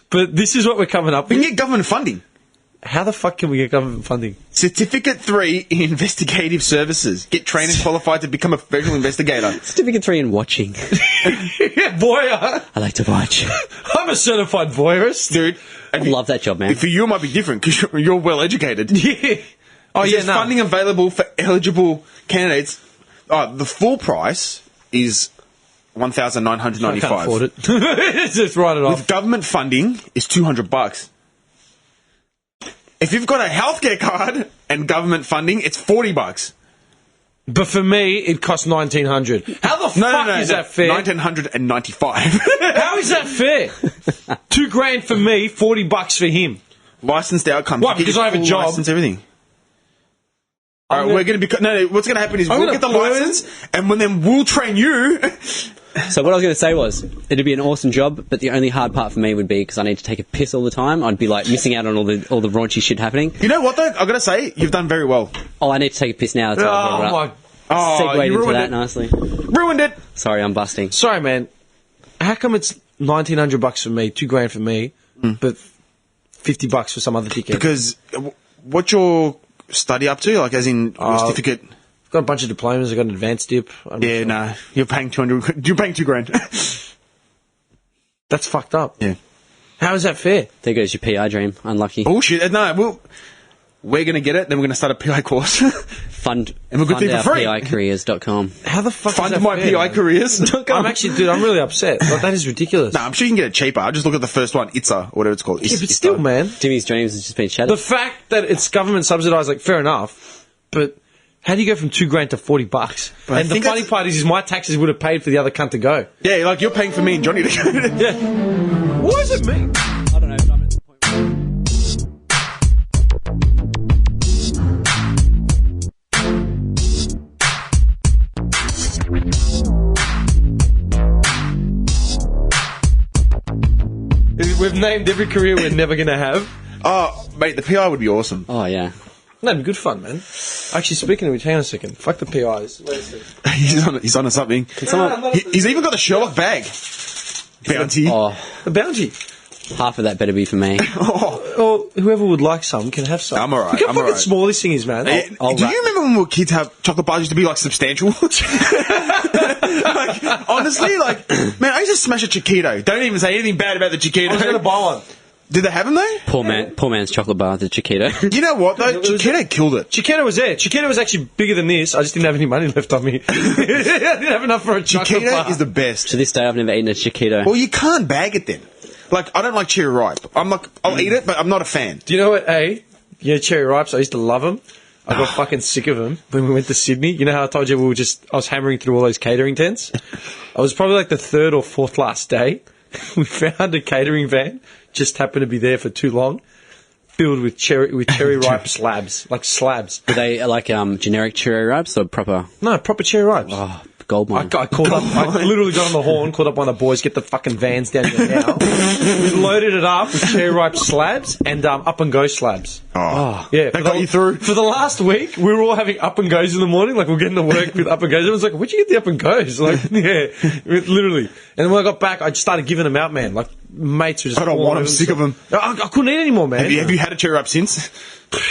But this is what we're coming up We with. can get government funding. How the fuck can we get government funding? Certificate 3 in investigative services. Get trained and qualified to become a professional investigator. Certificate 3 in watching. Voyeur. I like to watch. I'm a certified voyeurist. Dude, I love that job, man. for you it might be different because you're well educated. Yeah. Oh, yeah, There's no. funding available for eligible candidates. Oh, the full price is I can't $1,995. afford it. Just write it off. With government funding is $200. If you've got a healthcare card and government funding, it's $40. But for me, it costs $1,900. How the fuck is that fair? $1,995. How is that fair? $2,000 for me, $40 for him. Licensed outcomes. Why? You get Because your I have a full job? License, everything. All right, we're going to be. No, what's going to happen is I'm we'll gonna get the burn- license, and then we'll train you. So what I was going to say was, it'd be an awesome job, but the only hard part for me would be because I need to take a piss all the time. I'd be like missing out on all the raunchy shit happening. You know what though? I got to say, you've done very well. Oh, I need to take a piss now. That's why I brought it Oh, up. my... Oh, Segued you into ruined that it. nicely. Ruined it. Sorry, I'm busting. Sorry, man. How come it's $1,900 for me, $2,000 for me, but $50 for some other dickhead? Because what's your study up to? Like, as in your certificate? I've got a bunch of diplomas. I've got an advanced dip. Yeah, no, you're paying $200. You're paying $2,000. That's fucked up. Yeah. How is that fair? There goes your PI dream. Unlucky. Bullshit. No, we're going to get it. Then we're going to start a PI course. Fund And we'll get it for free. PIcareers.com. How the fuck is Fund that my fair, PI man? careers. I'm actually, dude, I'm really upset. Like, that is ridiculous. No, I'm sure you can get it cheaper. I'll just look at the first one, ITSA, or whatever it's called. Yeah, but still, man. Jimmy's dreams has just been shattered. The fact that it's government subsidised, like, fair enough, but how do you go from $2,000 to $40? But I And the think funny that's- part is my taxes would have paid for the other cunt to go. Yeah, like you're paying for me and Johnny to go. Yeah. Why is it me? I don't know. But I'm at the point where... named every career we're never going to have. Oh, mate, the PI would be awesome. Oh, yeah. That'd be good fun, man. Actually, speaking of which, hang on a second. Fuck the PIs. Wait a second. He's on to something. someone- He's even got the Sherlock bag. Bounty. Oh, The bounty. half of that better be for me. Or whoever would like some can have some. I'm alright, Look how I'm fucking alright. small this thing is, man. I'll Do wrap- you remember when we were kids have chocolate bars used to be like substantial? Like, honestly, like, man, I used to smash a Chiquito. Don't even say anything bad about the Chiquito. I was going to buy one. Did they have them though? Poor man's chocolate bar, the Chiquito. You know what though? Chiquito killed it. Chiquito was there. Chiquito was actually bigger than this. I just didn't have any money left on me. I didn't have enough for a chocolate Chiquito bar. is the best. To this day, I've never eaten a Chiquito. Well, you can't bag it then. Like, I don't like cherry ripe. I'll eat it, but I'm not a fan. Do you know what, you know, cherry ripes, I used to love them. I got fucking sick of them when we went to Sydney. You know how I told you I was hammering through all those catering tents? I was probably like the third or fourth last day. We found a catering van, just happened to be there for too long, filled with cherry ripe slabs, like slabs. Were they like generic cherry ripes or proper No, proper cherry ripes. oh, gold I mine? called up. I literally got on the horn, called up one of the boys, get the fucking vans down here now. We loaded it up with cherry ripe slabs and up and go slabs. Oh. Yeah, That got you through? For the last week, we were all having up and goes in the morning. Like, we're getting to work with up and goes. Everyone's like, where'd you get the up and goes? Like, yeah, literally. And then when I got back, I just started giving them out, man. Like, mates were just... I don't want them, sick of them. I couldn't eat anymore, man. Have you had a cherry ripe since?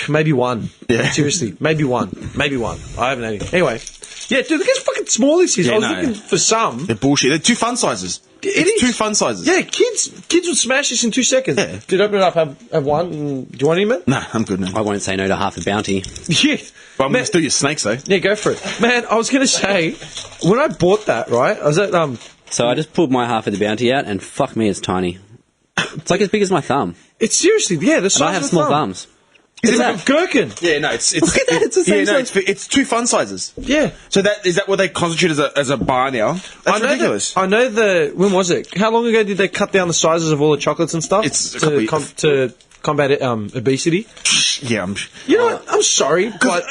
Maybe one. Yeah. Seriously, maybe one. Maybe one. I haven't had any. Anyway. Yeah, dude, look how fucking small this is. Yeah, I was no. looking for some. They're bullshit. They're two fun sizes. It's two fun sizes. Yeah, kids would smash this in 2 seconds. Yeah. Dude, open it up, have one. And, do you want any, man? Nah, I'm good now. I won't say no to half a bounty. Yeah. But I'm Man- going to steal your snakes though. Yeah, go for it. Man, I was going to say, when I bought that, right, I was at, So I just pulled my half of the bounty out, and fuck me, it's tiny. It's like as big as my thumb. it's seriously, yeah, the size And I have of a small thumb. thumbs. It's like a gherkin. Yeah, no, it's Look at that, it's the same size. it's two fun sizes. Yeah. So is that what they constitute as a bar now? That's ridiculous. I know when was it? How long ago did they cut down the sizes of all the chocolates and stuff? It's a couple of- to combat obesity. Yeah, You know what? I'm sorry, but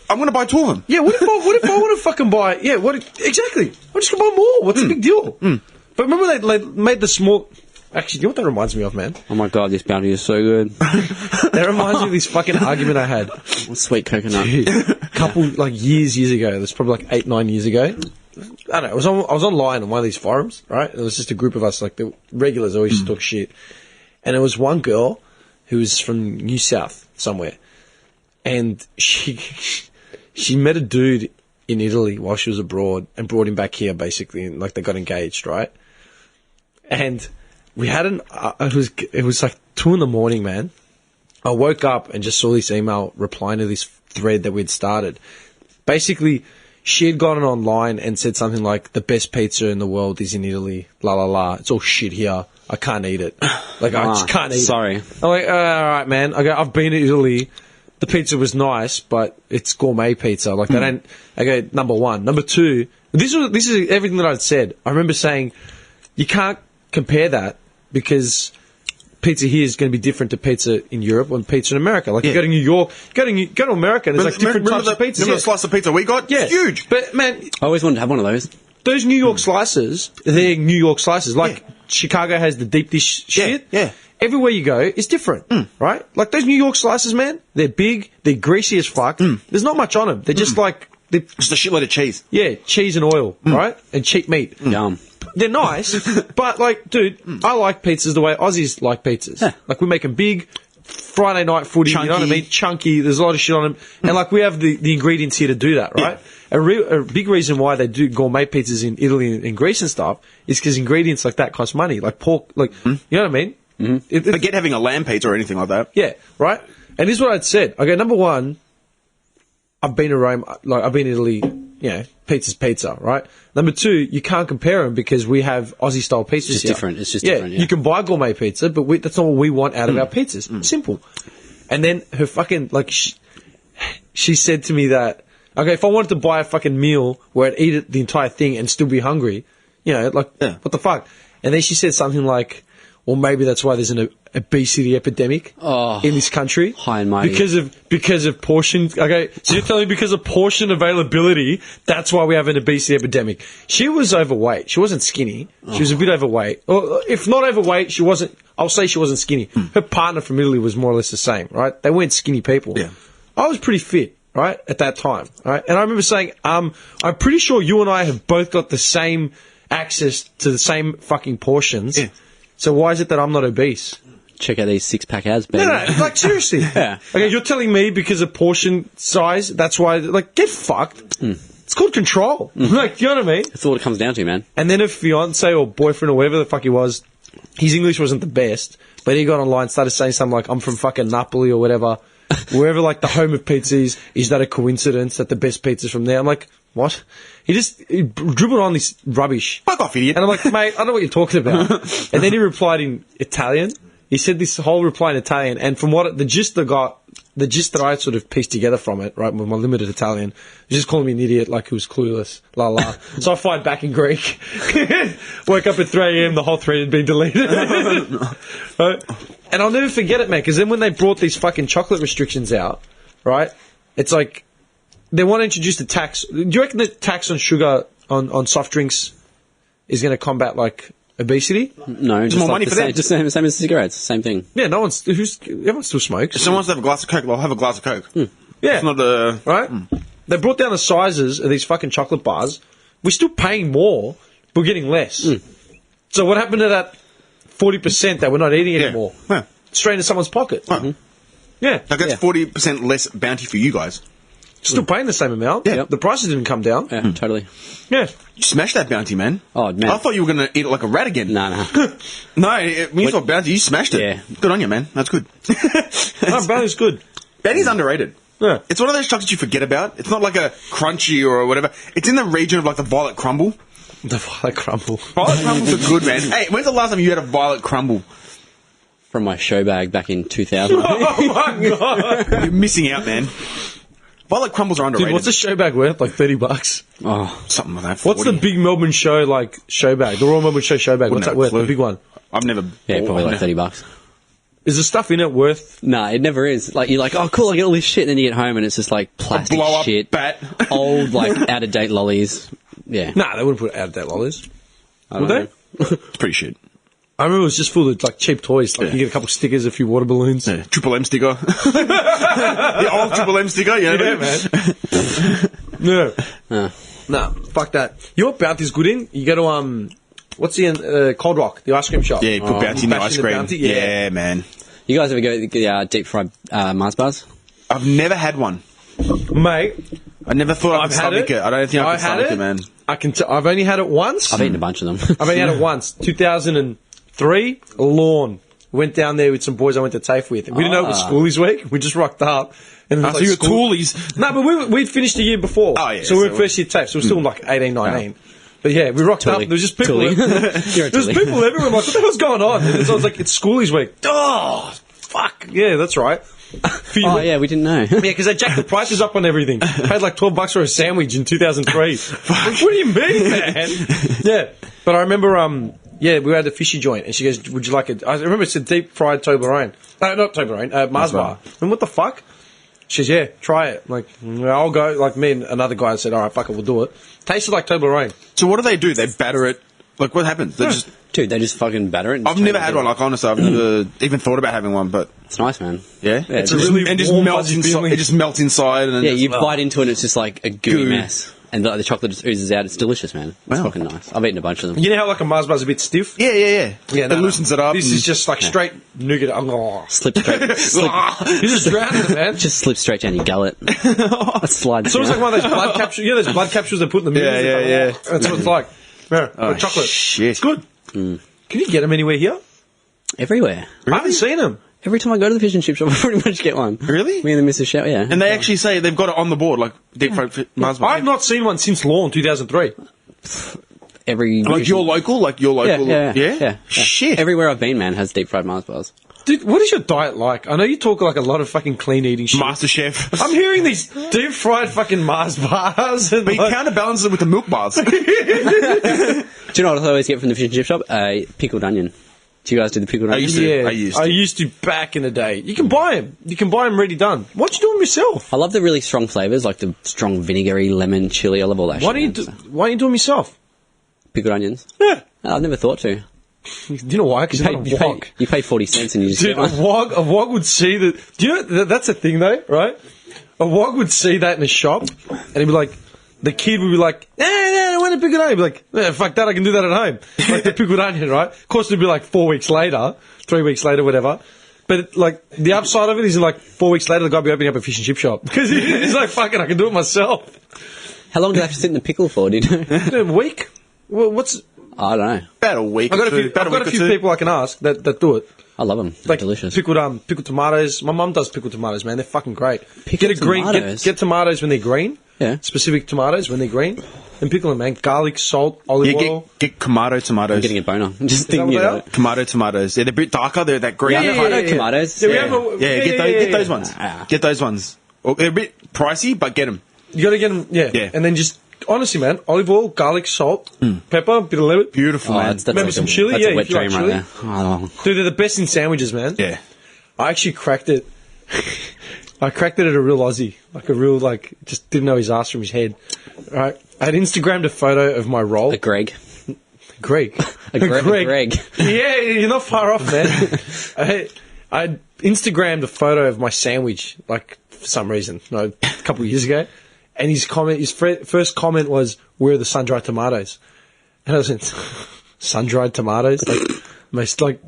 I'm going to buy two of them. yeah, what if I want to fucking buy? Yeah, exactly? I'm just gonna buy more. What's the big deal? But remember they made the small. Actually, you know what that reminds me of, man? Oh my god, this bounty is so good. That reminds me of this fucking argument I had. Sweet coconut. A couple like years ago. It was probably like 8-9 years ago. I don't know. I was online on one of these forums, right? It was just a group of us, like the regulars, always talk shit. And there was one girl who was from New South somewhere, and she met a dude in Italy while she was abroad and brought him back here, basically, and like they got engaged, right? And we had it was like 2 a.m, man. I woke up and just saw this email replying to this thread that we'd started. Basically, she had gone online and said something like, the best pizza in the world is in Italy, la la la, it's all shit here, I can't eat it. Like, I just can't eat sorry. it. I'm like, alright man, I've been to Italy, the pizza was nice, but it's gourmet pizza, like they don't, okay, number one. Number two, this is everything that I'd said. I remember saying, you can't compare that, because pizza here is going to be different to pizza in Europe and pizza in America. Like, you go to New York, go to America, and there's like different types of pizzas. Remember the slice of pizza we got? Yeah. It's huge. But, man, I always wanted to have one of those. those New York slices, they're New York slices. Like, Chicago has the deep dish shit. yeah. Everywhere you go, it's different, right? Like, those New York slices, man, they're big, they're greasy as fuck. There's not much on them. They're just like, Just a shitload of cheese. yeah, cheese and oil, right? And cheap meat. Yum. They're nice, but, like, dude, I like pizzas the way Aussies like pizzas. Yeah. Like, we make them big, Friday night footy, you know what I Chunky. mean? Chunky, there's a lot of shit on them. And, like, we have the ingredients here to do that, right? A big reason why they do gourmet pizzas in Italy and Greece and stuff is because ingredients like that cost money. Like pork, like, you know what I mean? Mm-hmm. Forget having a lamb pizza or anything like that. Yeah, right? And this is what I'd said. Okay, number one, I've been to Rome, like, I've been to Italy, you know, pizza's pizza, right? Number two, you can't compare them because we have Aussie-style pizzas just here. different. It's just different, yeah. You can buy gourmet pizza, but that's not what we want out of our pizzas. Simple. And then her fucking, like, she said to me that, okay, if I wanted to buy a fucking meal where I'd eat it, the entire thing and still be hungry, you know, like, what the fuck? And then she said something like, well, maybe that's why there's an obesity epidemic in this country. High and mighty. Because of portion. Okay, so you're telling me because of portion availability, that's why we have an obesity epidemic. She was overweight. She wasn't skinny. She was a bit overweight. Or if not overweight, she wasn't. I'll say she wasn't skinny. Her partner from Italy was more or less the same. Right? They weren't skinny people. Yeah. I was pretty fit. Right at that time. Right, and I remember saying, I'm pretty sure you and I have both got the same access to the same fucking portions. Yeah. So why is it that I'm not obese? Check out these six-pack abs, baby. No, like seriously. Yeah. Okay, you're telling me because of portion size, that's why, like, get fucked. It's called control. Like, you know what I mean? That's all it comes down to, man. And then a fiance or boyfriend or whatever the fuck he was, his English wasn't the best, but he got online, started saying something like, I'm from fucking Napoli or whatever. Wherever, like, the home of pizza is that a coincidence that the best pizza's from there? I'm like, what? He dribbled on this rubbish. Fuck off, idiot. And I'm like, mate, I don't know what you're talking about. And then he replied in Italian. He said this whole reply in Italian, and from what the gist that I sort of pieced together from it, right, with my limited Italian, he was just calling me an idiot, like he was clueless, la la. So I fired back in Greek. Woke up at 3 a.m. The whole thread had been deleted. Right? And I'll never forget it, man, because then when they brought these fucking chocolate restrictions out, right, it's like they want to introduce the tax. Do you reckon the tax on sugar on soft drinks is going to combat like obesity? No, just more like money the for same, them. just same as cigarettes, same thing. Yeah, everyone still smokes. If someone wants to have a glass of Coke, they'll have a glass of Coke. Yeah. It's not the... Right? They brought down the sizes of these fucking chocolate bars. We're still paying more, but we're getting less. So what happened to that 40% that we're not eating anymore? Yeah. Straight into someone's pocket. Yeah. Like that's 40% less bounty for you guys. Still paying the same amount. Yeah. The prices didn't come down. Yeah, totally. Yeah. You smashed that bounty, man. Oh, man. I thought you were going to eat it like a rat again. No. No, when you thought bounty, you smashed it. Yeah. Good on you, man. That's good. No, bounty's good. Bounty's underrated. Yeah. It's one of those chocolates you forget about. It's not like a crunchy or whatever. It's in the region of like the violet crumble. The violet crumble. Violet crumbles are good, man. Hey, when's the last time you had a violet crumble? From my show bag back in 2000. Oh my god. You're missing out, man. Violet crumbles are underrated. Dude, what's a show bag worth? Like $30? Oh, Something like that. 40. What's the big Melbourne show, like, show bag? The Royal Melbourne show bag. What's Wouldn't that have worth? a clue. The big one. I've never... yeah, probably like $30. $30. Is the stuff in it worth... Nah, it never is. Like, you're like, oh, cool, I get all this shit, and then you get home and it's just like plastic blow-up shit. bat. Old, like, out-of-date lollies. Yeah. Nah, they wouldn't put it out of that lollies. I Would don't they? know. It's pretty shit. I remember it was just full of like cheap toys. Like Yeah. you get a couple stickers, a few water balloons. Yeah. Triple M sticker. The old Triple M sticker, you know what I mean? Yeah. Nah, fuck that. You know what Bounty's good in? You go to what's the Cold Rock, the ice cream shop. Yeah, you put Bounty in the Bash ice in the cream. Bounty, Yeah, man. You guys ever go get deep fried Mars bars? I've never had one. Mate, I never thought I I've could had stomach it. it. I don't think I could had stomach it, man. I can. I've only had it once. I've eaten a bunch of them. I've only had it once. 2003, Lawn. Went down there with some boys I went to TAFE with. We didn't know it was schoolies week. We just rocked up. And it was So you were school- toolies. No, but we'd finished the year before. Oh, yeah, So we were so- first year TAFE, so we were still like 18, 19. But yeah, we rocked up. Toolie. There was just people. Toolie. You're a There was toolie. people everywhere. I'm like, what the hell's going on? And so I was like, it's schoolies week. Oh, fuck. Yeah, that's right. Oh, yeah, we didn't know. Yeah, because they jacked the prices up on everything. Paid like $12 for a sandwich in 2003. Like, what do you mean, man? Yeah, but I remember, we were at the fishy joint, and she goes, "Would you like it?" I remember it said deep fried Toblerone. Not Toblerone, Mars bar. And what the fuck? She says, "Yeah, try it." I'm like, I'll go. Like me and another guy said, "All right, fuck it, we'll do it." Tasted like Toblerone. So what do? They batter it? Like, what happens? They just... Dude, they just fucking batter it. And I've just never turn it had into- one. Like, honestly, I've never even thought about having one, but... It's nice, man. Yeah? It's a really and just warm, melts fuzzy inside. feeling. It just melts inside. And Yeah, just- you bite into it and it's just like a gooey Goo. mess. And the chocolate just oozes out. It's delicious, man. It's Wow. fucking nice. I've eaten a bunch of them. You know how like a Mars bar's a bit stiff? Yeah. Yeah, It loosens it up. This and- is just like straight nougat. Oh. Slip straight. You're just drowning it, man. Just slip straight down your gullet. It slides It's almost like down. one of those blood capsules. You know those blood capsules they put in the Yeah, movies? yeah. That's what it's like. Yeah, Oh, chocolate. shit. It's good. Can you get them anywhere here? Everywhere. I haven't seen them. Every time I go to the fish and chip shop, I pretty much get one. Really? Me and the missus shout, yeah. And they actually say they've got it on the board, like deep fried Mars bar. I've not seen one since Lawn 2003. Every Like your local? yeah. Shit. Everywhere I've been, man, has deep fried Mars bars. Dude, what is your diet like? I know you talk like a lot of fucking clean eating shit. Master Chef. I'm hearing these deep fried fucking Mars bars. And But you like, counterbalance it with the milk bars. Do you know what I always get from the fish and chip shop? Pickled onion. Do you guys do the pickled onions? Yeah, I used to. back in the day. You can buy them. You can buy them ready done. What you doing yourself? I love the really strong flavours, like the strong vinegary, lemon, chili. I love all that Why shit. don't you Why don't you do them yourself? Pickled onions? Yeah. Oh, I've never thought to. Do you know why? Because You pay 40 cents and you just Dude, get a one. wog would see that. Do you know that's the thing though, right? A wog would see that in a shop, and he'd be like, the kid would be like, I want a pickled onion. He'd be like, fuck that, I can do that at home. Like the pickled onion, right? Of course, it'd be like 4 weeks later, 3 weeks later, whatever. But like the upside of it is, like 4 weeks later, the guy will be opening up a fish and chip shop because he's like, fuck it, I can do it myself. How long do they have to sit in the pickle for, do you know? A week? Well, what's? I don't know. About a week. I've got a few people I can ask that do it. I love them. They're Like delicious. pickled tomatoes. My mum does pickled tomatoes, man. They're fucking great. Pickled tomatoes? Get tomatoes when they're green. Yeah. Specific tomatoes when they're green, and pickle them, man. Garlic, salt, olive Yeah, oil. get Kamado tomatoes. I'm getting a boner. Just that thinking what they about are? it. Kamado tomatoes. Yeah, they're a bit darker. They're that green. Yeah, I know tomatoes. Yeah, we Yeah. have a, Yeah, get those ones. Ah. Get those ones. Well, they're a bit pricey, but get them. You got to get them. Yeah. Yeah. And then just honestly, man, olive oil, garlic, salt, pepper, bit of lemon. Beautiful, Oh, man. that's Maybe like some a, chili, That's yeah, a wet if you like dream right chili. there. Oh, Dude, they're the best in sandwiches, man. Yeah. I actually cracked it. I cracked it at a real Aussie, like a real, like, just didn't know his ass from his head. Right? I had Instagrammed a photo of my roll. a Greg. Greg. A Greg. Yeah, you're not far off, man. I Instagrammed a photo of my sandwich, like, for some reason, a couple of years ago. And his first comment was, "Where are the sun-dried tomatoes?" And I was like, sun-dried tomatoes? Like, most, like,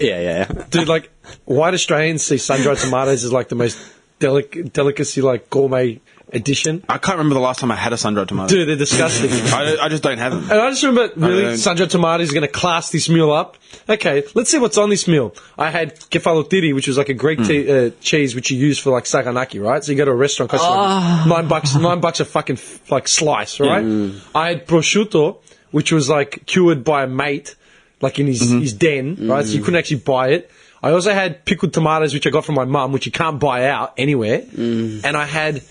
Yeah. dude, like, white Australians see sun-dried tomatoes as, like, the most delicacy, like, gourmet edition. I can't remember the last time I had a sun-dried tomato. Dude, they're disgusting. I just don't have them. And I just remember, really, don't- sun-dried tomatoes are going to class this meal up. Okay, let's see what's on this meal. I had kefalotiri, which was like a Greek cheese which you use for like saganaki, right? So you go to a restaurant, costs like $9 a fucking like slice, right? I had prosciutto, which was like cured by a mate, like in his den, right? So you couldn't actually buy it. I also had pickled tomatoes, which I got from my mum, which you can't buy out anywhere. And I had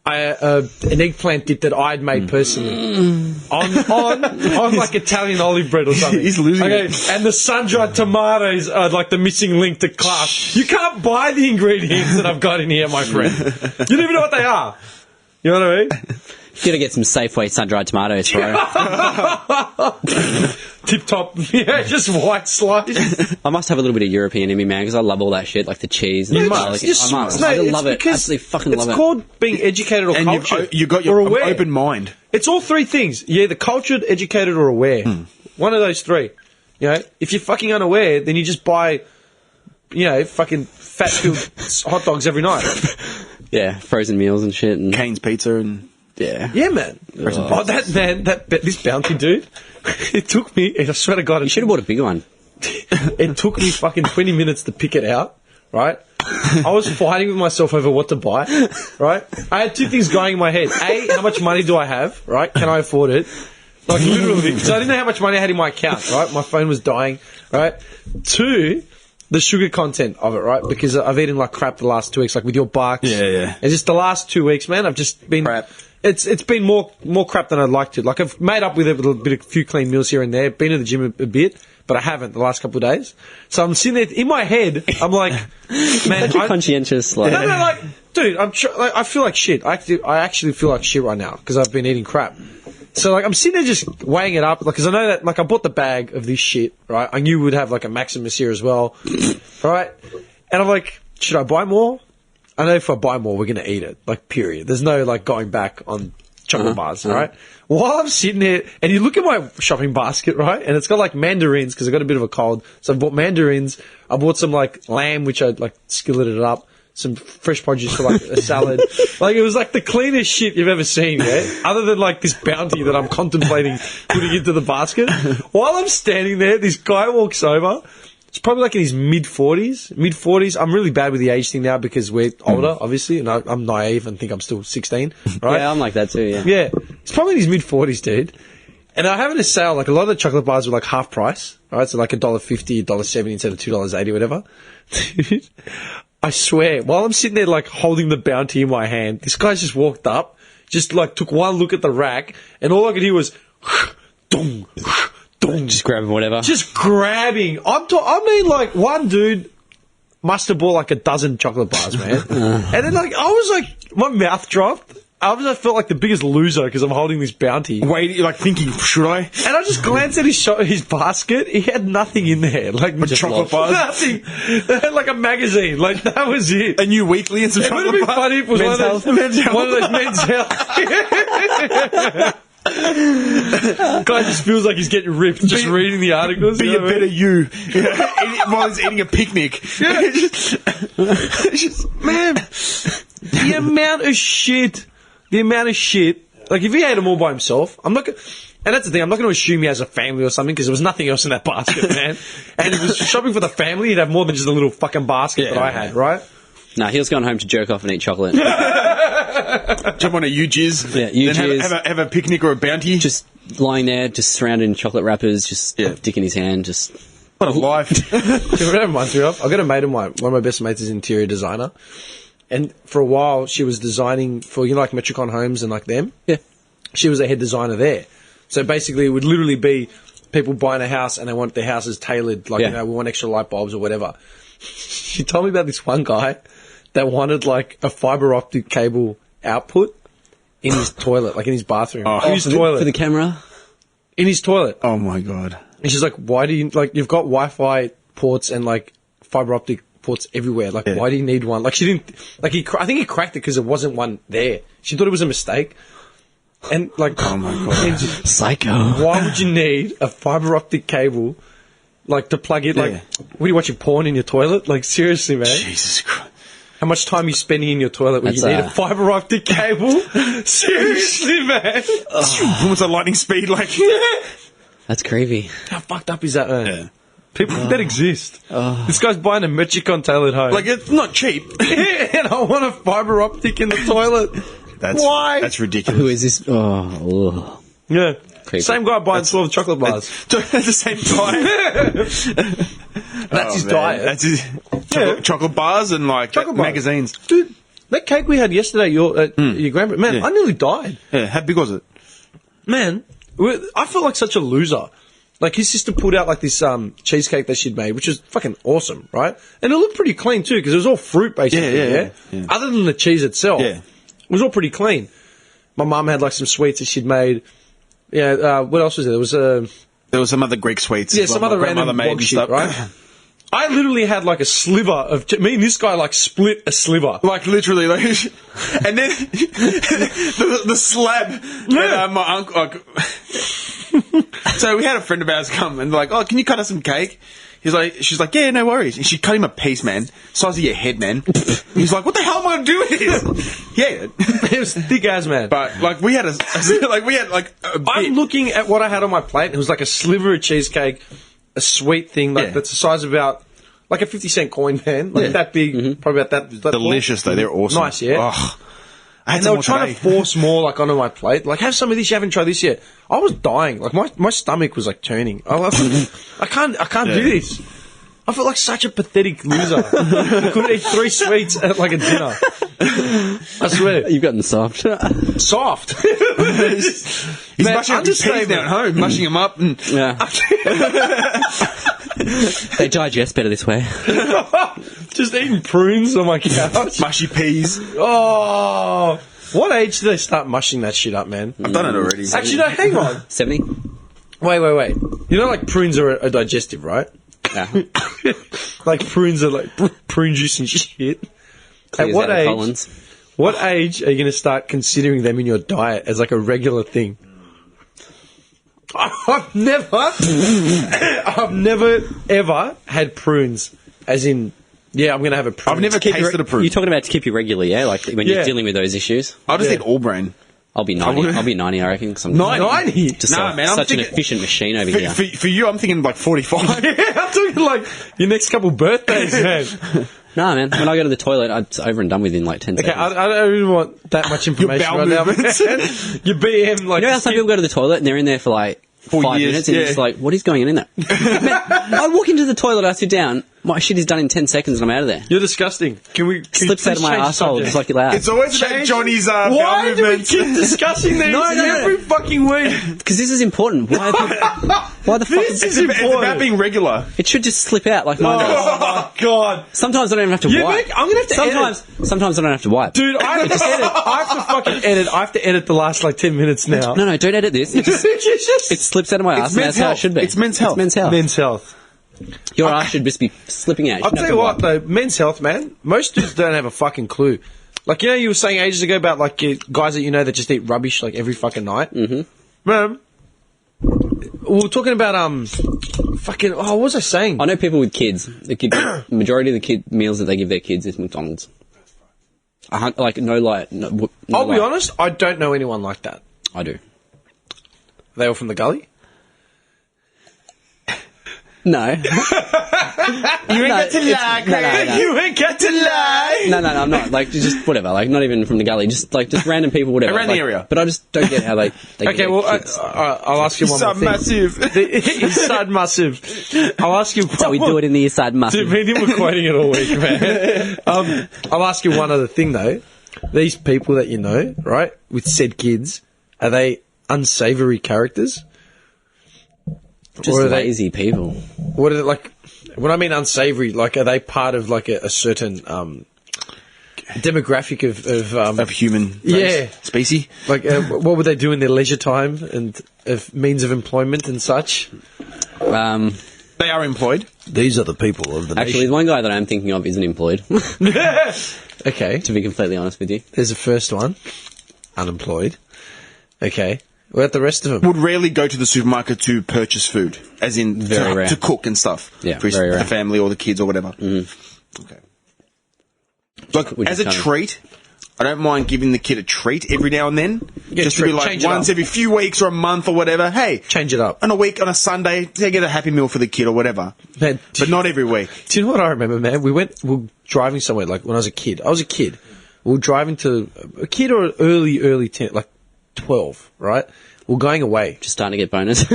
an eggplant dip that I'd made personally on like Italian olive bread or something. He's losing okay, it. and the sun-dried tomatoes are like the missing link to class. You can't buy the ingredients that I've got in here, my friend. You don't even know what they are. You know what I mean? You gotta get some Safeway sun-dried tomatoes, bro. Tip top, yeah, just white slice. I must have a little bit of European in me, man, because I love all that shit, like the cheese and the garlic. I must. I love it. Absolutely fucking love it. It's called being educated or And cultured. you've got or your aware. open mind. It's all three things. You're either cultured, educated, or aware. One of those three. You know, if you're fucking unaware, then you just buy, you know, fucking fat-filled hot dogs every night. Yeah, frozen meals and shit. And Cane's Pizza and... yeah. Yeah, man. Oh, that man, this bounty dude. It took me. I swear to God, You should have bought a bigger one. it took me fucking 20 minutes to pick it out. Right. I was fighting with myself over what to buy. Right. I had two things going in my head. A, how much money do I have? Right. Can I afford it? Like literally, because I didn't know how much money I had in my account. Right. My phone was dying. Right. Two, the sugar content of it, right? Because I've eaten like crap the last 2 weeks, like with your bucks. Yeah. And just the last 2 weeks, man, I've just been Crap. It's been more crap than I'd like to. Like I've made up with it with a few clean meals here and there. Been to the gym a bit, but I haven't the last couple of days. So I'm sitting there in my head. I'm like, man, Such a conscientious, like... no, like, dude, I feel like shit. I actually feel like shit right now because I've been eating crap. So like I'm sitting there just weighing it up, like because I know that like I bought the bag of this shit, right? I knew we'd have like a Maximus here as well, right? And I'm like, should I buy more? I know if I buy more, we're gonna eat it, like period. There's no like going back on chocolate bars, right? While I'm sitting there, and you look at my shopping basket, right? And it's got like mandarins because I got a bit of a cold, so I bought mandarins. I bought some like lamb, which I like skilleted it up. Some fresh produce for like a salad. Like it was like the cleanest shit you've ever seen, yeah? Other than like this bounty that I'm contemplating putting into the basket. While I'm standing there, this guy walks over. It's probably like in his mid-40s. I'm really bad with the age thing now because we're older, obviously, and I'm naive and think I'm still 16, right? Yeah, I'm like that too, yeah. Yeah. He's probably in his mid-40s, dude. And I having a sale, like a lot of the chocolate bars were like half price, right? So like $1.50, $1.70 instead of $2.80, whatever. Dude, I swear, while I'm sitting there like holding the bounty in my hand, this guy just walked up, just like took one look at the rack, and all I could hear was, dong, Just grabbing whatever. Just grabbing. I mean, like, one dude must have bought like a dozen chocolate bars, man. And then, like, I was like, my mouth dropped. I felt like the biggest loser because I'm holding this bounty. Wait, like thinking, should I? And I just glanced at his basket. He had nothing in there. Like, Just chocolate bars? Nothing. They had like a magazine. Like, that was it. A new weekly and some It would chocolate have been bars? funny if it was Men's one of those men's health. Guy just feels like he's getting ripped just reading the articles. Be a better you. While he's eating a picnic. Man, the amount of shit. Like, if he ate them all by himself, I'm not going to... And that's the thing, I'm not going to assume he has a family or something, because there was nothing else in that basket, man. And if he was shopping for the family, he'd have more than just a little fucking basket that I had, right? Nah, he was going home to jerk off and eat chocolate. Jump on a U-Jizz. Yeah, U-Jizz. Then have a picnic or a bounty. Just lying there, just surrounded in chocolate wrappers, just dick in his hand, just... What a life. Do you know what that reminds me of? I've got a mate of mine, one of my best mates is an interior designer. And for a while, she was designing for, you know, like Metricon Homes and like them. Yeah. She was a head designer there. So basically, it would literally be people buying a house and they want their houses tailored. Like, you know, we want extra light bulbs or whatever. She told me about this one guy that wanted like a fiber optic cable output in his toilet, like in his bathroom. In his toilet. For the camera? In his toilet. Oh my God. And she's like, why do you, like, you've got Wi-Fi ports and like fiber optic ports everywhere. Like, why do you need one? Like, she didn't, like, I think he cracked it because there wasn't one there. She thought it was a mistake. And, like, Oh my God. Psycho. Why would you need a fiber optic cable, like, to plug it? Like, what are you watching porn in your toilet? Like, seriously, man. Jesus Christ. How much time are you spending in your toilet when you need a fiber optic cable? Seriously, man. What's the lightning speed like? That's creepy. How fucked up is that, man? Yeah. People that exist. This guy's buying a Metricon tailored home. Like, it's not cheap. And I want a fiber optic in the toilet. Why? That's ridiculous. Who is this? Oh. Yeah. Creepy. Same guy buying 12 chocolate bars. At the same time. That's his diet. That's his chocolate bars and like Chocolate bars. magazines. Dude, that cake we had yesterday, your grandparents, man, I nearly died. Yeah, how big was it? Man, I felt like such a loser. Like, his sister pulled out like this cheesecake that she'd made, which was fucking awesome, right? And it looked pretty clean too, because it was all fruit basically. Yeah. Other than the cheese itself, Yeah. it was all pretty clean. My mum had like some sweets that she'd made. Yeah, what else was there? There was some other Greek sweets. Yeah, as well, some my other grandmother random made bog and shit, stuff. right? I literally had like a sliver of... Me and this guy like split a sliver. Like literally, like, and then the slab. Yeah. And, my uncle. Like, so we had a friend of ours come and like, oh, can you cut us some cake? She's like, yeah, no worries. And she cut him a piece, man, size of your head, man. He's like, what the hell am I gonna do with this? Yeah, It was thick as, man. but like we had a bit. I'm looking at what I had on my plate. It was like a sliver of cheesecake, a sweet thing like Yeah. that's the size of about like a 50-cent coin, man, like that big, probably about that. delicious though. They're awesome. Nice, yeah. Oh, I had And they some were more trying today. to force more like onto my plate. Like, have some of this. You haven't tried this yet. I was dying. Like my stomach was like turning. I can't do this. I felt like such a pathetic loser. I couldn't eat 3 sweets at like a dinner. I swear. You've gotten soft. Soft. He's Man, mushing up his peas understatement. down at home, mushing them up, and Yeah. They digest better this way. Just eating prunes on my couch. mushy peas. Oh, what age do they start mushing that shit up, man? I've done it already. Actually, no, hang on. 70? Wait. You know, like prunes are digestive, right? Yeah. Like prunes are like prune juice and shit. At what age? What age are you going to start considering them in your diet as like a regular thing? I've never ever had prunes, as in, yeah, I'm going to have a prune. I've never tasted a prune. You're talking about to keep you regularly, yeah? Like when Yeah. you're dealing with those issues? I'll just Yeah. eat all brain. I'll be 90. I'll be 90, I reckon. 'Cause I'm 90? Just Nah, man, I'm such an thinking- efficient machine over here. For you, I'm thinking like 45. Yeah, I'm talking like your next couple birthdays, man. Nah, man. When I go to the toilet, it's over and done within like 10 Okay, seconds. I don't even want that much information bowel right now, man. movements. Your BM, like... You know how some people go to the toilet and they're in there for like 4 5 years, minutes and you're yeah. just like, what is going on in there? Man, I walk into the toilet, I sit down, My shit is done in 10 seconds and I'm out of there. You're disgusting. Can we Slips out of my asshole just like that. It's always about Johnny's Why bowel do we movements. keep discussing these every fucking week? Because this is important. Why the fuck? This is It's important. about being regular. It should just slip out like mine does. Oh, God. Sometimes I don't even have to Yeah, wipe. mate, I'm gonna have to Sometimes I don't have to wipe. Dude, I have to edit. I have to fucking edit. I have to edit the last, 10 minutes now. No, don't edit this. It just it slips out of my ass, and that's how it should be. It's men's health. It's men's health. Men's health. Your ass should just be slipping out. I'll tell you what, though, men's health, man, most dudes don't have a fucking clue. Like, you were saying ages ago about, guys that you know that just eat rubbish, every fucking night. Mm-hmm. Man, we were talking about, what was I saying? I know people with kids. The majority of the meals that they give their kids is McDonald's. No lie. No I'll be lie. honest, I don't know anyone like that. I do. Are they all from the gully? No. You ain't got to lie, Craig. No. You ain't got to lie! No, I'm not. Just whatever. Not even from the gully. Just random people, whatever. Around the area. But I just don't get how they Okay, get well, their kids. I'll ask you one more thing. massive. East Side Massive. I'll ask you That's how we do it in the East Side Massive. Dude, me and him were quoting it all week, man. I'll ask you one other thing, though. These people that you know, right, with said kids, are they unsavoury characters? Just Or are lazy people. What are they, when I mean unsavoury, are they part of, a certain demographic Of human species. what would they do in their leisure time and of means of employment and such? They are employed. These are the people of the Actually, the one guy that I'm thinking of isn't employed. Okay. To be completely honest with you. There's the first one. Unemployed. Okay. What about the rest of them? Would rarely go to the supermarket to purchase food, as in Very rare. to cook and stuff. Yeah, for very rare. the family or the kids or whatever. Okay. As a treat, I don't mind giving the kid a treat every now and then. Yeah, just to be change it once up. every few weeks or a month or whatever. Hey, Change it up. on a week, on a Sunday, they get a Happy Meal for the kid or whatever. Man, But not every week. do you know what I remember, man? We were driving somewhere, when I was a kid. We were driving to a kid or early 10, 12, right? We're going away. Just starting to get bonus.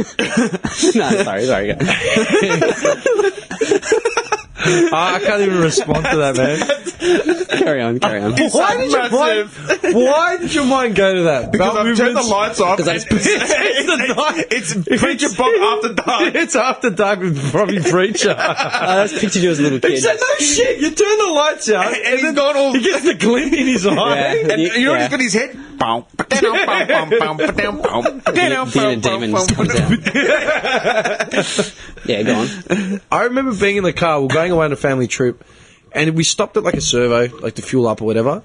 No, sorry. I can't even respond to that, man. Carry on. Why did your mind go to that? Because I've turned the lights off. Because It's Preacher Bob after dark. It's after dark with Robbie Preacher. I just pictured you as a little He kid. said, no shit, you turn the lights out, And he's then gone all- he gets the glint in his eye. Yeah. And you know what he's got in his head? The demon just comes out. Yeah, go on. I remember being in the car, we're going away on a family trip, and we stopped at a servo, to fuel up or whatever,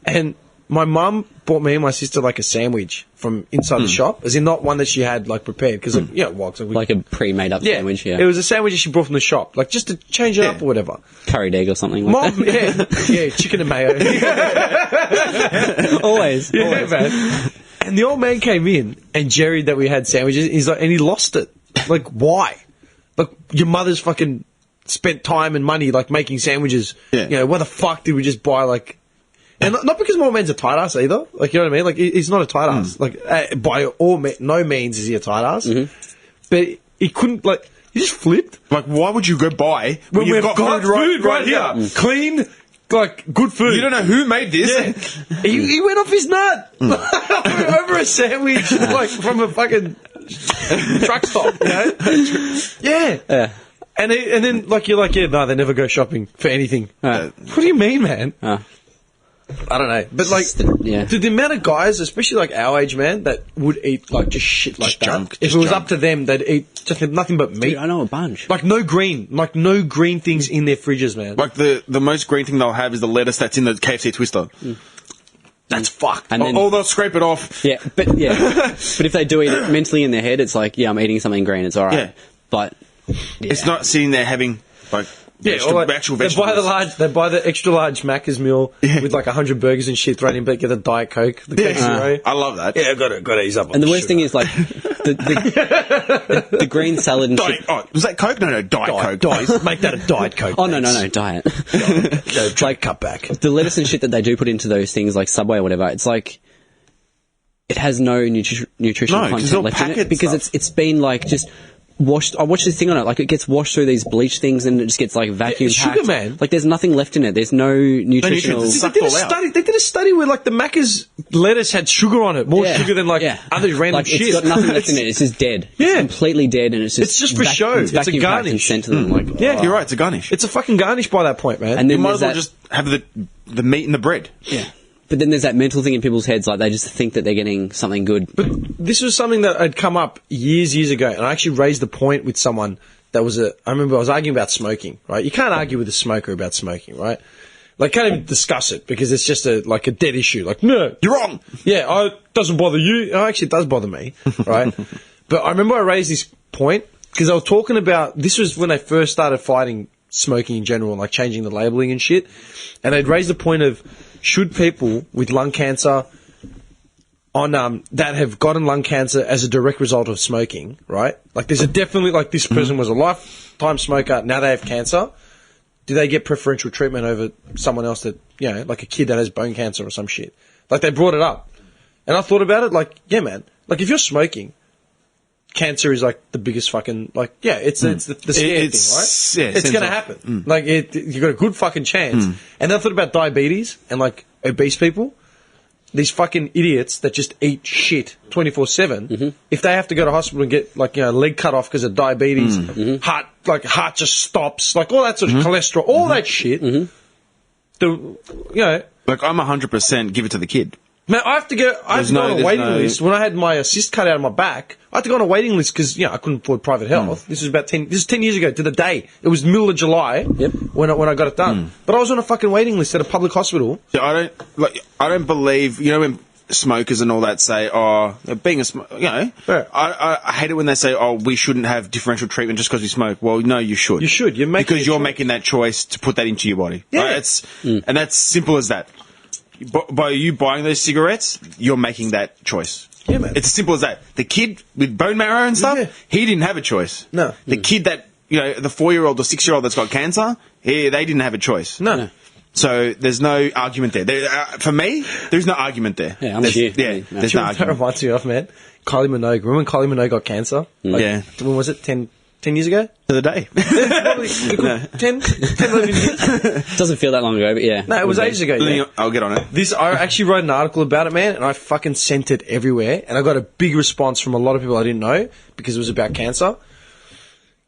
and my mum bought me and my sister a sandwich from inside the shop, as in not one that she had prepared, because Like a pre-made up sandwich, yeah. It was a sandwich that she brought from the shop, just to change it up or whatever. Curried egg or something like Mom, yeah, chicken and mayo. that. Always. Yeah, man. And the old man came in, and Jerry, that we had sandwiches, and he lost it. Why? Your mother's fucking spent time and money, making sandwiches. Yeah. Why the fuck did we just buy, and not because my old man's a tight ass either. You know what I mean? He's not a tight ass. By no means is he a tight ass. But he couldn't, he just flipped. Why would you go buy When you've we've got food right here? Clean, good food. You don't know who made this. Yeah. He went off his nut over a sandwich, from a fucking truck stop, Yeah. And then, you're no, they never go shopping for anything. What do you mean, man? I don't know. But, the amount of guys, especially, our age, man, that would eat, just shit like Just that. junk, If just it was junk. up to them, they'd eat just nothing but meat. Dude, I know a bunch. No green things in their fridges, man. The most green thing they'll have is the lettuce that's in the KFC Twister. That's fucked. And then, Or they'll scrape it off. yeah, but if they do eat it mentally in their head, it's I'm eating something green, it's alright. Yeah. But It's not sitting there having actual vegetables. They buy the extra large Macca's meal with 100 burgers and shit thrown in, but get a Diet Coke. The Coke Zero. I love that. Yeah, got to ease up on and the the worst thing is the green salad and shit. Was that Coke? No, Diet Coke. Make that a Diet Coke. Oh no, diet. Try cut back. The lettuce and shit that they do put into those things like Subway or whatever, it's it has no nutritional No, 'cause content they'll left in pack it it because stuff. it's been just washed. I watched this thing on it. Like, it gets washed through these bleach things, and it just gets like vacuum it's packed. sugar, man. Like, there's nothing left in it. There's no nutritional. nutrients. They did a study where like the Macca's lettuce had sugar on it, more sugar than like other random like, shit. It's got nothing left in it. It's just dead. Yeah. It's completely dead, and it's just for show. It's It's a vacuum packed and garnish. sent to them. Like, Yeah. You're right. It's a garnish. It's a fucking garnish by that point, man. And You then might there's as well that, just have the meat and the bread. yeah. But then there's that mental thing in people's heads, like they just think that they're getting something good. But this was something that had come up years ago, and I actually raised the point with someone that was I remember I was arguing about smoking, right? You can't argue with a smoker about smoking, right? Like, can't even discuss it because it's just a dead issue. Like, no, You're wrong. yeah, it doesn't bother you. Oh, actually, it does bother me, right? But I remember I raised this point because I was talking about, this was when they first started fighting smoking in general and like changing the labeling and shit, and they'd raised the point of, should people with lung cancer that have gotten lung cancer as a direct result of smoking, right? Like, there's definitely, like, this person was a lifetime smoker, now they have cancer. Do they get preferential treatment over someone else that, like a kid that has bone cancer or some shit? Like, they brought it up. And I thought about it, like, yeah, man. Like, if you're smoking, cancer is, like, the biggest fucking, like, it's the scare thing, right? It's going to happen. Like, you've got a good fucking chance. And then I thought about diabetes and, like, obese people. These fucking idiots that just eat shit 24/7. If they have to go to hospital and get, like, leg cut off because of diabetes, heart just stops, like, all that sort of cholesterol, all that shit. Like, I'm 100% give it to the kid. Man, I have to go on a waiting list. When I had my cyst cut out of my back, I had to go on a waiting list because, I couldn't afford private health. This was this is 10 years ago to the day. It was middle of July when I got it done. But I was on a fucking waiting list at a public hospital. So I don't believe, when smokers and all that say, being a smoker, I hate it when they say, we shouldn't have differential treatment just because we smoke. Well, no, you should. You should. You're making because you're making that choice to put that into your body. Yeah. Right? And that's simple as that. By you buying those cigarettes, you're making that choice. Yeah, man. It's as simple as that. The kid with bone marrow and stuff, he didn't have a choice. No. The kid that, the 4-year-old or 6-year-old that's got cancer, they didn't have a choice. No. So there's no argument there. For me, there's no argument there. Yeah, I'm with you. Yeah, there's no That argument. reminds me of, man, Kylie Minogue. Remember when Kylie Minogue got cancer? Yeah. When was it? 10 years ago? To the day. Probably 10, 11 years. Doesn't feel that long ago, but yeah. No, it was ages ago. Yeah. I'll get on it. I actually wrote an article about it, man, and I fucking sent it everywhere, and I got a big response from a lot of people I didn't know because it was about cancer.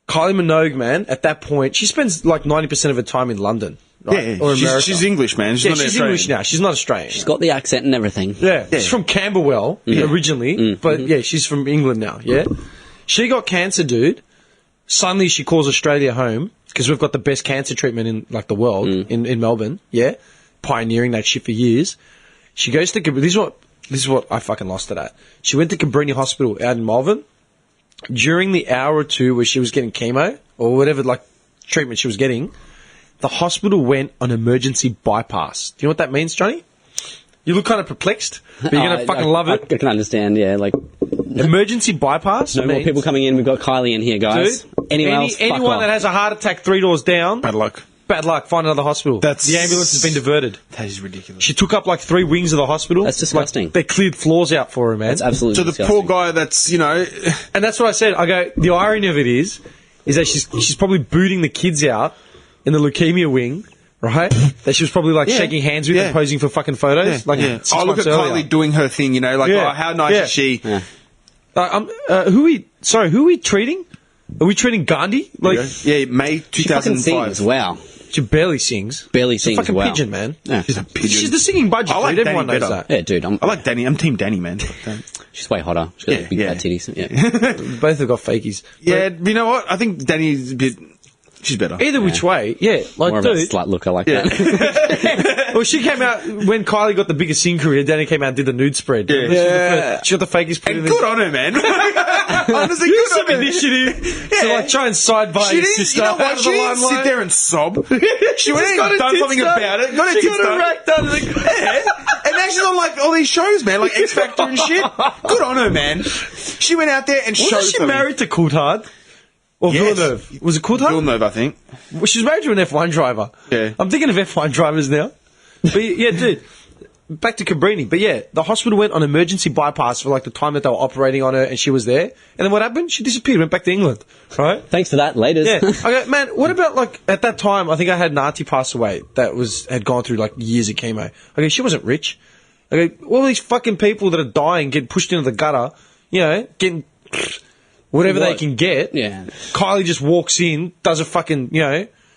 Kylie Minogue, man, at that point, she spends like 90% of her time in London. Right? Yeah, Or America. she's English, man. She's not she's Australian. English now. She's not Australian. She's got the accent and everything. Yeah, she's from Camberwell originally, but she's from England now. Yeah, she got cancer, dude. Suddenly, she calls Australia home because we've got the best cancer treatment in like the world in Melbourne. Yeah, pioneering that shit for years. She goes to this is what I fucking lost it at. She went to Cabrini Hospital out in Melbourne. During the hour or two where she was getting chemo or whatever like treatment she was getting, the hospital went on emergency bypass. Do you know what that means, Johnny? You look kind of perplexed, but you're going to fucking love it. I can understand, yeah. Like, Emergency bypass? no more means, people coming in. We've got Kylie in here, guys. Dude, Anyone else, fuck anyone off. that has a heart attack 3 doors down, Bad luck. bad luck, find another hospital. The ambulance has been diverted. That is ridiculous. She took up like 3 wings of the hospital. That's disgusting. Like, they cleared floors out for her, man. That's absolutely So the disgusting. poor guy that's, And that's what I said. I go, the irony of it is that she's probably booting the kids out in the leukemia wing, right? That she was probably like shaking hands with and posing for fucking photos. Like 6 look months at earlier. Kylie doing her thing, how nice is she? Yeah. Who are we treating? Are we treating Gandhi? Like, Yeah, May She fucking 2005. sings. Wow. she barely sings. Barely She's a sings. fucking Wow. pigeon, man. Yeah. She's a pigeon. She's the singing budget, I like dude. Everyone Danny knows better. that. Yeah, dude. I like Danny. I'm Team Danny, man. She's way hotter. She's got Yeah, big yeah. fat titties. Yeah. Both have got fakies. Yeah, you know what? I think Danny's a bit. She's better. Either which way, yeah. Like, More of a dude. slut looker like that. Well, she came out when Kylie got the biggest sing career. Danny came out and did the nude spread. Yeah. Remember? She got the fakies put And in good on her, man. Honestly, Use good some on her. initiative to like try and side by She your didn't, sister you know out what? of She the didn't sit limelight. there and sob. She went Just in got and her done tits something done. about it. Got her She tits got her done. racked under the... And now she's on like all these shows, man, like X Factor and shit. Good on her, man. She went out there and showed Wasn't she something. married to Coulthard? Or Yes. Villeneuve? Was it Coulthard? Villeneuve, I think. Well, she's married to an F1 driver. Yeah. I'm thinking of F1 drivers now. But yeah, dude. back to Cabrini. But yeah, the hospital went on emergency bypass for like the time that they were operating on her, and she was there. And then what happened? She disappeared, went back to England. Right? Thanks for that. Later. Yeah. Okay, man. What about like at that time? I think I had an auntie pass away that had gone through like years of chemo. Okay, she wasn't rich. Okay, all these fucking people that are dying, getting pushed into the gutter, getting whatever they can get. Yeah. Kylie just walks in, does a fucking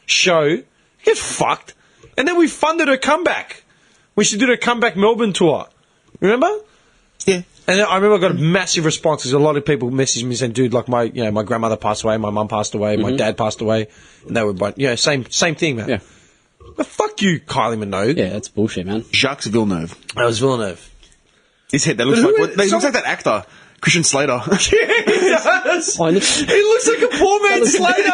show, get fucked, and then we funded her comeback when she did her comeback Melbourne tour. Remember? Yeah. And I remember I got a massive response because a lot of people messaged me saying, "Dude, like my grandmother passed away, my mum passed away, my dad passed away," and they were both, same thing, man. Yeah. But fuck you, Kylie Minogue. Yeah, that's bullshit, man. Jacques Villeneuve. That was Villeneuve. His head, that looks he looks like that actor, Christian Slater. Yeah, he does. Oh, He looks like a poor man Slater.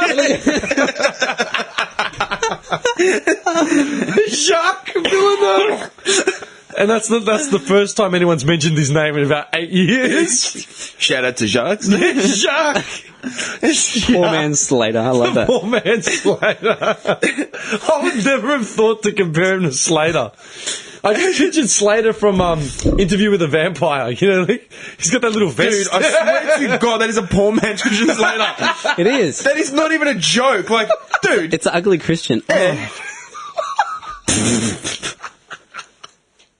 Jacques Villeneuve. And that's the first time anyone's mentioned his name in about 8 years. Shout out to Jacques. Jacques. Poor man Slater. I love that. Poor man Slater. I would never have thought to compare him to Slater. I just pictured Slater from Interview with a Vampire. Like, he's got that little vest. Dude, I swear to God, that is a poor man's Christian Slater. It is. That is not even a joke. Like, dude. It's an ugly Christian.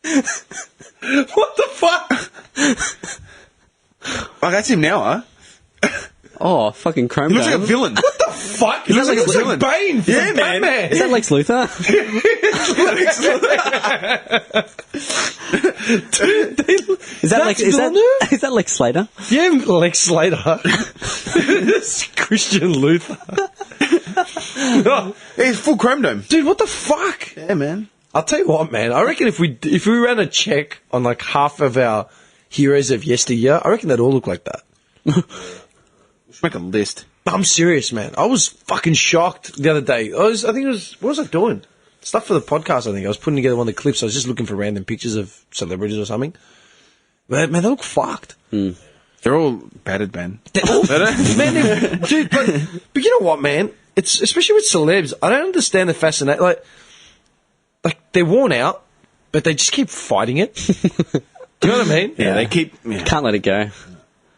What the fuck? Like, that's him now, huh? Oh, fucking Chrome He looks like a Dome. villain. What the fuck? He looks like a Looks villain. Bane from Yeah, man. Batman. Is that Lex Luthor? Is that Lex? Is that Lex Slater? Yeah, Lex Slater. It's Christian Luther. Yeah, he's full chrome dome. Dude, what the fuck? Yeah, man. I'll tell you what, man. I reckon if we ran a check on like half of our heroes of yesteryear, I reckon they'd all look like that. Let's make a list. I'm serious, man. I was fucking shocked the other day. I think it was, what was I doing? Stuff for the podcast, I think. I was putting together one of the clips. I was just looking for random pictures of celebrities or something. Man, they look fucked. They're all battered, man. They're all, man, dude, but you know what, man? It's, especially with celebs, I don't understand the fascination. Like, they're worn out, but they just keep fighting it. Do you know what I mean? Yeah, they keep... Yeah. Can't let it go.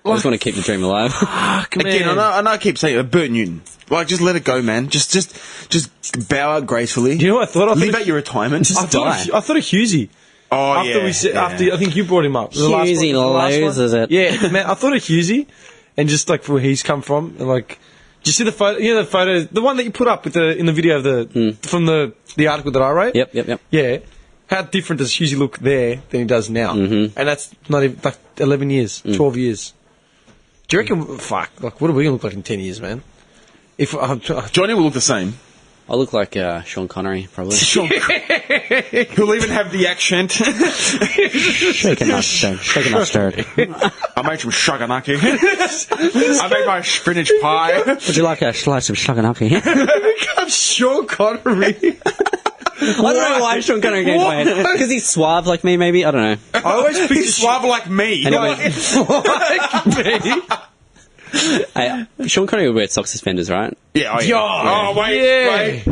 I just want to keep the dream alive. Fuck, man. Again, I know I keep saying it, Bert Newton. Like, just let it go, man. Just bow out gracefully. You know what I thought? Leave out your retirement. I thought of Husey. Oh, After yeah. we said, yeah. after I think you brought him up. Husey loses it. Yeah, man, I thought of Husey, and just like where he's come from, and like, did you see the photo? You know the photo, the one that you put up with in the video of from the article that I wrote. Yep. Yeah, how different does Husey look there than he does now? And that's not even like 11 years, 12 years. Do you reckon? Fuck, like what are we gonna look like in 10 years, man? If Johnny will look the same. I look like Sean Connery, probably. He'll even have the accent. Shaken not stirred. I made some shaganaki. I made my spinach pie. Would you like a slice of shaganaki? become Sean Connery. I don't know why Sean Connery came to my head. Because he's suave like me, maybe? I don't know. I always picture He's suave like me. And it like me. Sean Connery would wear sock suspenders, right? Yeah, oh, wait.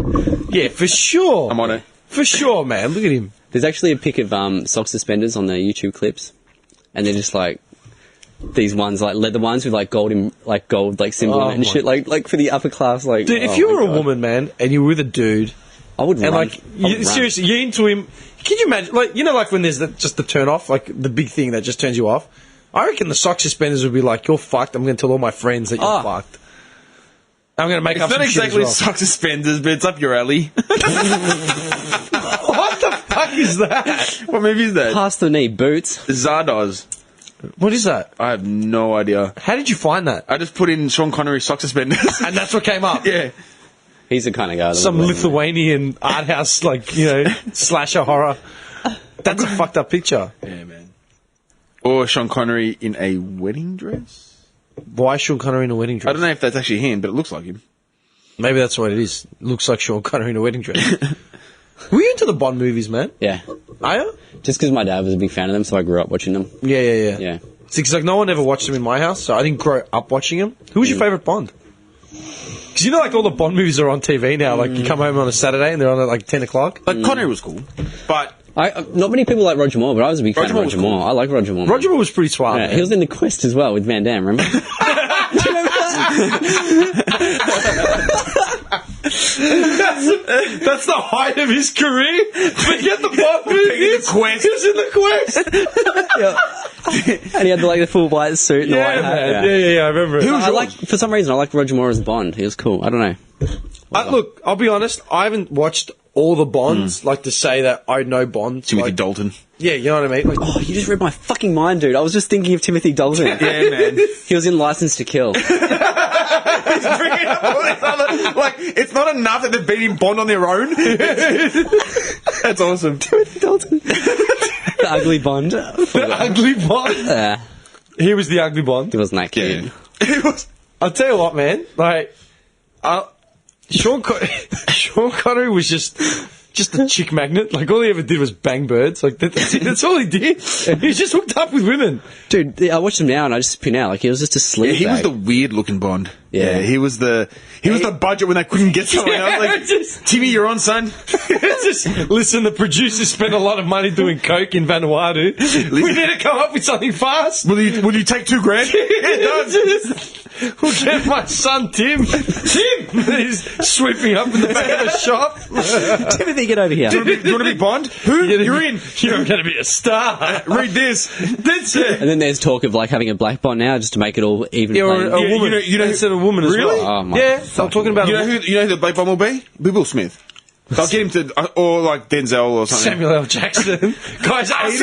Yeah, for sure. I'm on it. For sure, man. Look at him. There's actually a pic of sock suspenders on the YouTube clips, and they're just like these ones, like leather ones with like gold symbol on it and shit, like for the upper class. Like, Dude, if oh you my were a God. woman, man, and you were with a dude, I would and run. like, I would run. seriously, you're into him. Can you imagine, like, you know, like when there's just the turn off, like the big thing that just turns you off? I reckon the sock suspenders would be like, you're fucked. I'm going to tell all my friends that you're fucked. I'm going to make It's up not some exactly shit as sock suspenders, but it's up your alley. well. What the fuck is that? What movie is that? Past the knee boots. Zardoz. What is that? I have no idea. How did you find that? I just put in Sean Connery sock suspenders. And that's what came up. Yeah. He's the kind of guy. That Some would wear them. Lithuanian art house, like, you know, slasher horror. That's a fucked up picture. Yeah, man. Or Sean Connery in a wedding dress? Why Sean Connery in a wedding dress? I don't know if that's actually him, but it looks like him. Maybe that's what it is. Looks like Sean Connery in a wedding dress. Were you into the Bond movies, man? Yeah, Are you? just because my dad was a big fan of them, so I grew up watching them. Yeah. Yeah, See, 'cause like no one ever watched them in my house, so I didn't grow up watching them. Who was your favourite Bond? Because you know, like all the Bond movies are on TV now. Like you come home on a Saturday and they're on at like 10 o'clock. Like, Connery was cool, but Not many people like Roger Moore, but I was a big fan of Moore Roger was cool. Moore. I like Roger Moore. Roger Moore was pretty suave. Yeah, man. he was in The Quest as well with Van Damme, remember? Do you remember That's the height of his career. Forget the Bond movie. The Quest. He was in The Quest. And he had the full white suit and the white hat. man. Yeah, I remember. For some reason, I like Roger Moore as Bond. He was cool. I don't know. Look, I'll be honest. I haven't watched all the Bonds, like to say that I know Bond. Timothy like, Dalton. Yeah, you know what I mean? Like, Oh, you just read my fucking mind, dude. I was just thinking of Timothy Dalton. Yeah, man. He was in License to Kill. He's bringing up all this other, like, it's not enough that they've been in Bond on their own. That's awesome. Timothy Dalton. The ugly Bond. the ugly Bond. Yeah, He was the ugly Bond. he wasn't that cute. Yeah. It was. I'll tell you what, man. Like, Sean Connery was just a chick magnet. Like, all he ever did was bang birds. Like, that's all he did. He just hooked up with women. Dude, I watched him now and I just spin out. Like, he was just a sleaze He was bag. the weird looking Bond. Yeah. He was the budget when they couldn't get someone else. Like, Timmy, you're on, son. Just, listen, the producers spent a lot of money doing coke in Vanuatu. We need to come up with something fast. Will you take $2,000? We'll get my son Tim. He's sweeping up in the back of the shop. Timothy, get over here. Do you want to be Bond? Who? You're in. You're going to be a star. Read this. That's it. And then there's talk of, like, having a black Bond now just to make it all even. Yeah, or playing. a woman. you know instead of a woman as Really? well. Oh, my Yeah, I'm talking about You know who the Blake Bond will be? Will Smith. They'll get him to, or like Denzel or something. Samuel L. Jackson. Guy's 80.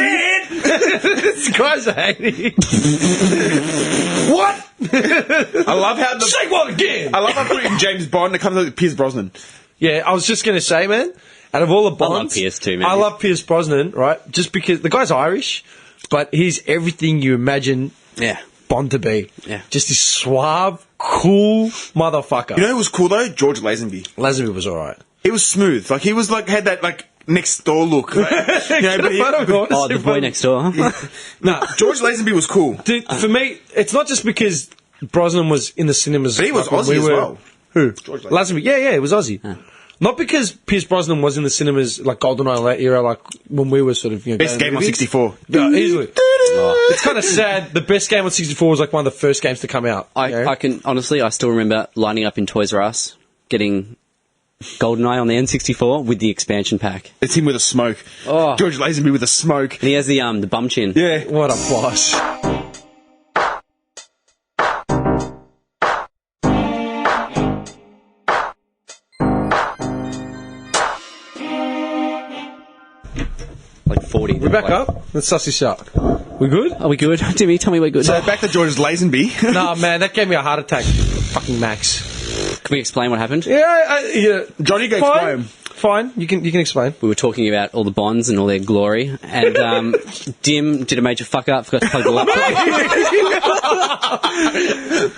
This guy's 80. What? I love how Say what again? I love how putting James Bond. It comes out with Pierce Brosnan. Yeah, I was just going to say, man, out of all the Bonds... Pierce too, man. I love Pierce Brosnan, right? Just because the guy's Irish, but he's everything you imagine Yeah. Bond to be. Yeah. Just this suave, cool motherfucker. You know who was cool though? George Lazenby. Lazenby was alright. He was smooth. Like he was like had that like next door look. Like, you know, but Oh, the boy next door. nah, George Lazenby was cool. Dude, for me, it's not just because Brosnan was in the cinemas. But he was when Aussie as well. Who? George Lazenby. Yeah, it was Aussie. Not because Pierce Brosnan was in the cinemas like GoldenEye that era, like when we were sort of Best game on 64. Yeah, easily. It's kind of sad. The best game on 64 was like one of the first games to come out. I can honestly, I still remember lining up in Toys R Us, getting GoldenEye on the N64 with the expansion pack. It's him with a smoke. Oh. George Lazenby with a smoke. And he has the bum chin. Yeah. What a boss. Like 40. We're back up. Let's suss this out. We good? Are we good? Timmy, tell me we're good. So back to George Lazenby. Nah, man, that gave me a heart attack. Fucking Max. Can we explain what happened? Yeah. Johnny, go Fine. explain. Fine. You can explain. We were talking about all the Bonds and all their glory, and Dim did a major fuck up, forgot to plug the laptop.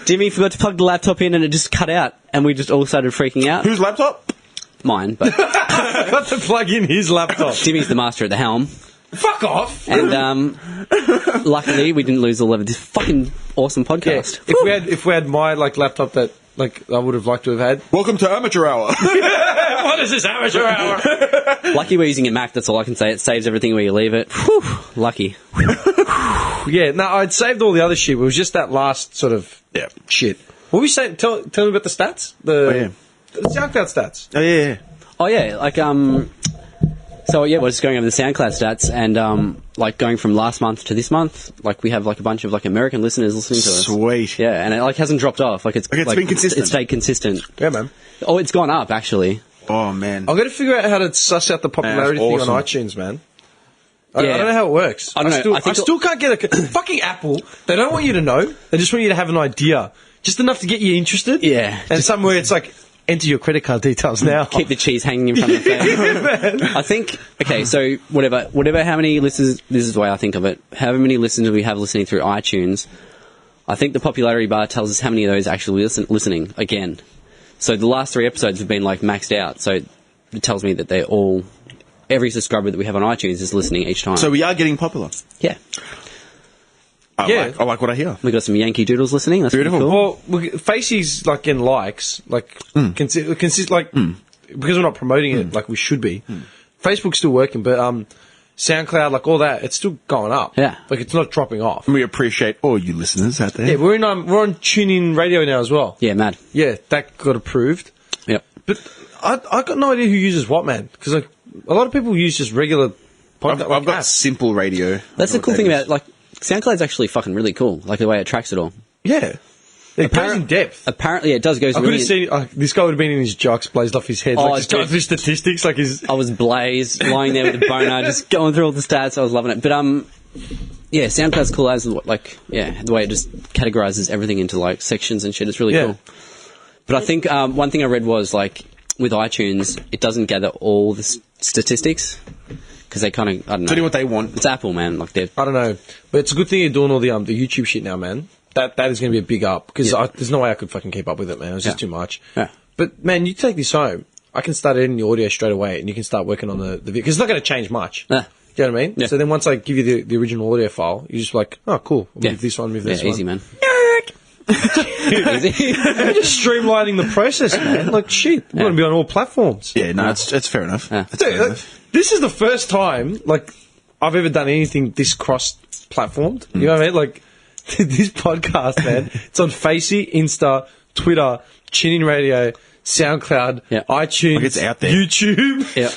Dimmy forgot to plug the laptop in and it just cut out, and we just all started freaking out. Whose laptop? Mine, but Got to plug in his laptop. Dimmy's the master at the helm. Fuck off. And luckily, we didn't lose all of this fucking awesome podcast. If we had my laptop that I would have liked to have had. Welcome to Amateur Hour. What is this amateur hour? Lucky we're using a Mac. That's all I can say. It saves everything where you leave it. Whew, lucky. Yeah. No, I'd saved all the other shit. It was just that last sort of shit. What were you saying? Tell me about the stats. The SoundCloud stats. Oh yeah. Oh yeah, so yeah, we're just going over the SoundCloud stats, and going from last month to this month, we have a bunch of American listeners listening to us. Sweet. Yeah, and it hasn't dropped off. It's been consistent. It's stayed consistent. Yeah, man. Oh, it's gone up actually. Oh man. I've got to figure out how to suss out the popularity Man, thing that's on awesome. iTunes, man. I Yeah. don't know how it works. I don't know. I still can't get a fucking Apple. They don't want you to know. They just want you to have an idea, just enough to get you interested. Yeah. And somewhere it's enter your credit card details now. Keep the cheese hanging in front of the face. I think, okay, so whatever, how many listeners, this is the way I think of it, however many listeners we have listening through iTunes, I think the popularity bar tells us how many of those actually listening again. So the last 3 episodes have been maxed out, so it tells me that they're all, every subscriber that we have on iTunes is listening each time. So we are getting popular. Yeah. I like what I hear. We got some Yankee Doodles listening, that's Beautiful. pretty cool. Well, Facey's getting likes, because we're not promoting it like we should be. Facebook's still working, but SoundCloud, like all that, it's still going up. Yeah. Like it's not dropping off. We appreciate all you listeners out there. Yeah, we're on TuneIn Radio now as well. Yeah, mad. Yeah, that got approved. Yep. But I got no idea who uses what, man. Because like a lot of people use just regular podcast. I've got apps. simple radio. That's the cool thing about, like, SoundCloud's actually fucking really cool, like the way it tracks it all. Yeah. It goes in depth. Apparently, it does go. I could have seen this guy would have been in his jocks, blazed off his head, like just going through statistics, like his. I was blazed, lying there with a boner, just going through all the stats. I was loving it. But yeah, SoundCloud's cool as like the way it just categorizes everything into like sections and shit. It's really cool. But I think one thing I read was like with iTunes, it doesn't gather all the statistics because they kind of I don't know. Tell you what they want. It's Apple, man. Like they're I don't know, but it's a good thing you're doing all the YouTube shit now, man. That is going to be a big up because there's no way I could fucking keep up with it, man. It was just too much. Yeah. But man, you take this home, I can start editing the audio straight away, and you can start working on the video because it's not going to change much. Yeah. You know what I mean? Yeah. So then once I give you the original audio file, you're just like, oh, cool. Move this one, move this one. easy, man. You're just streamlining the process, man. Like shit, we're going to be on all platforms. Yeah, no, it's fair enough. Yeah. It's fair enough. This is the first time like I've ever done anything this cross-platformed. You know what I mean? Like this podcast, man. It's on Facey, Insta, Twitter, TuneIn Radio, SoundCloud, iTunes, Like it's out there. YouTube. Yeah.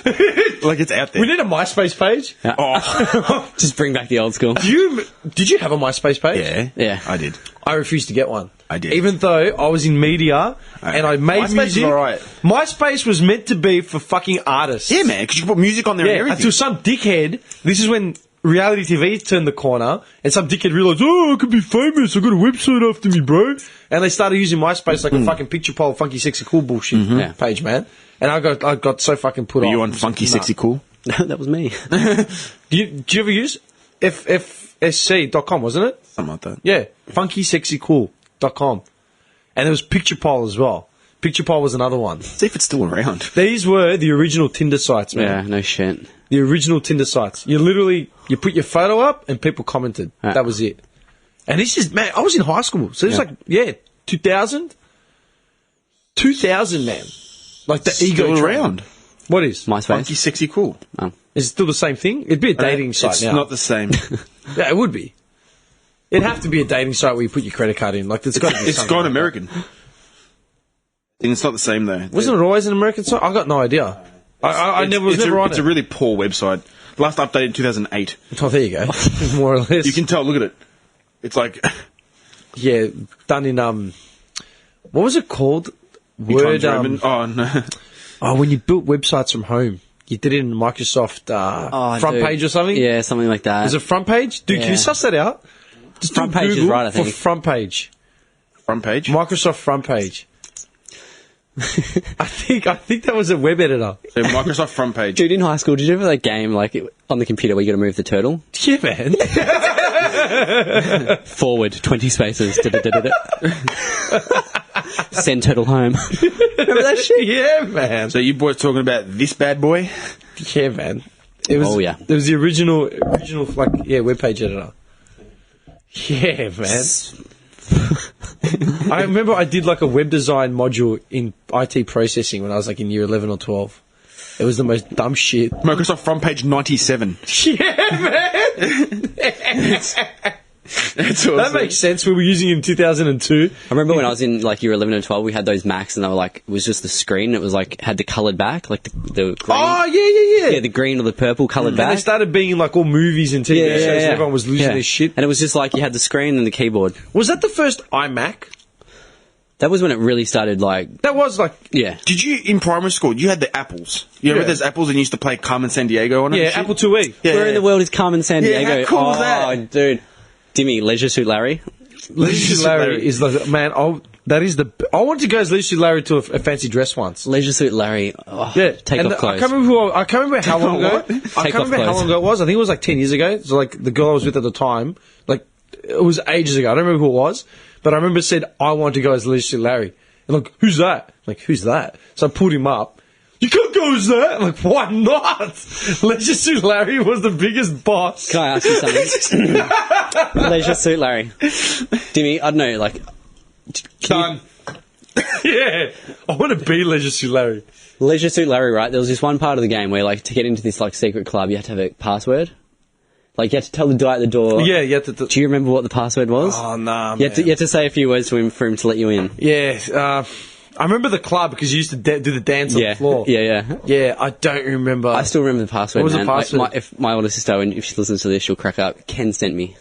Like it's out there. We need a MySpace page. Yeah. Oh, Just bring back the old school. Did you have a MySpace page? yeah. Yeah. I did. I refused to get one. I did. Even though I was in media and I made MySpace music. is alright. MySpace was meant to be for fucking artists. Yeah, man, because you can put music on there and Yeah, everything. until some dickhead, this is when reality TV turned the corner, and some dickhead realised, oh, I could be famous, I got a website after me, bro. And they started using MySpace like a fucking picture poll, funky, sexy, cool bullshit Yeah. page, man. And I got so fucking put Were off. you on Funky Sexy Cool? That was me. Do you ever use FFSC.com, wasn't it? Something like that. Yeah, funkysexycool.com. And there was Picture Poll as well. Picture Poll was another one. See if it's still around. These were the original Tinder sites, man. Yeah, no shit. The original Tinder sites. You put your photo up and people commented. Yeah. That was it. And it's just, man, I was in high school. So it's like, 2000? 2000, man. Like the ego Still train. around. What is? MySpace. Funky Sexy Cool. Is it still the same thing? It'd be a dating site It's now. not the same. Yeah, it would be. It'd have to be a dating site where you put your credit card in. Like, it's got to be It's something gone like American. And it's not the same though. that. Wasn't it always an American site? I got no idea. I never was never on It's it. a really poor website. Last updated in 2008. Oh, there you go. More or less. You can tell. Look at it. It's like Yeah, done in, what was it called? Times Roman. Oh no. Oh, when you built websites from home, you did it in Microsoft front dude. page or something? Yeah, something like that. Is it front page? Dude, can you Yeah. suss that out? Just Front do page is Google right, I think. For front page. Front page. Microsoft front page. I think that was a web editor. So Microsoft front page. Dude, in high school, did you ever that game like on the computer where you got to move the turtle Yeah, man. forward 20 spaces? Send turtle home. Remember that shit? Yeah, man. So you boys talking about this bad boy? Yeah, man. It was. Oh, yeah. It was the original web page editor. Yeah, man. I remember I did like a web design module in IT processing when I was like in year 11 or 12. It was the most dumb shit. Microsoft front page 97. Yeah, man. That's awesome. That makes sense. We were using it in 2002. I remember when I was in like year 11 and 12, we had those Macs and they were like, it was just the screen. It was like, had the coloured back, like the green. Oh, yeah. Yeah, the green or the purple coloured And back. they started being like all movies and TV shows and everyone was losing Yeah. their shit. And it was just like you had the screen and the keyboard. Was that the first iMac? That was when it really started like, That was like... yeah. Did you, in primary school, you had the apples? You remember Yeah. those apples and you used to play Carmen Sandiego on it? Yeah, and shit? Apple IIe. Yeah. Where in the world is Carmen San Yeah, Diego? how cool is that? Dude. Dimmy, Leisure Suit Larry. Leisure Suit Larry is like... Man, I wanted to go as Leisure Suit Larry to a fancy dress once. Leisure Suit Larry. Oh, Yeah, Take and off clothes. I can't remember how long ago. What? I Take can't off remember how clothes. long ago it was. I think it was like 10 years ago. So like the girl I was with at the time, like it was ages ago. I don't remember who it was, but I remember it said I want to go as Leisure Suit Larry. And like, who's that? I'm like, who's that? So I pulled him up. You can't go as that. I'm like, why not? Leisure Suit Larry was the biggest boss. Can I ask you something? Leisure Suit Larry. Dimmy, I don't know, like... Done. Yeah, I want to be Leisure Suit Larry. Leisure Suit Larry, right? There was this one part of the game where, like, to get into this, like, secret club, you had to have a password. Like, you had to tell the guy at the door. Yeah, you had to. Do you remember what the password was? Oh, nah, You had to say a few words to him for him to let you in. Yeah, I remember the club because you used to do the dance on the floor. Yeah. Yeah, I don't remember. I still remember the password. What was man. the password? Like, if my older sister, if she listens to this, she'll crack up. Ken sent me.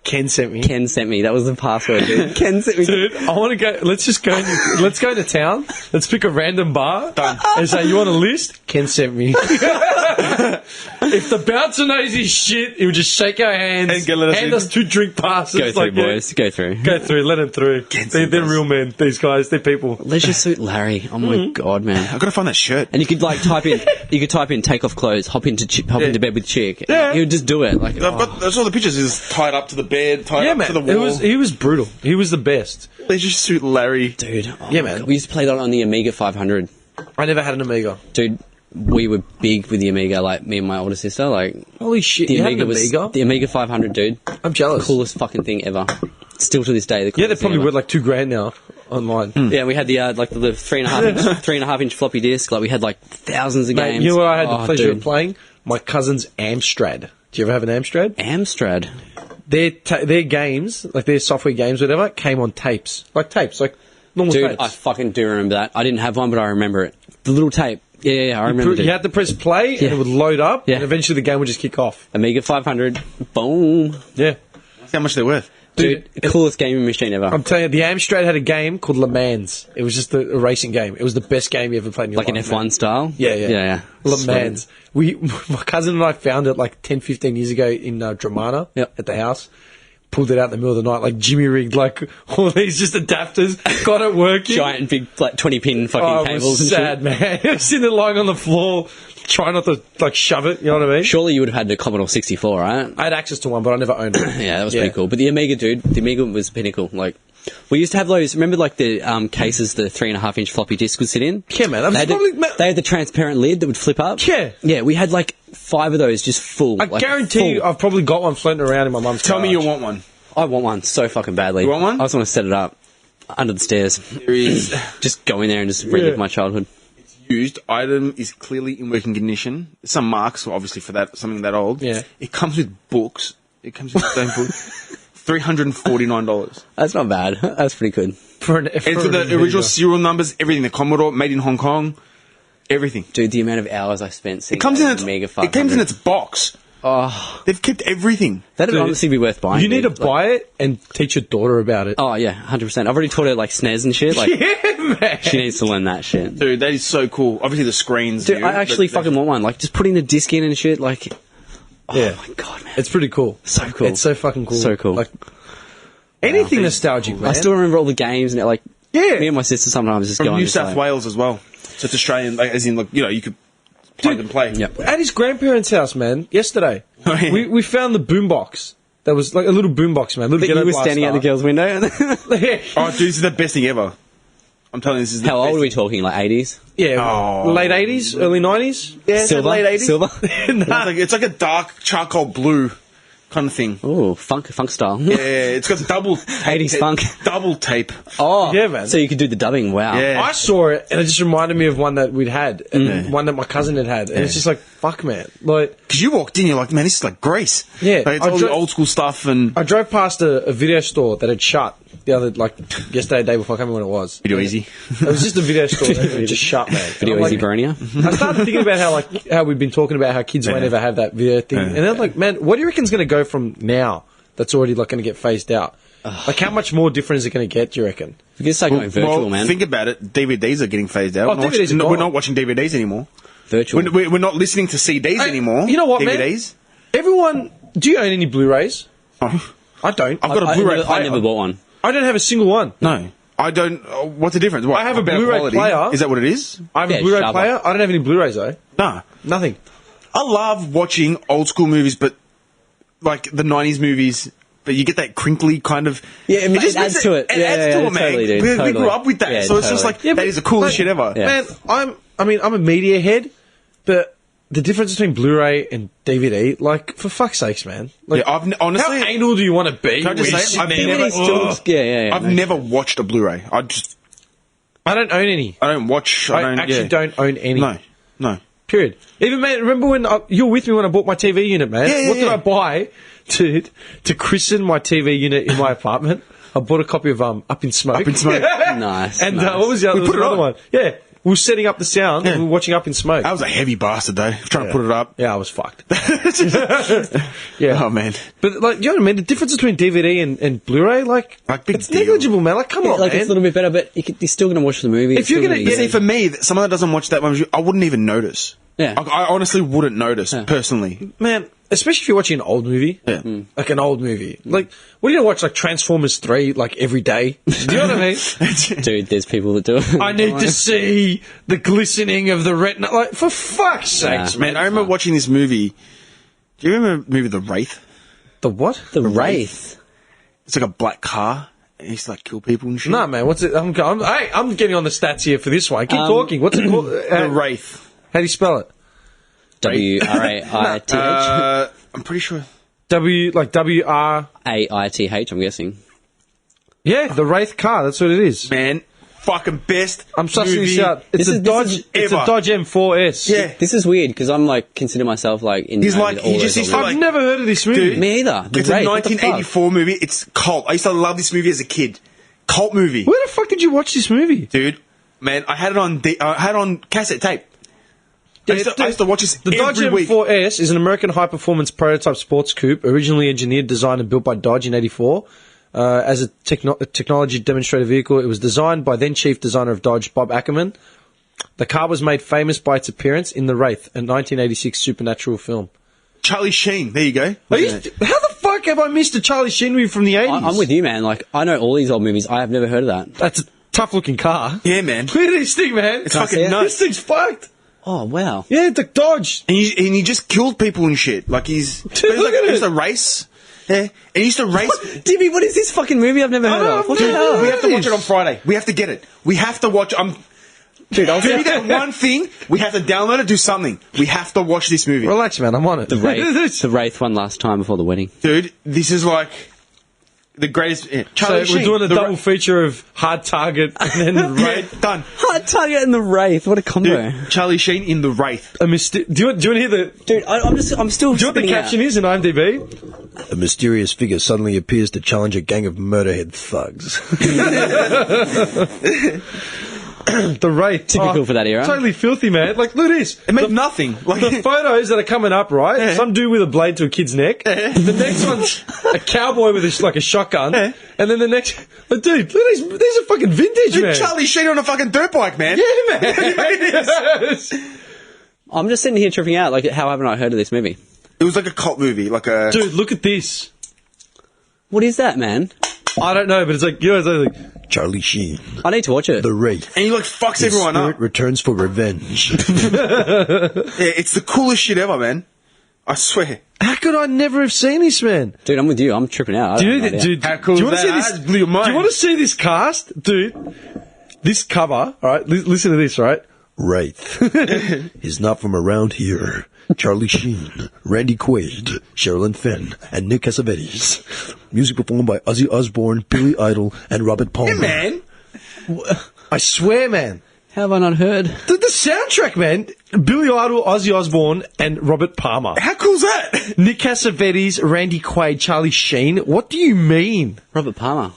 Ken sent me. Ken sent me. That was the password, dude. Ken sent me. Dude, I want to go. Let's just go. Let's go to town. Let's pick a random bar and say, "You want a list?" Ken sent me. If the bouncer knows his shit, he'll just shake our hands And let us hand in. us 2 drink passes. Go through, boys. Go through. Go through. Let them through. They're real men. These guys. They're people. Leisure Suit Larry. Oh my god, man. I gotta find that shirt. And you could like type in. You could type in take off clothes, hop into bed with chick. Yeah. He would just do it. Like That's all the pictures. Is tied up to the bed, tied Yeah, up man. to the wall. He was brutal. He was the best. Leisure Suit Larry. dude. Oh Yeah, my man. God. We used to play that on the Amiga 500. I never had an Amiga. Dude, we were big with the Amiga. Like me and my older sister. Like Holy shit! the You had Amiga an was Amiga? the Amiga 500, dude. I'm jealous. Coolest fucking thing ever. Still to this day, the Yeah, coolest they're probably thing worth like $2,000 now online. Yeah, we had the like the 3.5 inch floppy disk. Like we had like thousands of Mate, games. you know what I had the Oh, pleasure dude. of playing? My cousin's Amstrad. Do you ever have an Amstrad? Amstrad. Their games, like their software games, whatever, came on tapes, like normal Dude, tapes. I fucking do remember that. I didn't have one, but I remember it. The little tape. Yeah, I remember it. You had to press play, and Yeah. it would load up, Yeah. and eventually the game would just kick off. Amiga 500. Boom. Yeah, How much they're worth? Dude, coolest gaming machine ever. I'm telling you, the Amstrad had a game called Le Mans. It was just a racing game. It was the best game you ever played in your Like an life. F1 style? Yeah. Le Sweet. Mans. My cousin and I found it like 10, 15 years ago in Dramana Yep. at the house. Pulled it out in the middle of the night, like Jimmy rigged, like all these just adapters, got it working. Giant big like 20 pin fucking Oh, it cables was and sad, shit. man. I was sitting there lying on the floor, trying not to like shove it. You know what I mean? Surely you would have had the Commodore 64, right? I had access to one, but I never owned it. Yeah, that was pretty cool. But the Amiga, dude, the Amiga was pinnacle. Like, we used to have those. Remember, like the cases the 3.5 inch floppy disk would sit in. Yeah, man. That was They had the transparent lid that would flip up. Yeah. Yeah, we had like 5 of those just full. I like, guarantee you, full. I've probably got one floating around in my mum's Tell me you garage. want one. I want one so fucking badly. You want one? I just want to set it up under the stairs. There is Just go in there and just relive my childhood. used item is clearly in working condition. Some marks, obviously, for that something that old. Yeah. It comes with books. It comes with its own book. $349. That's not bad. That's pretty good. It's with the original serial numbers, everything. The Commodore, made in Hong Kong, everything. Dude, the amount of hours I spent seeing It comes in that its. Amiga It 500. comes in its box. Oh, They've kept everything. that'd Dude, honestly be worth buying. You need to dude. buy it and teach your daughter about it. Oh yeah, 100%. I've already taught her like SNES and shit. Like Yeah, man. she needs to learn that shit. Dude, that is so cool. Obviously, the screens. Dude, new, I actually but- fucking want one. Like just putting the disc in and shit. Like, Yeah. oh my god, man, It's pretty cool. so cool. It's so fucking cool. So cool. Like anything nostalgic, man. I still remember all the games and like. Yeah. Me and my sister sometimes just From go on New just, South like, Wales as well. So it's Australian, like, as in, like, you know, you could plug and play. Yep. At his grandparents' house, man, yesterday, Oh, yeah. we found the boombox. That was like a little boombox, man. Little But you ghetto were standing out the blaster. girl's window. Oh, dude, this is the best thing ever. I'm telling you, this is the How best old are we talking? Like 80s? Yeah, Oh. late 80s, early 90s. Yeah, Silver? late 80s. Silver? It's like a dark charcoal blue kind of thing. Oh, funk style. Yeah, it's got double 80s funk. double tape. Oh, Yeah, man. So you could do the dubbing. Wow. Yeah. I saw it, and it just reminded me of one that we'd had, and one that my cousin had had. And it's just like, fuck, man. Like, Because you walked in, you're like, man, this is like Grace. Yeah, like, it's I all the dro- old school stuff and I drove past a video store that had shut the other, like, yesterday, day before. I can't remember when it was. Video Easy. It was just a video store that had just shut, man. Video I'm Easy like, Bernia. I started thinking about how we've been talking about how kids won't ever have that video thing, and then like, man, what do you reckon's going to go from now? That's already like going to get phased out. Like, how much more different is it going to get? Do you reckon? We can start going virtual, well, man. think about it. DVDs are getting phased out. Oh, DVDs are gone. We're not watching DVDs anymore. Virtual. We're not listening to CDs anymore. You know what, man? DVDs. Everyone, do you own any Blu-rays? Oh, I don't. I've got a Blu-ray I player. never bought one. I don't have a single one. No, I don't. What's the difference? What, I have a better Blu-ray quality? player. Is that what it is? I have Yeah, a Blu-ray sharper. player. I don't have any Blu-rays though. Nah. Nothing. I love watching old school movies, but like the 90s movies, but you get that crinkly kind of. Yeah, it just adds makes to it. It Yeah, adds yeah, to yeah, it, man. totally, dude, We totally. grew up with that, Yeah, so it's just totally. like that is the coolest shit ever. Yeah. Man, I'm a media head, but the difference between Blu-ray and DVD, like, for fuck's sakes, man. Like, Yeah, honestly, how anal do you want to be? Can I just when say, you're I've sitting there never- like, Still "Ugh." looks- yeah. I've never watched a Blu-ray. I I don't own any. don't watch. I actually don't own any. No. Period. Even, man, remember when you were with me when I bought my TV unit, man? Yeah, what did yeah. I buy, dude, to christen my TV unit in my apartment? I bought a copy of Up in Smoke. Up in Smoke. Nice. And nice. what was the other, We put it another on. one? Yeah. We were setting up the sound and we were watching Up in Smoke. That was a heavy bastard, though. Trying to put it up. Yeah, I was fucked. Yeah. Oh, man. But, like, you know what I mean? The difference between DVD and Blu-ray, like Big it's deal. negligible, man. Like, come on, Like, man. it's a little bit better, but you're still going to watch the movie. If you're gonna- But see, for me, someone that doesn't watch that much, I wouldn't even notice. Yeah. I honestly wouldn't notice, personally. Man, especially if you're watching an old movie. Yeah. Like an old movie. Like, what are you going to watch, like Transformers 3, like, every day? Do you know what I mean? Dude, there's people that do it. I need to see the glistening of the retina. Like, for fuck's sakes, Man, I remember watching this movie. Do you remember the movie The Wraith? The what? The Wraith. It's like a black car. And he used to like kill people and shit. Nah, man, what's it? I'm getting on the stats here for this one. Keep talking. What's it called? The Wraith. How do you spell it? WRAITH. I'm pretty sure. WR. AITH, I'm guessing. Yeah, the Wraith car. That's what it is. Man, fucking best. I'm sussing movie this out. It's This a is Dodge. It's a ever. Dodge M4S. Yeah. This is weird because I'm like consider myself like in. He's know like- with all he just those used to old I've like- never heard of this movie. Dude. Me either. The It's a Wraith, what the fuck? 1984 movie. It's cult. I used to love this movie as a kid. Cult movie. Where the fuck did you watch this movie? Dude, man, I had it on cassette tape. I used to watch this The Dodge every week. M4S is an American high-performance prototype sports coupe, originally engineered, designed, and built by Dodge in '84. As a technology demonstrator vehicle, it was designed by then chief designer of Dodge, Bob Ackerman. The car was made famous by its appearance in The Wraith, a 1986 supernatural film. Charlie Sheen. There you go. How the fuck have I missed a Charlie Sheen movie from the 80s? I'm with you, man. Like I know all these old movies. I have never heard of that. That's a tough-looking car. Yeah, man. Look at this thing, man. It's Can I see fucking it? nuts. This thing's fucked. Oh wow. Yeah, it's a Dodge. And he just killed people and shit. Like he's Look at he it. used to race. Yeah, and he used to race. Timmy, what is this fucking movie I've never heard know, of? What I've the never hell? heard We have to Nice. watch it on Friday. We have to get it. We have to watch. Dude, I'll Give me that one thing. We have to download it. Do something. We have to watch this movie, Relax, man. I'm on it. the Wraith one last time before the wedding. dude. This is like the greatest. Yeah. So Charlie we're Sheen, doing a the double feature of Hard Target and then Yeah, Wraith. done. Hard Target and the Wraith. What a combo. Dude, Charlie Sheen in The Wraith. Do you want to hear the... Dude, I'm still. Do you know what the spinning out. caption is in IMDb? A mysterious figure suddenly appears to challenge a gang of murderhead thugs. The Wraith. Typical for that era. Totally filthy, man. Like, look at this. It made nothing. Like The photos that are coming up, right? Some dude with a blade to a kid's neck. The next one's a cowboy with a shotgun. And then the next... But dude, look at these. These are fucking vintage, dude, man. Charlie Sheen on a fucking dirt bike, man. Yeah, man. I'm just sitting here tripping out. Like, how haven't I heard of this movie? It was like a cult movie, like a. Dude, look at this. What is that, man? I don't know, but it's like, you know, it's like Charlie Sheen, I need to watch it. the Wraith. And he like fucks everyone up. returns for revenge. Yeah, it's the coolest shit ever, man. I swear. How could I never have seen this, man? Dude, I'm with you. I'm tripping out. I don't have no idea. How cool do you is want to see that? this? That blew your mind. Do you want to see this cast, dude? This cover, all right. Listen to this, all right. Wraith is not from around here. Charlie Sheen, Randy Quaid, Sherilyn Fenn, and Nick Cassavetes. Music performed by Ozzy Osbourne, Billy Idol, and Robert Palmer. Yeah, man. I swear, man. How have I not heard? The soundtrack, man. Billy Idol, Ozzy Osbourne, and Robert Palmer. How cool's that? Nick Cassavetes, Randy Quaid, Charlie Sheen. What do you mean? Robert Palmer.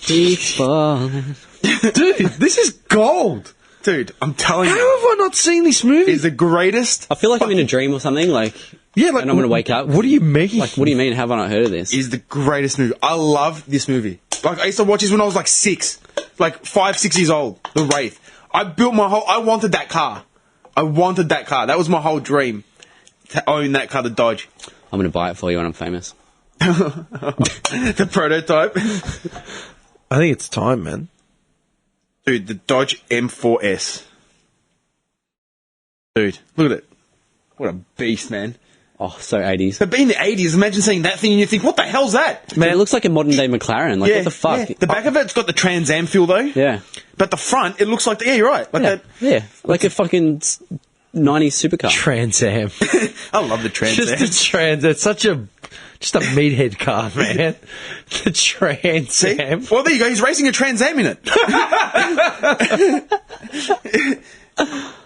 Deep falling. Dude, this is gold. Dude, I'm telling How you. have I not seen this movie? Is the greatest. I feel like I'm in a dream or something. Like, Yeah, like, and I'm gonna wake up. What do you mean? Like, what do you mean? Have I not heard of this? Is the greatest movie. I love this movie. Like, I used to watch this when I was like 6. Like 5, 6 years old. The Wraith. I built my whole... I wanted that car. I wanted that car. That was my whole dream. To own that car, the Dodge. I'm gonna buy it for you when I'm famous. The prototype. I think it's time, man. Dude, the Dodge M4S. Dude, look at it. What a beast, man. Oh, so 80s. But being the 80s, imagine seeing that thing and you think, what the hell's that? Man, it looks like a modern day McLaren. Like, what the fuck? yeah. The back of it's got the Trans Am feel, though. Yeah. But the front, it looks like... Yeah, you're right. Like Yeah. that. Yeah. Like a fucking 90s supercar. Trans Am. I love the Trans Am. Just a Trans. It's such a... Just a meathead car, man. The Trans See? Am. Well, there you go. He's racing a Trans Am in it.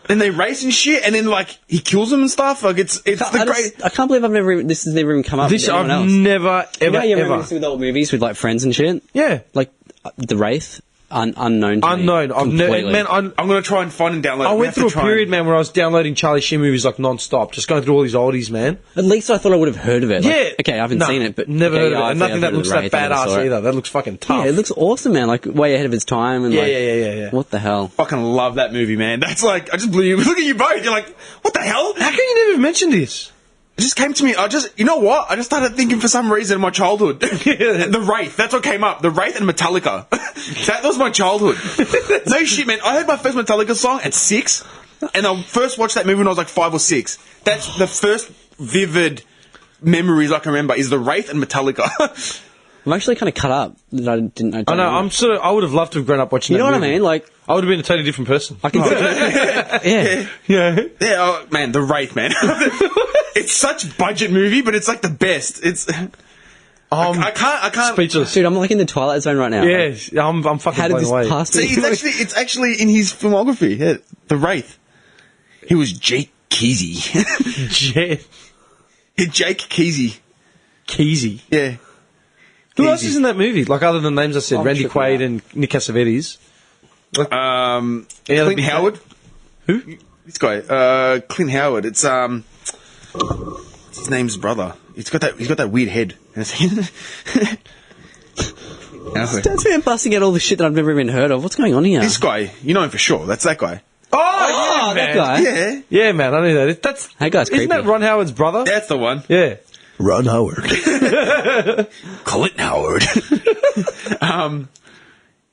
And they race and shit, and then like he kills them and stuff. Like it's I can't believe this has never even come up. This with anyone I've else. never You ever know, you ever. remember with old movies with like friends and shit. Yeah, Like The Wraith, unknown. To unknown. Me, I've never. completely. Man, I'm gonna try and find and download. I We went have to through a try period, and- man, where I was downloading Charlie Sheen movies like non-stop, just going through all these oldies, man. At least I thought I would have heard of it. Like, Yeah. okay, I haven't No, seen it, but never okay, heard of it. yeah, And nothing that looks that badass either. That looks fucking tough. Yeah, it looks awesome, man. Like way ahead of its time. And Yeah, like, yeah. What the hell? Fucking love that movie, man. That's like I just blew you. Look at you both. You're like, what the hell? How can you never mention this? It just came to me. You know what? I just started thinking for some reason in my childhood. The Wraith. That's what came up. The Wraith and Metallica. That was my childhood. No shit, man. I heard my first Metallica song at 6, and I first watched that movie when I was like 5 or 6. That's the first vivid memories I can remember is The Wraith and Metallica. I'm actually kind of cut up that I didn't know. I know. I would have loved to have grown up watching. You know that what movie. I mean? Like I would have been a totally different person. I can. Yeah. Yeah. Yeah, oh, man, The Wraith, man. It's such budget movie, but it's like the best. It's. I can't. Speechless. Dude, I'm like in the Twilight Zone right now. Yeah, I'm fucking How did blown this away. pass See, me? it's actually in his filmography. Yeah, The Wraith. He was Jake Kesey. Jake Kesey. Keezy. Yeah. Who else is in that movie? Like other than the names I said, I'm Randy tripping Quaid out. and Nick Cassavetes. Any other Clint big Howard. Who? This guy, Clint Howard. It's his name's brother. He's got that weird head. That's man busting out all the shit that I've never even heard of. What's going on here? This guy, you know him for sure. That's that guy. Oh, yeah, that man. guy. Yeah, Yeah, man, I knew that. That's That guy's Isn't that creepy. Ron Howard's brother? that's the one. Yeah. Ron Howard. Clint Howard.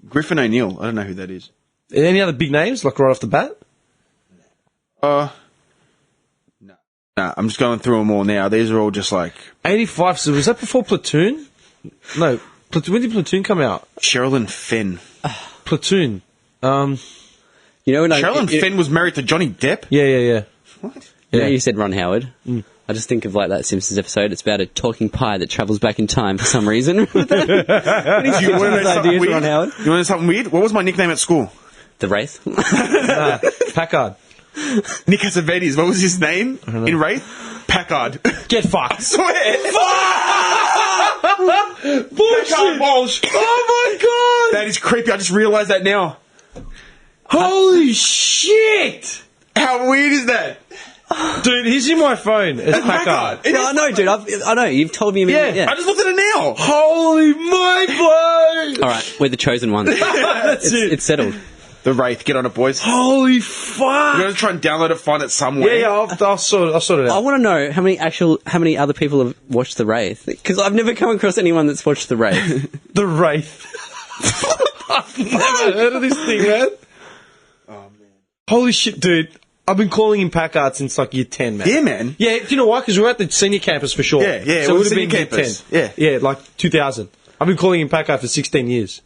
Griffin O'Neill. I don't know who that is. Any other big names, like right off the bat? Nah, I'm just going through them all now. These are all just like 85, so was that before Platoon? No. When did Platoon come out? Sherilyn Fenn. Platoon. You know when Sherilyn Fenn was married to Johnny Depp. Yeah. What? You know Yeah. you said Ron Howard. I just think of like that Simpsons episode. It's about a talking pie that travels back in time for some reason. Do you want to know something ideas, weird? Ron Howard? You want to know something weird? What was my nickname at school? The Wraith. Packard. Nick Cassavetes. What was his name in Wraith? Packard. Get fucked. Swear. Bullshit. Bullshit. Oh my god! That is creepy. I just realised that now. Holy shit! How weird is that? Dude, he's in my phone. It's Packard. It Yeah, is I know, dude. I know. You've told me a million. Yeah. I just looked at it now. Holy mind blown! All right, we're the chosen ones. That's it. It's settled. The Wraith. Get on it, boys. Holy I'm fuck! going to try and download it, find it somewhere. Yeah, I'll sort it I out. want to know how many other people have watched The Wraith, because I've never come across anyone that's watched The Wraith. The Wraith. I've never heard of this thing, man. Oh, man. Holy shit, dude. I've been calling him Packard since like year 10, man. Yeah, man. Yeah, do you know why? Because we were at the senior campus for sure. Yeah, So it it was would have been senior year 10. campus. Yeah. Yeah, like 2000. I've been calling him Packard for 16 years.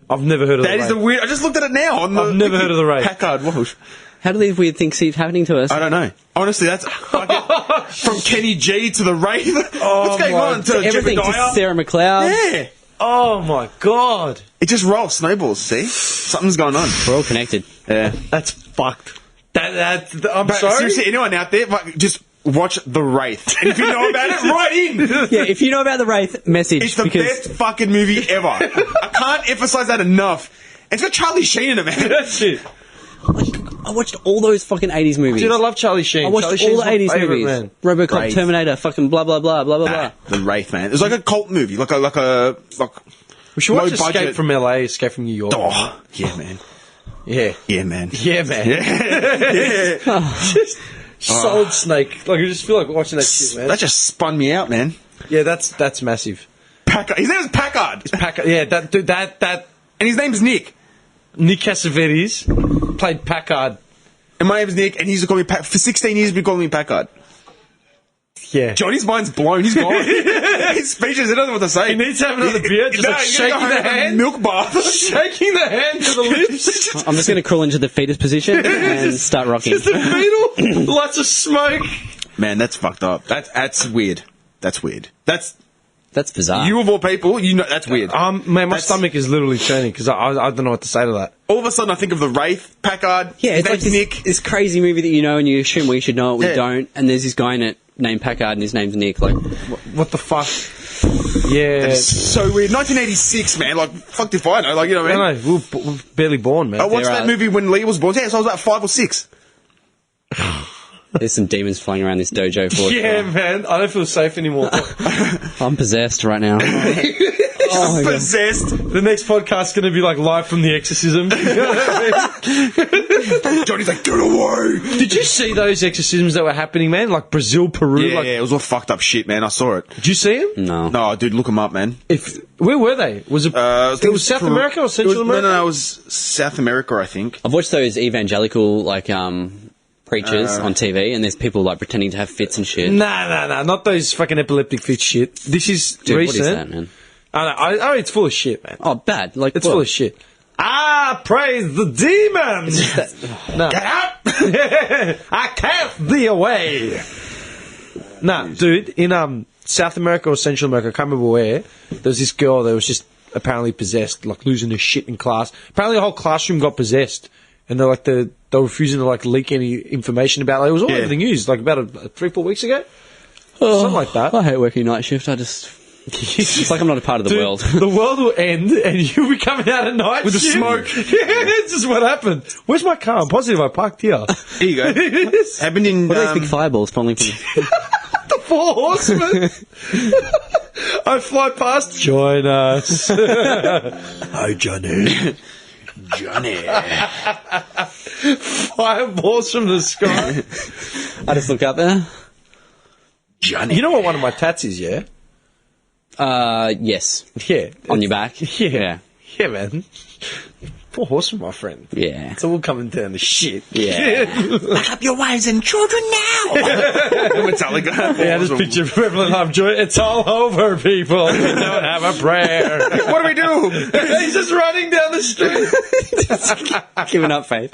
I've never heard of That is the Wraith. weird. I just looked at it now. I've never heard of the Wraith. Packard Walsh. How do these weird things keep happening to us? I don't know. Honestly, that's fucking from Kenny G to the Wraith. Oh What's going my on? To Everything to Jebediah? Sarah McLeod. Yeah. Oh my god. It just rolls snowballs, see? Something's going on. We're all connected. Yeah. That's fucked. I'm But sorry. seriously, anyone out there, just watch The Wraith. And if you know about it, write in. Yeah, if you know about The Wraith, message. It's the because best fucking movie ever. I can't emphasize that enough. It's got Charlie Sheen in it, man. That's it. I watched all those fucking 80s movies. Dude, I love Charlie Sheen. I watched Charlie all Sheen's the my 80s favourite, movies. man. RoboCop, Wraith. Terminator, fucking blah, blah, blah, blah, blah, blah. The Wraith, man. It's like a cult movie. Like We should watch low Escape budget. from LA, Escape from New York. Oh, yeah, man. Yeah. Yeah, man. Yeah, man. Just Solid Snake. Like, I just feel like watching that shit, man. That just spun me out, man. Yeah, that's massive. Packard. His name is Packard. Packard. Yeah, that And his name's Nick. Nick Cassavetes played Packard. And my name's Nick, and he's called me Packard. For 16 years, he's been calling me Packard. Yeah. Johnny's mind's blown. He's gone. He's speechless. He doesn't know what to say. He needs to have another beer, just like he's gonna shaking go the home and have a hand. milk bath. Shaking the hand to the lips. I'm just going to crawl into the fetus position and start rocking. Just a beetle. Lots of smoke. Man, that's fucked up. That's weird. That's weird. That's That's bizarre. You of all people, you know that's weird. Man, my That's- stomach is literally turning because I don't know what to say to that. All of a sudden, I think of the Wraith, Packard, yeah, it's like Nick. this crazy movie that you know and you assume we should know it, we Yeah. don't, and there's this guy in it named Packard and his name's Nick. Like, What the fuck? Yeah. It's so weird. 1986, man. Like, fucked if I know. Like, you know what I I mean? know, we were barely born, man. I watched that movie when Lee was born. Yeah, so I was about 5 or 6. there's some demons flying around this dojo for Yeah, man. I don't feel safe anymore. I'm possessed right now. Oh my God. Possessed. The next podcast's going to be like live from the exorcism. Johnny's like, get away. Did you see those exorcisms that were happening, man? Like Brazil, Peru. Yeah, like, it was all fucked up shit, man. I saw it. Did you see them? No. No, dude, look them up, man. Where were they? Was it? I think it was South America or Central America? No, it was South America, I think. I've watched those evangelical, like, preachers on TV, and there's people, like, pretending to have fits and shit. Nah, not those fucking epileptic fit shit. This is Dude, recent. what is that, man? I it's full of shit, man. Oh, bad. Like, It's what? full of shit. Praise the demons! No. Get out! I cast thee away! Nah, dude, in South America or Central America, I can't remember where, there was this girl that was just apparently possessed, like losing her shit in class. Apparently the whole classroom got possessed. And they're like, they were refusing to like leak any information about it. It was all over the news, like about 3-4 weeks ago. Something like that. I hate working night shift. It's like I'm not a part of the Dude, world. The world will end and you'll be coming out at night With the shift. smoke. Yeah, that's just what happened. Where's my car? I'm positive I parked here. Here you go. Happened in... What are these big fireballs falling from? The 4 horsemen. I fly past. Join us. Hi, Johnny. Johnny. Fireballs from the sky. I just look up there. Johnny. You know what one of my tats is, yeah? Yes. Yeah. On your back? Yeah. Yeah, man. 4 horsemen, my friend. Yeah. It's all coming down to shit. Yeah. Lock up your wives and children now! Metallica. Yeah, I just picture Reverend Lovejoy. It's all over, people. We don't have a prayer. What do we do? He's just running down the street. Giving up faith.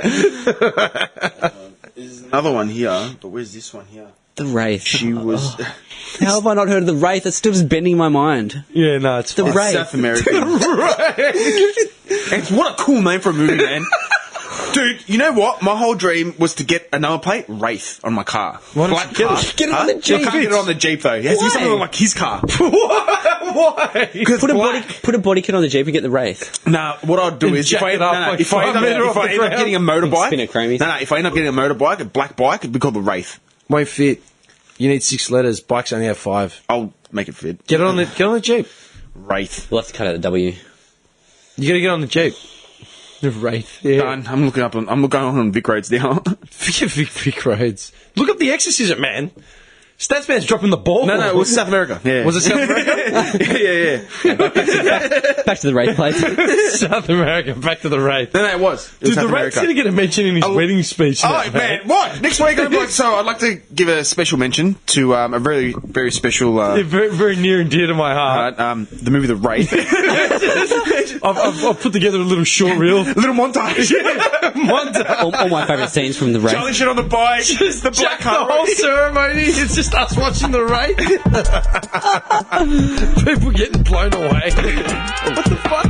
There's another one here, but where's this one here? The Wraith. She was... How have I not heard of the Wraith? It's still just bending in my mind. Yeah, no, it's The fine. Wraith. South American. And what a cool name for a movie, man. Dude, you know what? My whole dream was to get a number plate, Wraith, on my car. Why don't Black you get car. it? Get it on the You Jeep. can't get it on the Jeep, though. It has to be Why? something like his car. Why? Put a body kit on the Jeep and get the Wraith. Nah, what I'd do And is jack if I it up like if I 5 end up, metre off the getting a Spin a motorbike, chromie. if I end up getting a motorbike, a black bike, it'd be called the Wraith. Won't fit. You need 6 letters. Bikes only have 5. I'll make it fit. Get on the Jeep. Wraith. We'll have to cut out the W. You gotta get on the Jeep. The Wraith. Yeah. Done. I'm going on Vic Roads now. Forget Vic Roads. Look up the exorcism, man. Statsman's dropping the ball. No, it was South America. Yeah. Was it South America? yeah. Back to the Wraith place. South America. Back to the Wraith. No, it was. It was Dude, South the Wraith's America. gonna get a mention in his wedding speech. Oh, now, man, what? Next week, I'd like to give a special mention to a very, very special... Yeah, very, very near and dear to my heart. the movie The Wraith. I've put together a little short reel. Little montage. all my favourite scenes from the Wraith. Charlie shit on the bike. Just the black the car. whole ceremony. It's just us watching the Wraith. People getting blown away. What the fuck?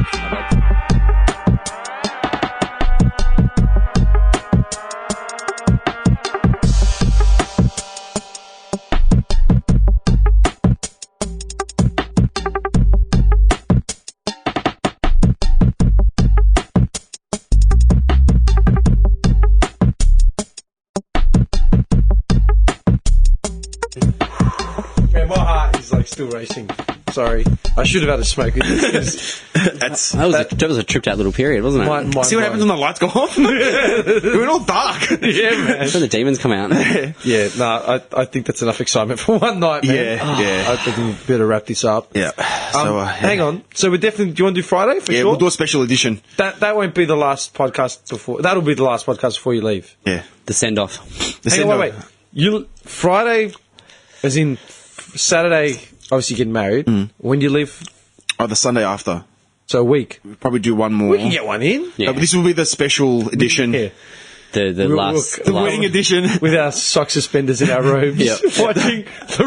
Man, my heart is like still racing. Sorry, I should have had a smoke. That was a tripped out little period, wasn't it? See what happens when the lights go off? It went all dark. Yeah, man. That's when the demons come out. Yeah, no, I think that's enough excitement for one night, man. Yeah. I think we better wrap this up. Yeah. So, Hang on. So we're definitely. Do you want to do Friday for Yeah, sure? we'll do a special edition. That won't be the last podcast before. That'll be the last podcast before you leave. Yeah. The send off. The Hang on, send-off. wait. You Friday, as in Saturday. Obviously, getting married. When do you leave? Oh, the Sunday after. So a week. We'll probably do one more. We can get one in. Yeah. But this will be the special edition. Yeah. The last The wedding edition. with our sock suspenders in our robes, Yep. watching the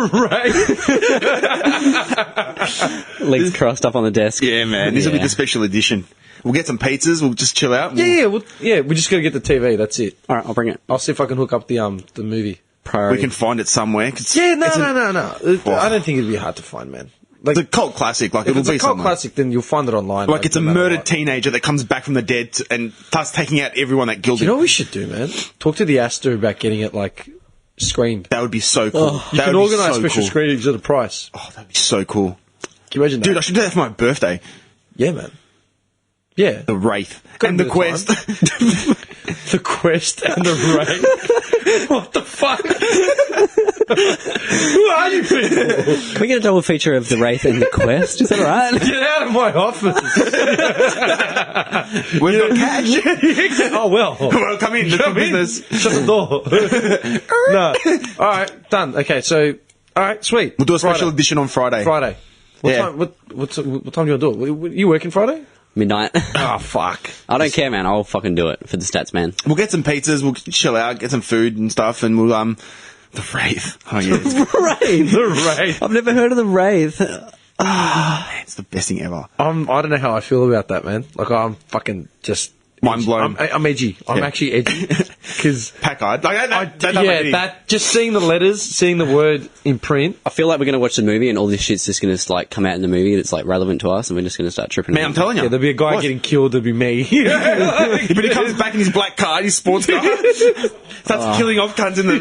rain. legs crossed up on the desk. Yeah, man. This will be Yeah. the special edition. We'll get some pizzas. We'll just chill out. Yeah, we just got to get the TV. That's it. All right, I'll bring it. I'll see if I can hook up the movie. Priority. We can find it somewhere. 'Cause Yeah, it's a- no. I don't think it'd be hard to find, man. Like, It's a cult classic. Like if it'll it's a be cult somewhere. classic, then you'll find it online. Like it's a no matter murdered what. teenager that comes back from the dead and starts taking out everyone that Do killed you know him. what we should do, man? Talk to the Astor about getting it like screened. That would be so cool. You That can would be organise so special cool. screenings at a price. Oh, that'd be so cool. Can you imagine that? Dude, I should do that for my birthday. Yeah, man. Yeah. The Wraith. Got a and the bit of Quest. The Quest and the Rain. What the fuck? Who are you people? Can we get a double feature of the Wraith and the Quest? Is that all right? Get out of my office. We've got cash. Oh, well. Well, come in. Let's do Come in. business. Shut the door. No. All right, done. Okay, so, all right, sweet. We'll do a special Friday. edition on Friday. Friday. What Yeah. time? What time do you want to do it? You working Friday? Midnight. Oh, fuck. I don't care, man. I'll fucking do it for the stats, man. We'll get some pizzas. We'll chill out, get some food and stuff, and we'll the Wraith. Oh yeah, Wraith. The Rain. I've never heard of the Wraith. it's the best thing ever. I don't know how I feel about that, man. Like, I'm fucking just Mind blown. I'm edgy. I'm Yeah. actually edgy because Pack-eyed. Like that just seeing the letters, seeing the word in print. I feel like we're going to watch the movie and all this shit's just going to like come out in the movie that's like relevant to us and we're just going to start tripping. Man, I'm telling you. Yeah, there'll be a guy What? getting killed. There'll be me. But he comes back in his black car, his sports car, starts killing off cunts in the.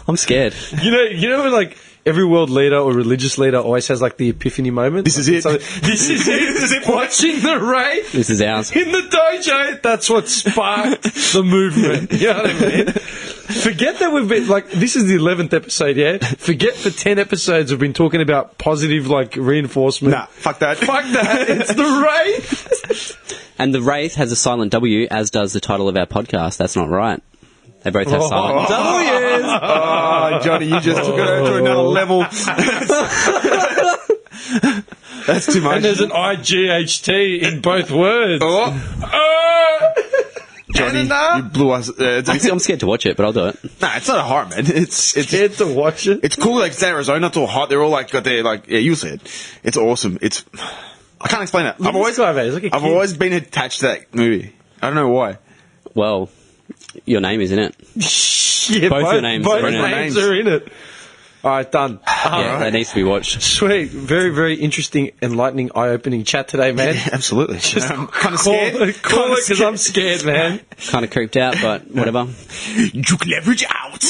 I'm scared. You know when like every world leader or religious leader always has like the epiphany moment. This is Like, it. so this is it. This is it. Watching the rain This is ours. in the dojo. That's what sparked the movement. You know what I mean? Forget that we've been like this is the 11th episode. Yeah. Forget for 10 episodes we've been talking about positive like reinforcement. Nah, fuck that. Fuck that. It's the rain. And the Wraith has a silent W, as does the title of our podcast. That's not right. They both have silent W's. Oh, Johnny, you just took it to another level. That's too much. And there's an IGHT in both words. Johnny, you blew us. I'm scared to watch it, but I'll do it. Nah, it's not a horror, man. It's Scared to watch it. It's cool. Like it's Arizona, it's all hot. They're all like got their like. Yeah, you said it's awesome. It's I can't explain it. Look at this guy, man. He's like a I've kid. always been attached to that movie. I don't know why. Well, your name is in it. Yeah, Both your names both are in it. names are in it. All right, done. Yeah, that needs to be watched. Sweet. Very, very interesting, enlightening, eye-opening chat today, man. Yeah, absolutely. Just kind of call scared. it because I'm scared, man. Kind of creeped out, but whatever. You leverage out.